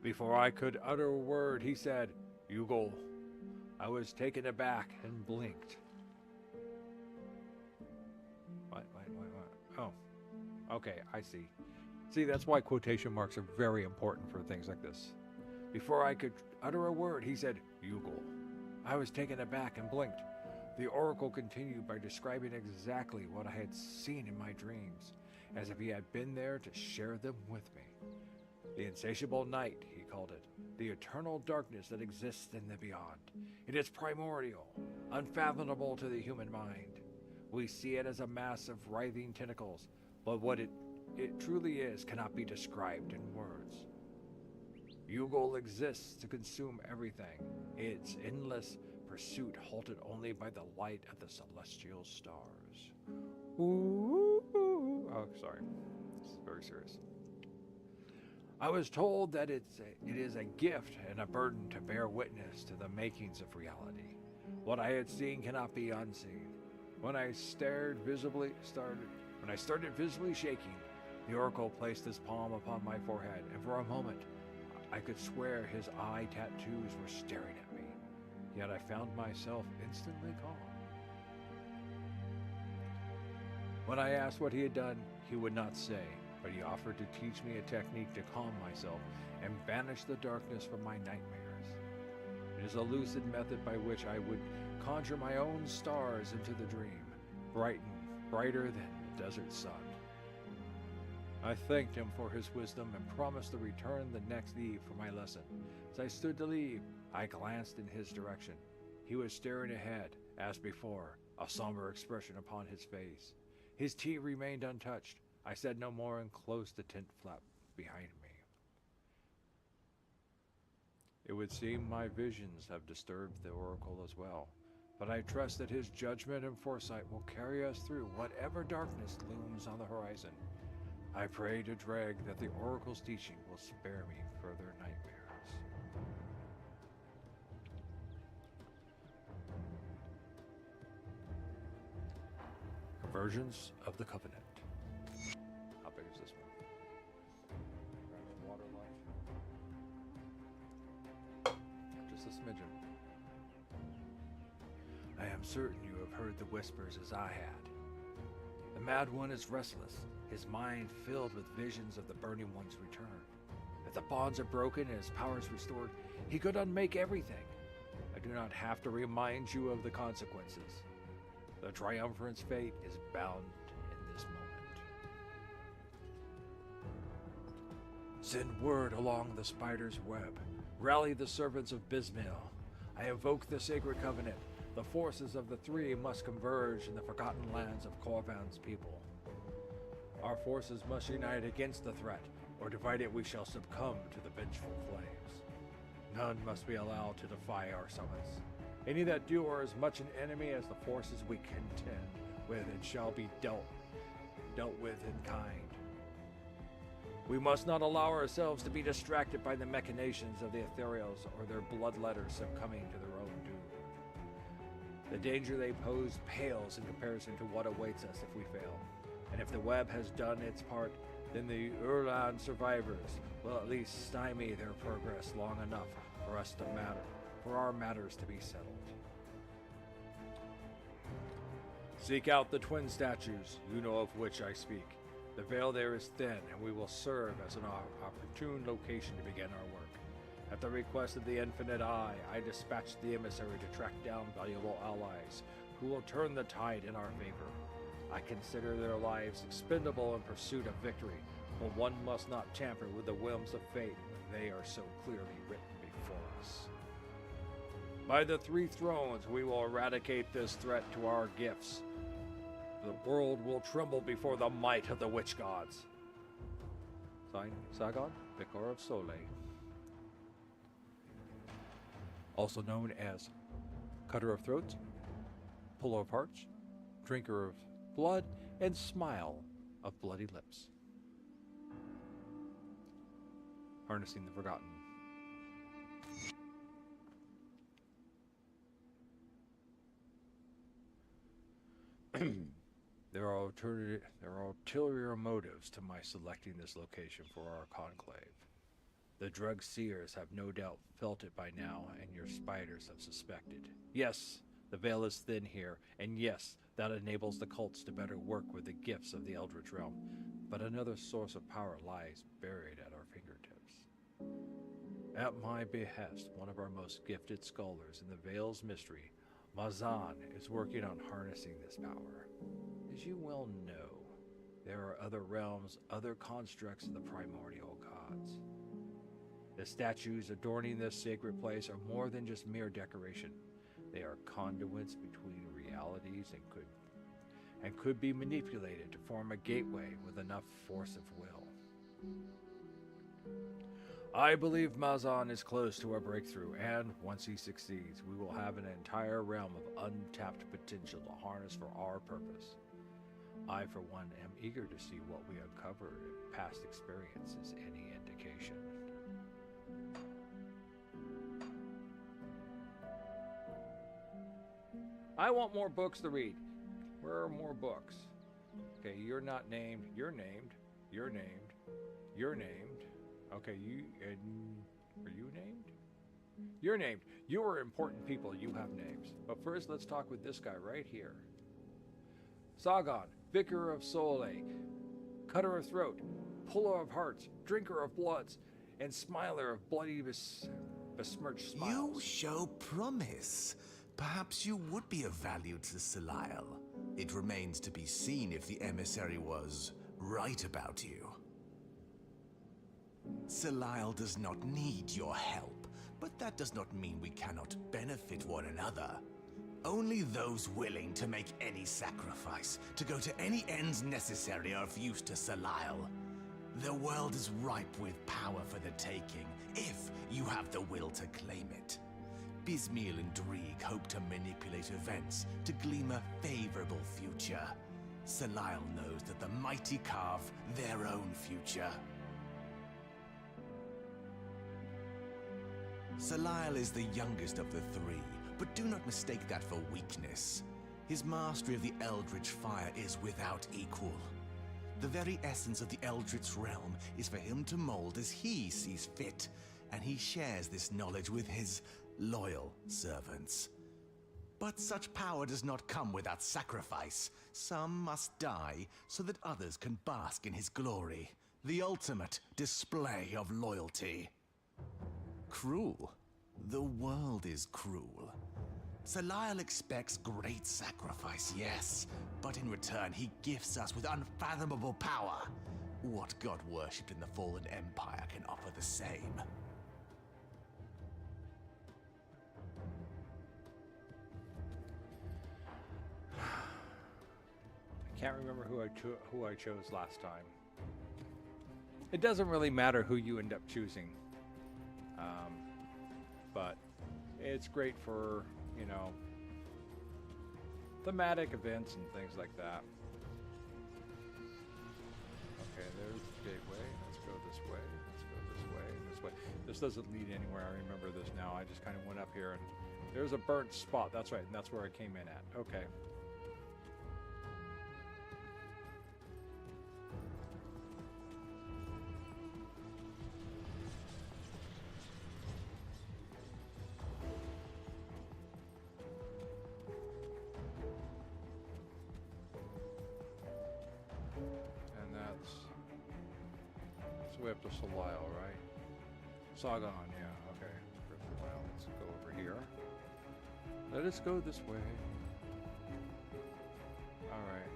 Before I could utter a word, he said, "Ugol." I was taken aback and blinked. What? Oh. Okay, I see. See, that's why quotation marks are very important for things like this. Before I could utter a word, he said, "Ugol." I was taken aback and blinked. The oracle continued by describing exactly what I had seen in my dreams, as if he had been there to share them with me. The insatiable night, he called it, the eternal darkness that exists in the beyond. It is primordial, unfathomable to the human mind. We see it as a mass of writhing tentacles, but what it truly is cannot be described in words. Ugol exists to consume everything. Its endless, pursuit halted only by the light of the celestial stars. Ooh. Oh, sorry. It's very serious. I was told that it is a gift and a burden to bear witness to the makings of reality. What I had seen cannot be unseen. When I started visibly shaking, the oracle placed his palm upon my forehead, and for a moment, I could swear his eye tattoos were staring at me. Yet I found myself instantly calm. When I asked what he had done, he would not say, but he offered to teach me a technique to calm myself and banish the darkness from my nightmares. It is a lucid method by which I would conjure my own stars into the dream, brighter than the desert sun. I thanked him for his wisdom and promised to return the next eve for my lesson. As I stood to leave, I glanced in his direction. He was staring ahead, as before, a somber expression upon his face. His tea remained untouched. I said no more and closed the tent flap behind me. It would seem my visions have disturbed the oracle as well, but I trust that his judgment and foresight will carry us through whatever darkness looms on the horizon. I pray to Dreg that the oracle's teaching will spare me further nightmares. Conversions of the Covenant. How big is this one? Grab some water light. Just a smidgen. I am certain you have heard the whispers as I had. The Mad One is restless, his mind filled with visions of the Burning One's return. If the bonds are broken and his powers restored, he could unmake everything. I do not have to remind you of the consequences. The triumvirant's fate is bound in this moment. Send word along the spider's web. Rally the servants of Bismil. I invoke the sacred covenant. The forces of the three must converge in the forgotten lands of Corvan's people. Our forces must unite against the threat, or divided we shall succumb to the vengeful flames. None must be allowed to defy our summons. Any that do are as much an enemy as the forces we contend with, and shall be dealt with in kind. We must not allow ourselves to be distracted by the machinations of the Ethereals or their bloodletters succumbing to their own doom. The danger they pose pales in comparison to what awaits us if we fail. And if the web has done its part, then the Urlan survivors will at least stymie their progress long enough for our matters to be settled. Seek out the twin statues, you know of which I speak. The veil there is thin, and we will serve as an opportune location to begin our work. At the request of the Infinite Eye, I dispatched the emissary to track down valuable allies who will turn the tide in our favor. I consider their lives expendable in pursuit of victory, but one must not tamper with the whims of fate when they are so clearly written before us. By the three thrones, we will eradicate this threat to our gifts. The world will tremble before the might of the witch gods. Signed, Sagon, Vicar of Sole. Also known as Cutter of Throats, Puller of Hearts, Drinker of Blood, and Smile of Bloody Lips. Harnessing the Forgotten. There are ulterior motives to my selecting this location for our conclave. The drug seers have no doubt felt it by now, and your spiders have suspected. Yes, the veil is thin here, and yes, that enables the cults to better work with the gifts of the Eldritch Realm, but another source of power lies buried at our fingertips. At my behest, one of our most gifted scholars in the Veil's mystery, Mazan, is working on harnessing this power. As you well know, there are other realms, other constructs of the primordial gods. The statues adorning this sacred place are more than just mere decoration. They are conduits between realities and could be manipulated to form a gateway with enough force of will. I believe Mazan is close to a breakthrough, and once he succeeds, we will have an entire realm of untapped potential to harness for our purpose. I, for one, am eager to see what we uncover if past experience is any indication. I want more books to read. Where are more books? Okay, you're not named. You're named. You're named. You're named. Okay, are you named? You're named. You are important people. You have names. But first, let's talk with this guy right here. Sagan, Vicar of Soleil, Cutter of Throat, Puller of Hearts, Drinker of Bloods, and Smiler of Bloody Besmirched Smiles. You show promise. Perhaps you would be of value to Selial. It remains to be seen if the emissary was right about you. Selial does not need your help, but that does not mean we cannot benefit one another. Only those willing to make any sacrifice, to go to any ends necessary, are of use to Selial. The world is ripe with power for the taking, if you have the will to claim it. Bismil and Dreeg hope to manipulate events to glean a favorable future. Selial knows that the mighty carve their own future. Selial is the youngest of the three, but do not mistake that for weakness. His mastery of the Eldritch fire is without equal. The very essence of the Eldritch realm is for him to mold as he sees fit, and he shares this knowledge with his loyal servants. But such power does not come without sacrifice. Some must die so that others can bask in his glory. The ultimate display of loyalty. Cruel. The world is cruel. Selial expects great sacrifice, yes, but in return he gifts us with unfathomable power. What god worshipped in the fallen empire can offer the same? I can't remember who I chose last time. It doesn't really matter who you end up choosing. But it's great for, you know, thematic events and things like that. Okay, there's the gateway. Let's go this way. Let's go this way and this way. This doesn't lead anywhere. I remember this now. I just kind of went up here and there's a burnt spot. That's right. And that's where I came in at. Okay. Way up to Selial, right? Sagan, yeah, okay. Let's go over here. Let us go this way. Alright.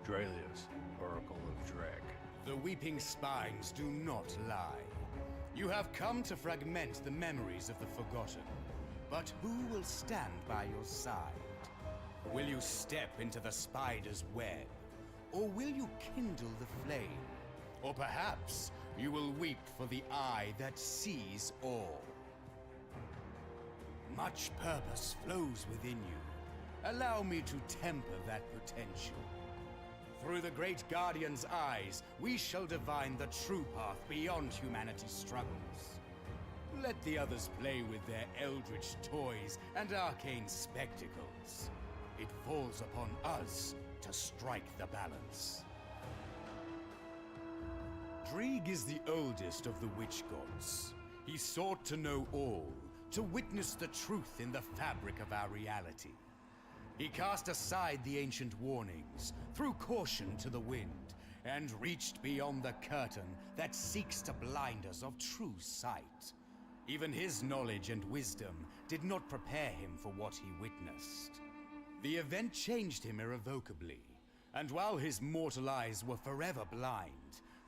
Dralius, Oracle of Dreg. The weeping spines do not lie. You have come to fragment the memories of the forgotten. But who will stand by your side? Will you step into the spider's web? Or will you kindle the flame? Or perhaps you will weep for the eye that sees all. Much purpose flows within you. Allow me to temper that potential. Through the great Guardian's eyes, we shall divine the true path beyond humanity's struggles. Let the others play with their eldritch toys and arcane spectacles. It falls upon us to strike the balance. Dreeg is the oldest of the witch gods. He sought to know all, to witness the truth in the fabric of our reality. He cast aside the ancient warnings, threw caution to the wind, and reached beyond the curtain that seeks to blind us of true sight. Even his knowledge and wisdom did not prepare him for what he witnessed. The event changed him irrevocably, and while his mortal eyes were forever blind,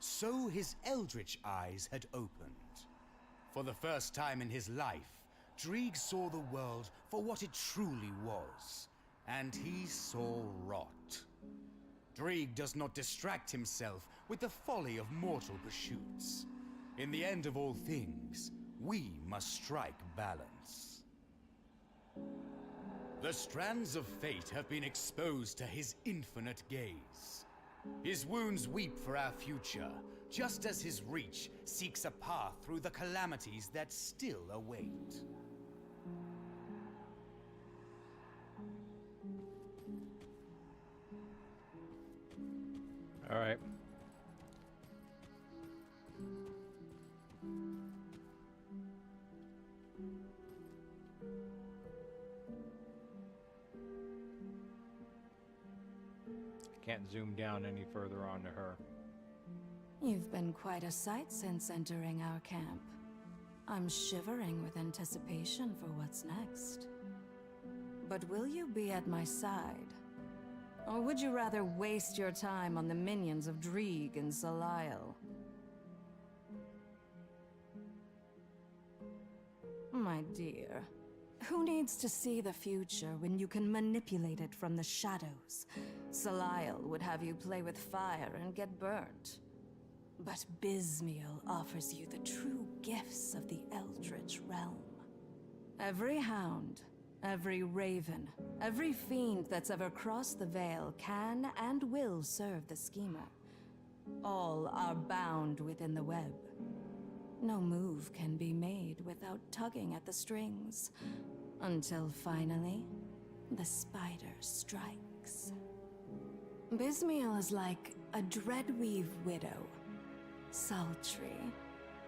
so his eldritch eyes had opened. For the first time in his life, Dreeg saw the world for what it truly was, and he saw rot. Dreeg does not distract himself with the folly of mortal pursuits. In the end of all things, we must strike balance. The strands of fate have been exposed to his infinite gaze. His wounds weep for our future, just as his reach seeks a path through the calamities that still await. All right. Can't zoom down any further onto her. You've been quite a sight since entering our camp. I'm shivering with anticipation for what's next. But will you be at my side? Or would you rather waste your time on the minions of Dreeg and Zalael? My dear, who needs to see the future when you can manipulate it from the shadows? Zalael would have you play with fire and get burnt. But Bismiel offers you the true gifts of the Eldritch realm. Every hound, every raven, every fiend that's ever crossed the Veil can and will serve the schemer. All are bound within the web. No move can be made without tugging at the strings, until finally, the spider strikes. Bismiel is like a dreadweave widow, sultry,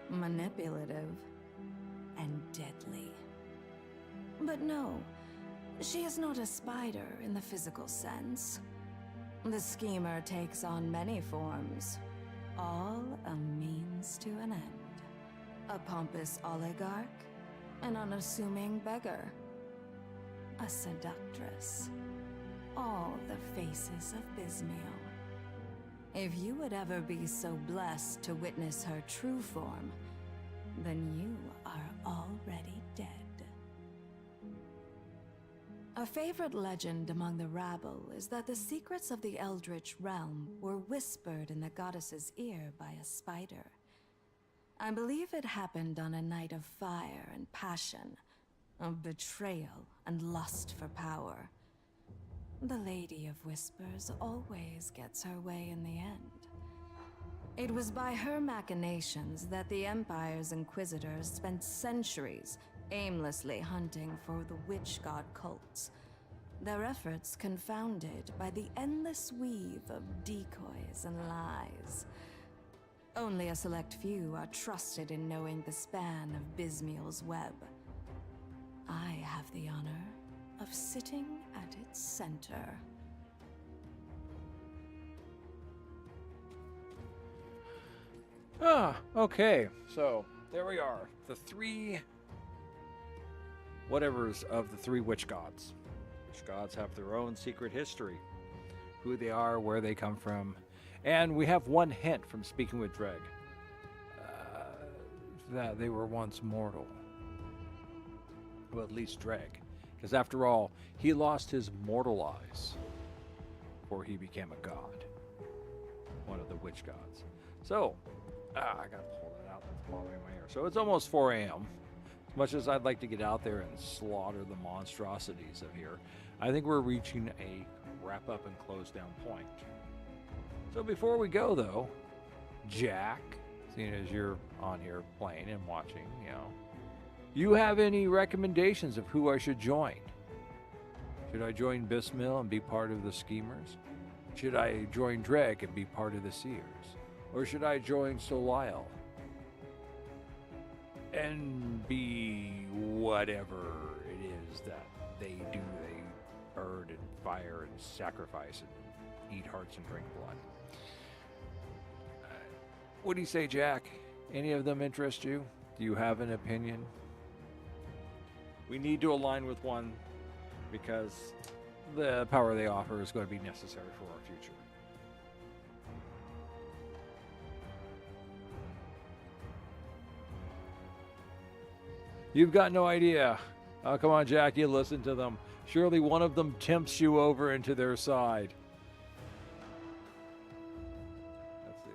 manipulative, and deadly. But no, she is not a spider in the physical sense. The schemer takes on many forms, all a means to an end. A pompous oligarch, an unassuming beggar, a seductress, all the faces of Bismiel. If you would ever be so blessed to witness her true form, then you are already dead. A favorite legend among the rabble is that the secrets of the Eldritch realm were whispered in the goddess's ear by a spider. I believe it happened on a night of fire and passion, of betrayal and lust for power. The Lady of Whispers always gets her way in the end. It was by her machinations that the Empire's Inquisitors spent centuries aimlessly hunting for the witch god cults, their efforts confounded by the endless weave of decoys and lies. Only a select few are trusted in knowing the span of Bismiel's web. I have the honor of sitting at its center. Okay. So, there we are. The three whatevers of the three witch gods. Witch gods have their own secret history. Who they are, where they come from. And we have one hint from speaking with Dreeg. That they were once mortal. Well, at least Dreeg. Because after all, he lost his mortal eyes before he became a god. One of the witch gods. So, I gotta pull that out. That's bothering my ear. So it's almost 4 a.m. As much as I'd like to get out there and slaughter the monstrosities of here, I think we're reaching a wrap up and close down point. So before we go, though, Jack, seeing as you're on here playing and watching, you have any recommendations of who I should join? Should I join Bismiel and be part of the schemers? Should I join Dreeg and be part of the seers? Or should I join Zalael and be whatever it is that they do? They burn and fire and sacrifice and eat hearts and drink blood. What do you say, Jack? Any of them interest you? Do you have an opinion? We need to align with one because the power they offer is going to be necessary for our future. You've got no idea. Oh, come on, Jack, you listen to them. Surely one of them tempts you over into their side. Let's see.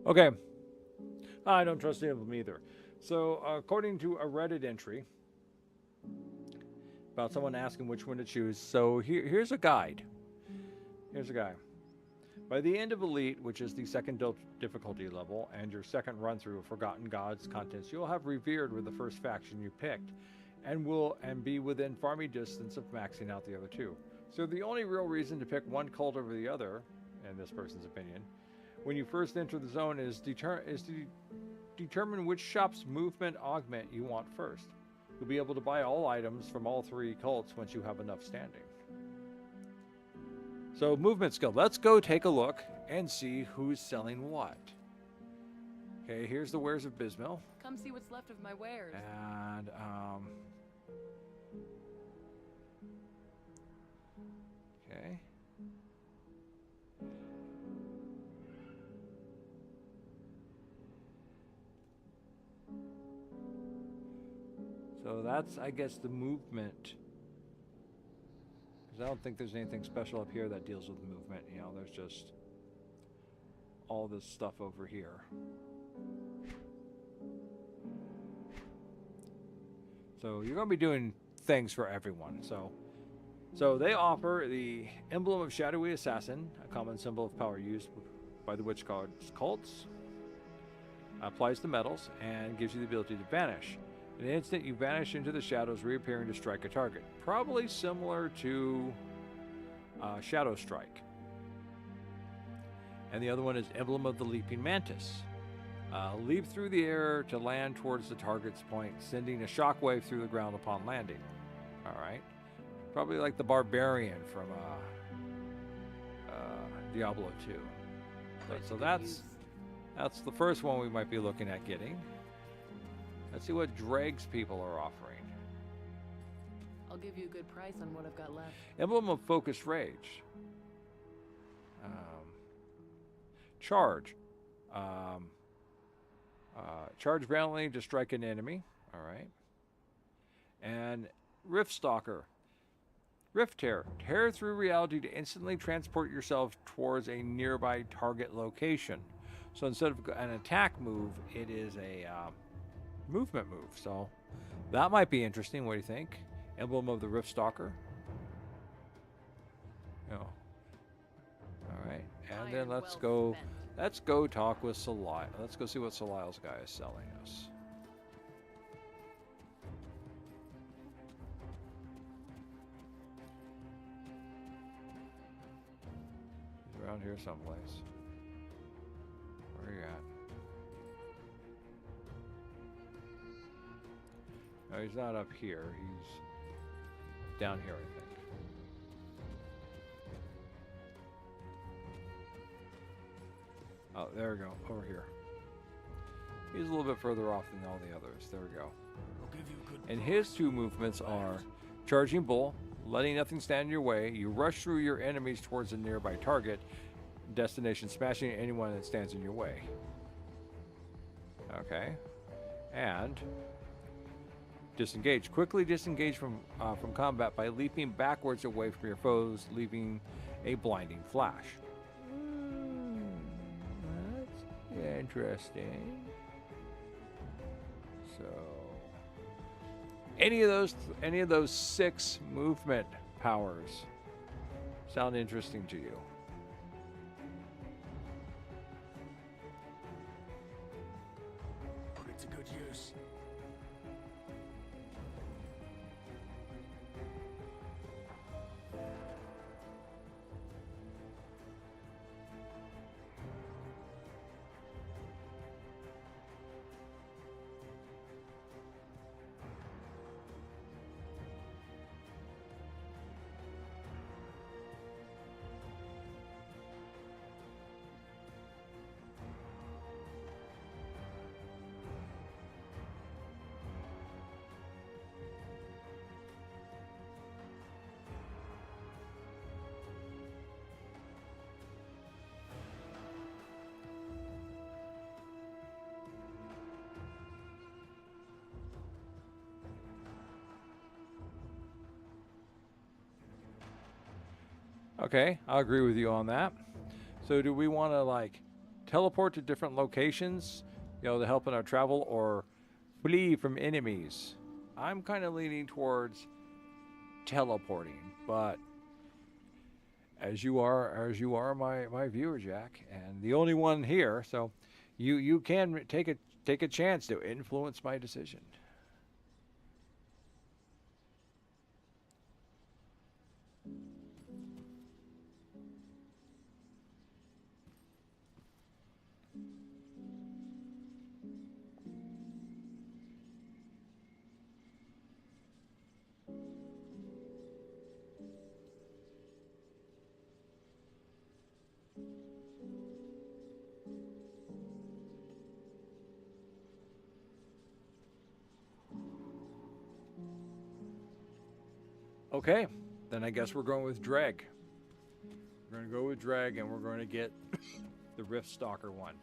Okay. I don't trust any of them either. So, according to a Reddit entry about someone asking which one to choose, so here's a guide. Here's a guy. By the end of Elite, which is the second difficulty level, and your second run through of Forgotten Gods contents, you'll have Revered with the first faction you picked, and be within farming distance of maxing out the other two. So the only real reason to pick one cult over the other, in this person's opinion, when you first enter the zone is to determine which shop's movement augment you want first. You'll be able to buy all items from all three cults once you have enough standing. So movement skill. Let's go take a look and see who's selling what. Okay, here's the wares of Bismil. Come see what's left of my wares. And okay. So that's, I guess, the movement. Because I don't think there's anything special up here that deals with movement. You know, there's just all this stuff over here. So you're going to be doing things for everyone. So they offer the Emblem of Shadowy Assassin, a common symbol of power used by the Witch God's cults. Applies to metals and gives you the ability to vanish. In an instant, you vanish into the shadows, reappearing to strike a target. Probably similar to Shadow Strike. And the other one is Emblem of the Leaping Mantis. Leap through the air to land towards the target's point, sending a shockwave through the ground upon landing. Alright. Probably like the Barbarian from Diablo 2. So that's the first one we might be looking at getting. Let's see what Dregs people are offering. I'll give you a good price on what I've got left. Emblem of Focused Rage. Charge. Charge valiantly to strike an enemy. Alright. And Rift Stalker. Rift Tear. Tear through reality to instantly transport yourself towards a nearby target location. So instead of an attack move, it is a movement move. So that might be interesting. What do you think? Emblem of the Rift Stalker. Oh. Alright. And then let's go talk with Salai. Let's go see what Salai's guy is selling us. He's around here someplace. Where are you at? No, he's not up here. He's down here, I think. Oh, there we go. Over here. He's a little bit further off than all the others. There we go. And his two movements are Charging Bull, letting nothing stand in your way. You rush through your enemies towards a nearby target. Destination, smashing anyone that stands in your way. Okay. And Disengage. Quickly disengage from combat by leaping backwards away from your foes, leaving a blinding flash. That's interesting. So, any of those 6 movement powers sound interesting to you? Put it to good use. Okay, I'll agree with you on that. So do we want to like teleport to different locations, you know, to help in our travel, or flee from enemies? I'm kind of leaning towards teleporting, but as you are my viewer, Jack, and the only one here, so you can take a chance to influence my decision. Okay, then I guess we're going with Dreg. We're going to go with Dreg, and we're going to get the Rift Stalker one.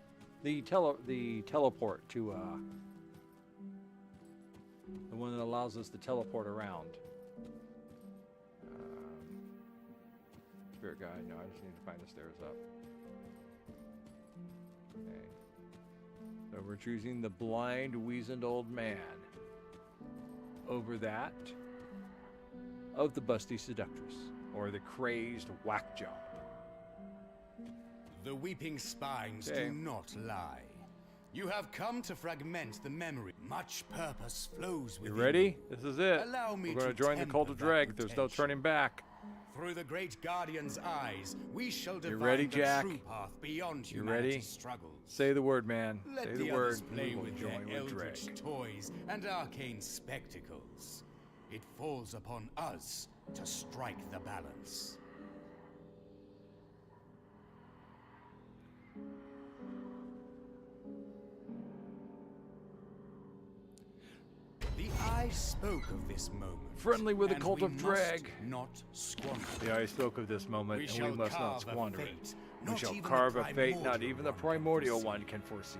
The teleport to the one that allows us to teleport around. Spirit guide. No, I just need to find the stairs up. Okay. So we're choosing the blind, weazened old man over that of the busty seductress, or the crazed whack job. The weeping spines Okay. do not lie. You have come to fragment the memory. Much purpose flows You within ready? This is it. Allow me We're going to to join the cult temper of that Dreg. There's no potential. turning back. Through the great guardian's eyes, we shall divine ready, the Jack? true path beyond You humanity's ready? struggles. Say the word, man. Let Say the the word. others play We will with their join with Dreg. eldritch toys and arcane spectacles. It falls upon us to strike the balance. The eye spoke of this moment. Friendly with the and cult we of Dreg. must not squander. Yeah, I spoke of this moment, We and we shall must not carve a squander it. fate We not shall even the carve a fate not primordial even the one can primordial foresee. one can foresee.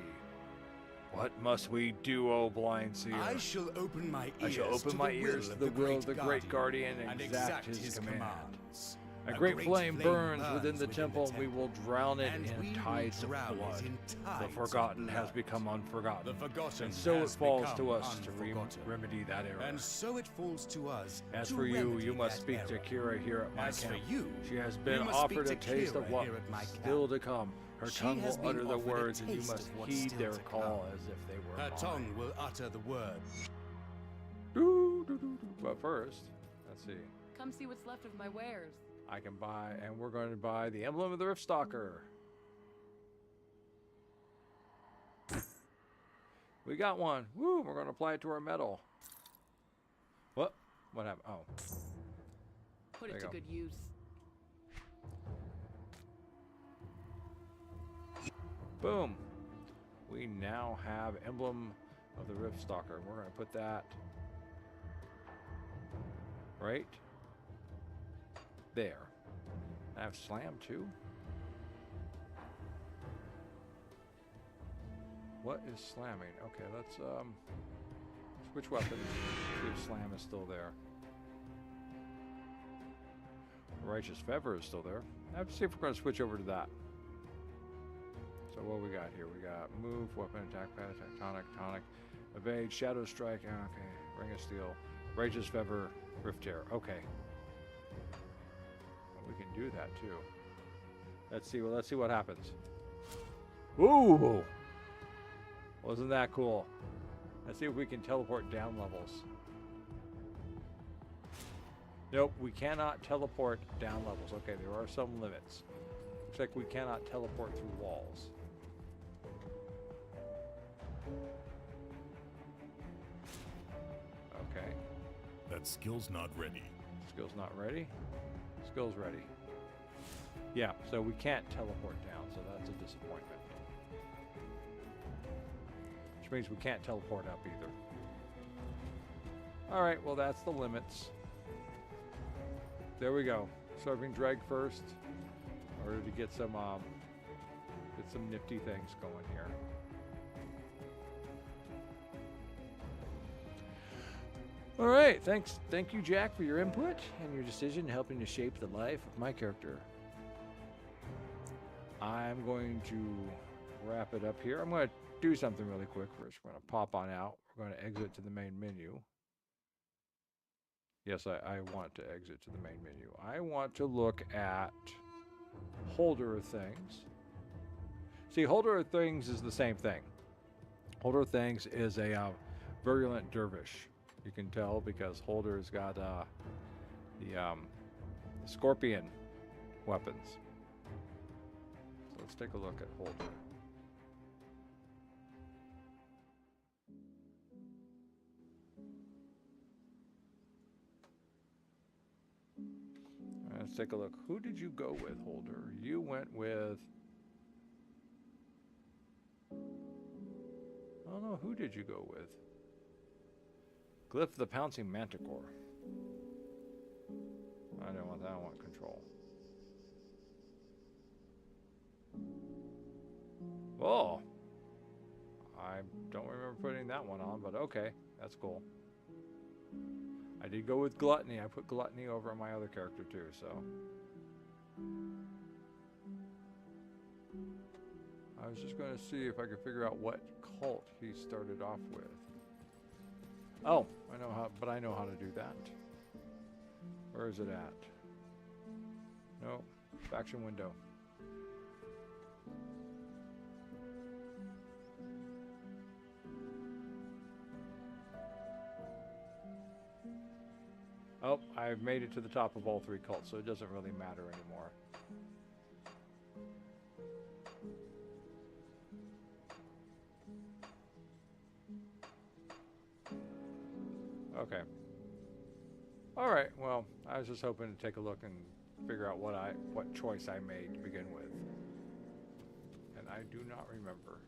What must we do, O blind seer? I shall open my ears I shall open to my the ears will to of the will of the great guardian and exact his command. commands. A great flame burns within the temple, and we will drown it and we in will tides of drown it blood. in The tides of forgotten has blood. become unforgotten. The forgotten And so it has falls become to us to unforgotten. remedy that error. And so it falls to us As to for you, remedy you must that speak to error. Kira here at my As camp. for you, She has you been must offered a speak to taste of Kira what here at my is camp. still to come. Her She tongue has will been utter the offered a words, and you taste must of what's heed still their to call come. as if they were Her mine. tongue will utter the word. But first, let's see. Come see what's left of my wares. I can buy, and we're going to buy the emblem of the Rift Stalker. We got one. Woo! We're going to apply it to our metal. What? What happened? Oh. Put There it you to go. good use. Boom. We now have emblem of the Rift Stalker. We're going to put that right there. I have slam too. What is slamming? Okay, let's switch weapons. See if slam is still there. Righteous Fever is still there. I have to see if we're going to switch over to that. So what we got here? We got move, weapon, attack, pad, attack, tonic, evade, shadow strike. Okay, ring of steel, Righteous Fever, Rift Tear. Okay. We can do that too. Let's see. Well, let's see what happens. Ooh! Wasn't that cool? Let's see if we can teleport down levels. Nope, we cannot teleport down levels. Okay, there are some limits. Looks like we cannot teleport through walls. Okay. That skill's not ready. Skill's not ready? Skill's ready. Yeah, so we can't teleport down, so that's a disappointment. Which means we can't teleport up either. Alright, well that's the limits. There we go. Serving dreg first in order to get some nifty things going here. Alright, thank you Jack for your input and your decision helping to shape the life of my character. I'm going to wrap it up here. I'm going to do something really quick first. We're going to pop on out. We're going to exit to the main menu. Yes, I want to exit to the main menu. I want to look at holder of things. See, holder of things is the same thing. Holder of things is a virulent dervish. You can tell because holder's got the scorpion weapons. So let's take a look at holder. Let's take a look. Who did you go with, holder? You went with... I don't know. Who did you go with? Glyph the Pouncing Manticore. I don't want that. I want control. Oh! I don't remember putting that one on, but okay. That's cool. I did go with Gluttony. I put Gluttony over my other character too, so. I was just going to see if I could figure out what cult he started off with. Oh, I know how, but I know how to do that. Where is it at? No, faction window. Oh, I've made it to the top of all three cults, so it doesn't really matter anymore. Okay. All right. Well, I was just hoping to take a look and figure out what choice I made to begin with, and I do not remember.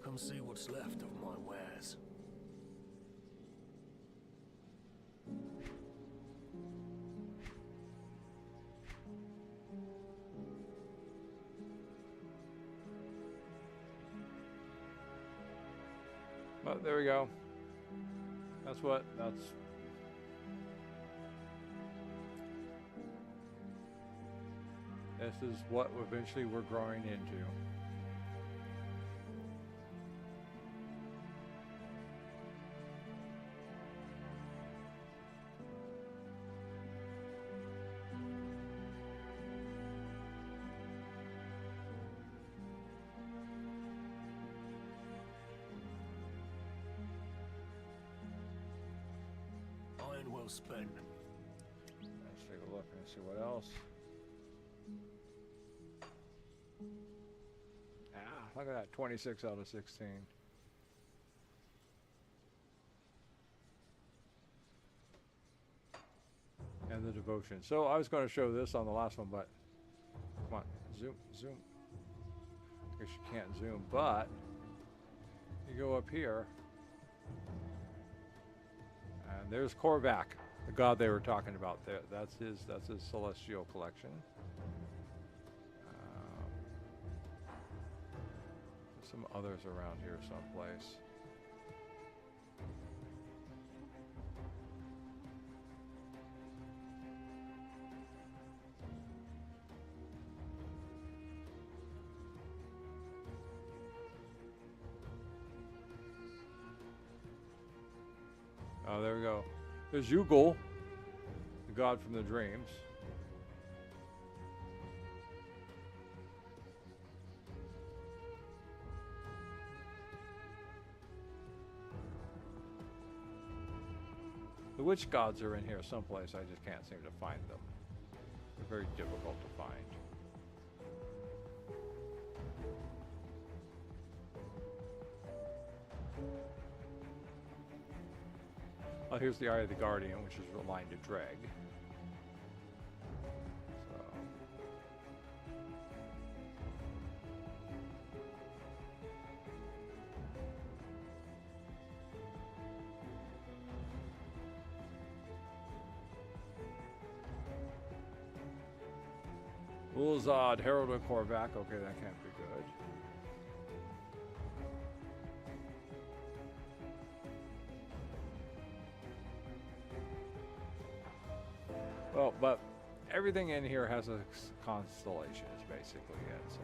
Come see what's left of my wares. Well, there we go. That's this is what eventually we're growing into. Iron well spent. Let's take a look and see what else. Look at that, 26 out of 16. And the devotion. So I was going to show this on the last one, but come on, zoom. I guess you can't zoom, but you go up here, and there's Korvac, the god they were talking about. There, that's his celestial collection. Some others around here someplace. Oh, there we go. There's Ugol, the god from the dreams. The witch gods are in here someplace. I just can't seem to find them. They're very difficult to find. Oh, here's the Eye of the Guardian, which is aligned to Dreg. So. Ulzad, Herald of Korvac. Okay, that can't be good. Well, but everything in here has a constellation, is basically it, so.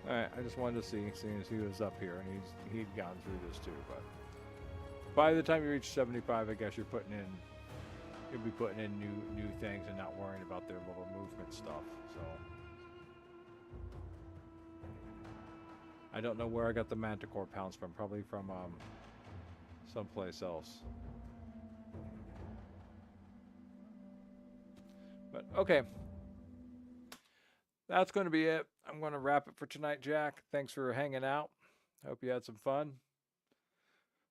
Alright, I just wanted to see, seeing as he was up here, and he'd gone through this too, but by the time you reach 75, I guess you'll be putting in new things and not worrying about their little movement stuff, so. I don't know where I got the Manticore pounds from, probably from someplace else. But okay. That's going to be it. I'm going to wrap it for tonight, Jack. Thanks for hanging out. Hope you had some fun.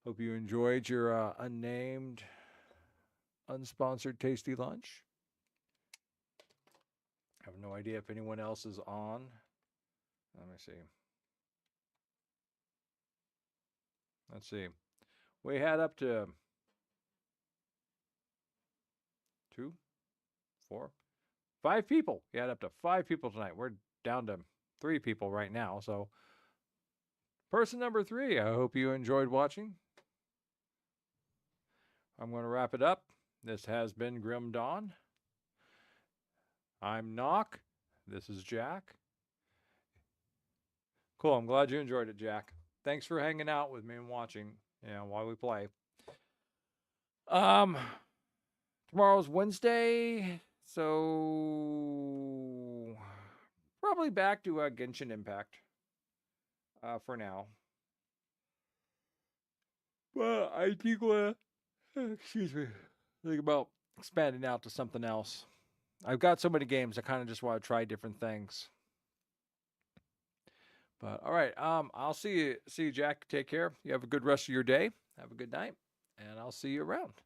Hope you enjoyed your unnamed, unsponsored tasty lunch. I have no idea if anyone else is on. Let me see. Let's see. We had up to 2, 4, 5 people. We had up to 5 people tonight. We're down to 3 people right now. So, person number 3, I hope you enjoyed watching. I'm going to wrap it up. This has been Grim Dawn. I'm NoC. This is Jack. Cool. I'm glad you enjoyed it, Jack. Thanks for hanging out with me and watching, while we play. Tomorrow's Wednesday, so probably back to Genshin Impact for now. Well, I think excuse me, think about expanding out to something else. I've got so many games, I kind of just want to try different things. But all right, I'll see you, Jack. Take care. You have a good rest of your day. Have a good night, and I'll see you around.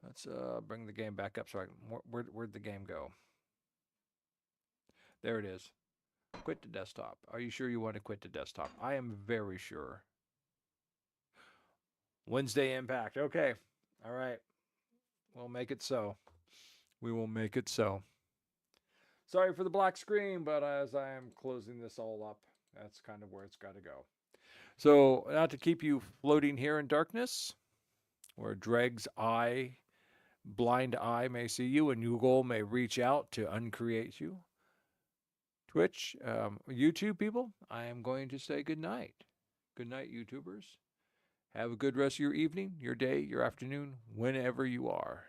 Let's bring the game back up. So where'd the game go? There it is. Quit the desktop. Are you sure you want to quit the desktop? I am very sure. Wednesday Impact. Okay. All right. We'll make it so. We will make it so. Sorry for the black screen, but as I am closing this all up, that's kind of where it's got to go. So, not to keep you floating here in darkness, where Dreg's blind eye may see you, and Ugol may reach out to uncreate you. Twitch, YouTube people, I am going to say good night. Good night, YouTubers. Have a good rest of your evening, your day, your afternoon, whenever you are.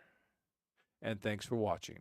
And thanks for watching.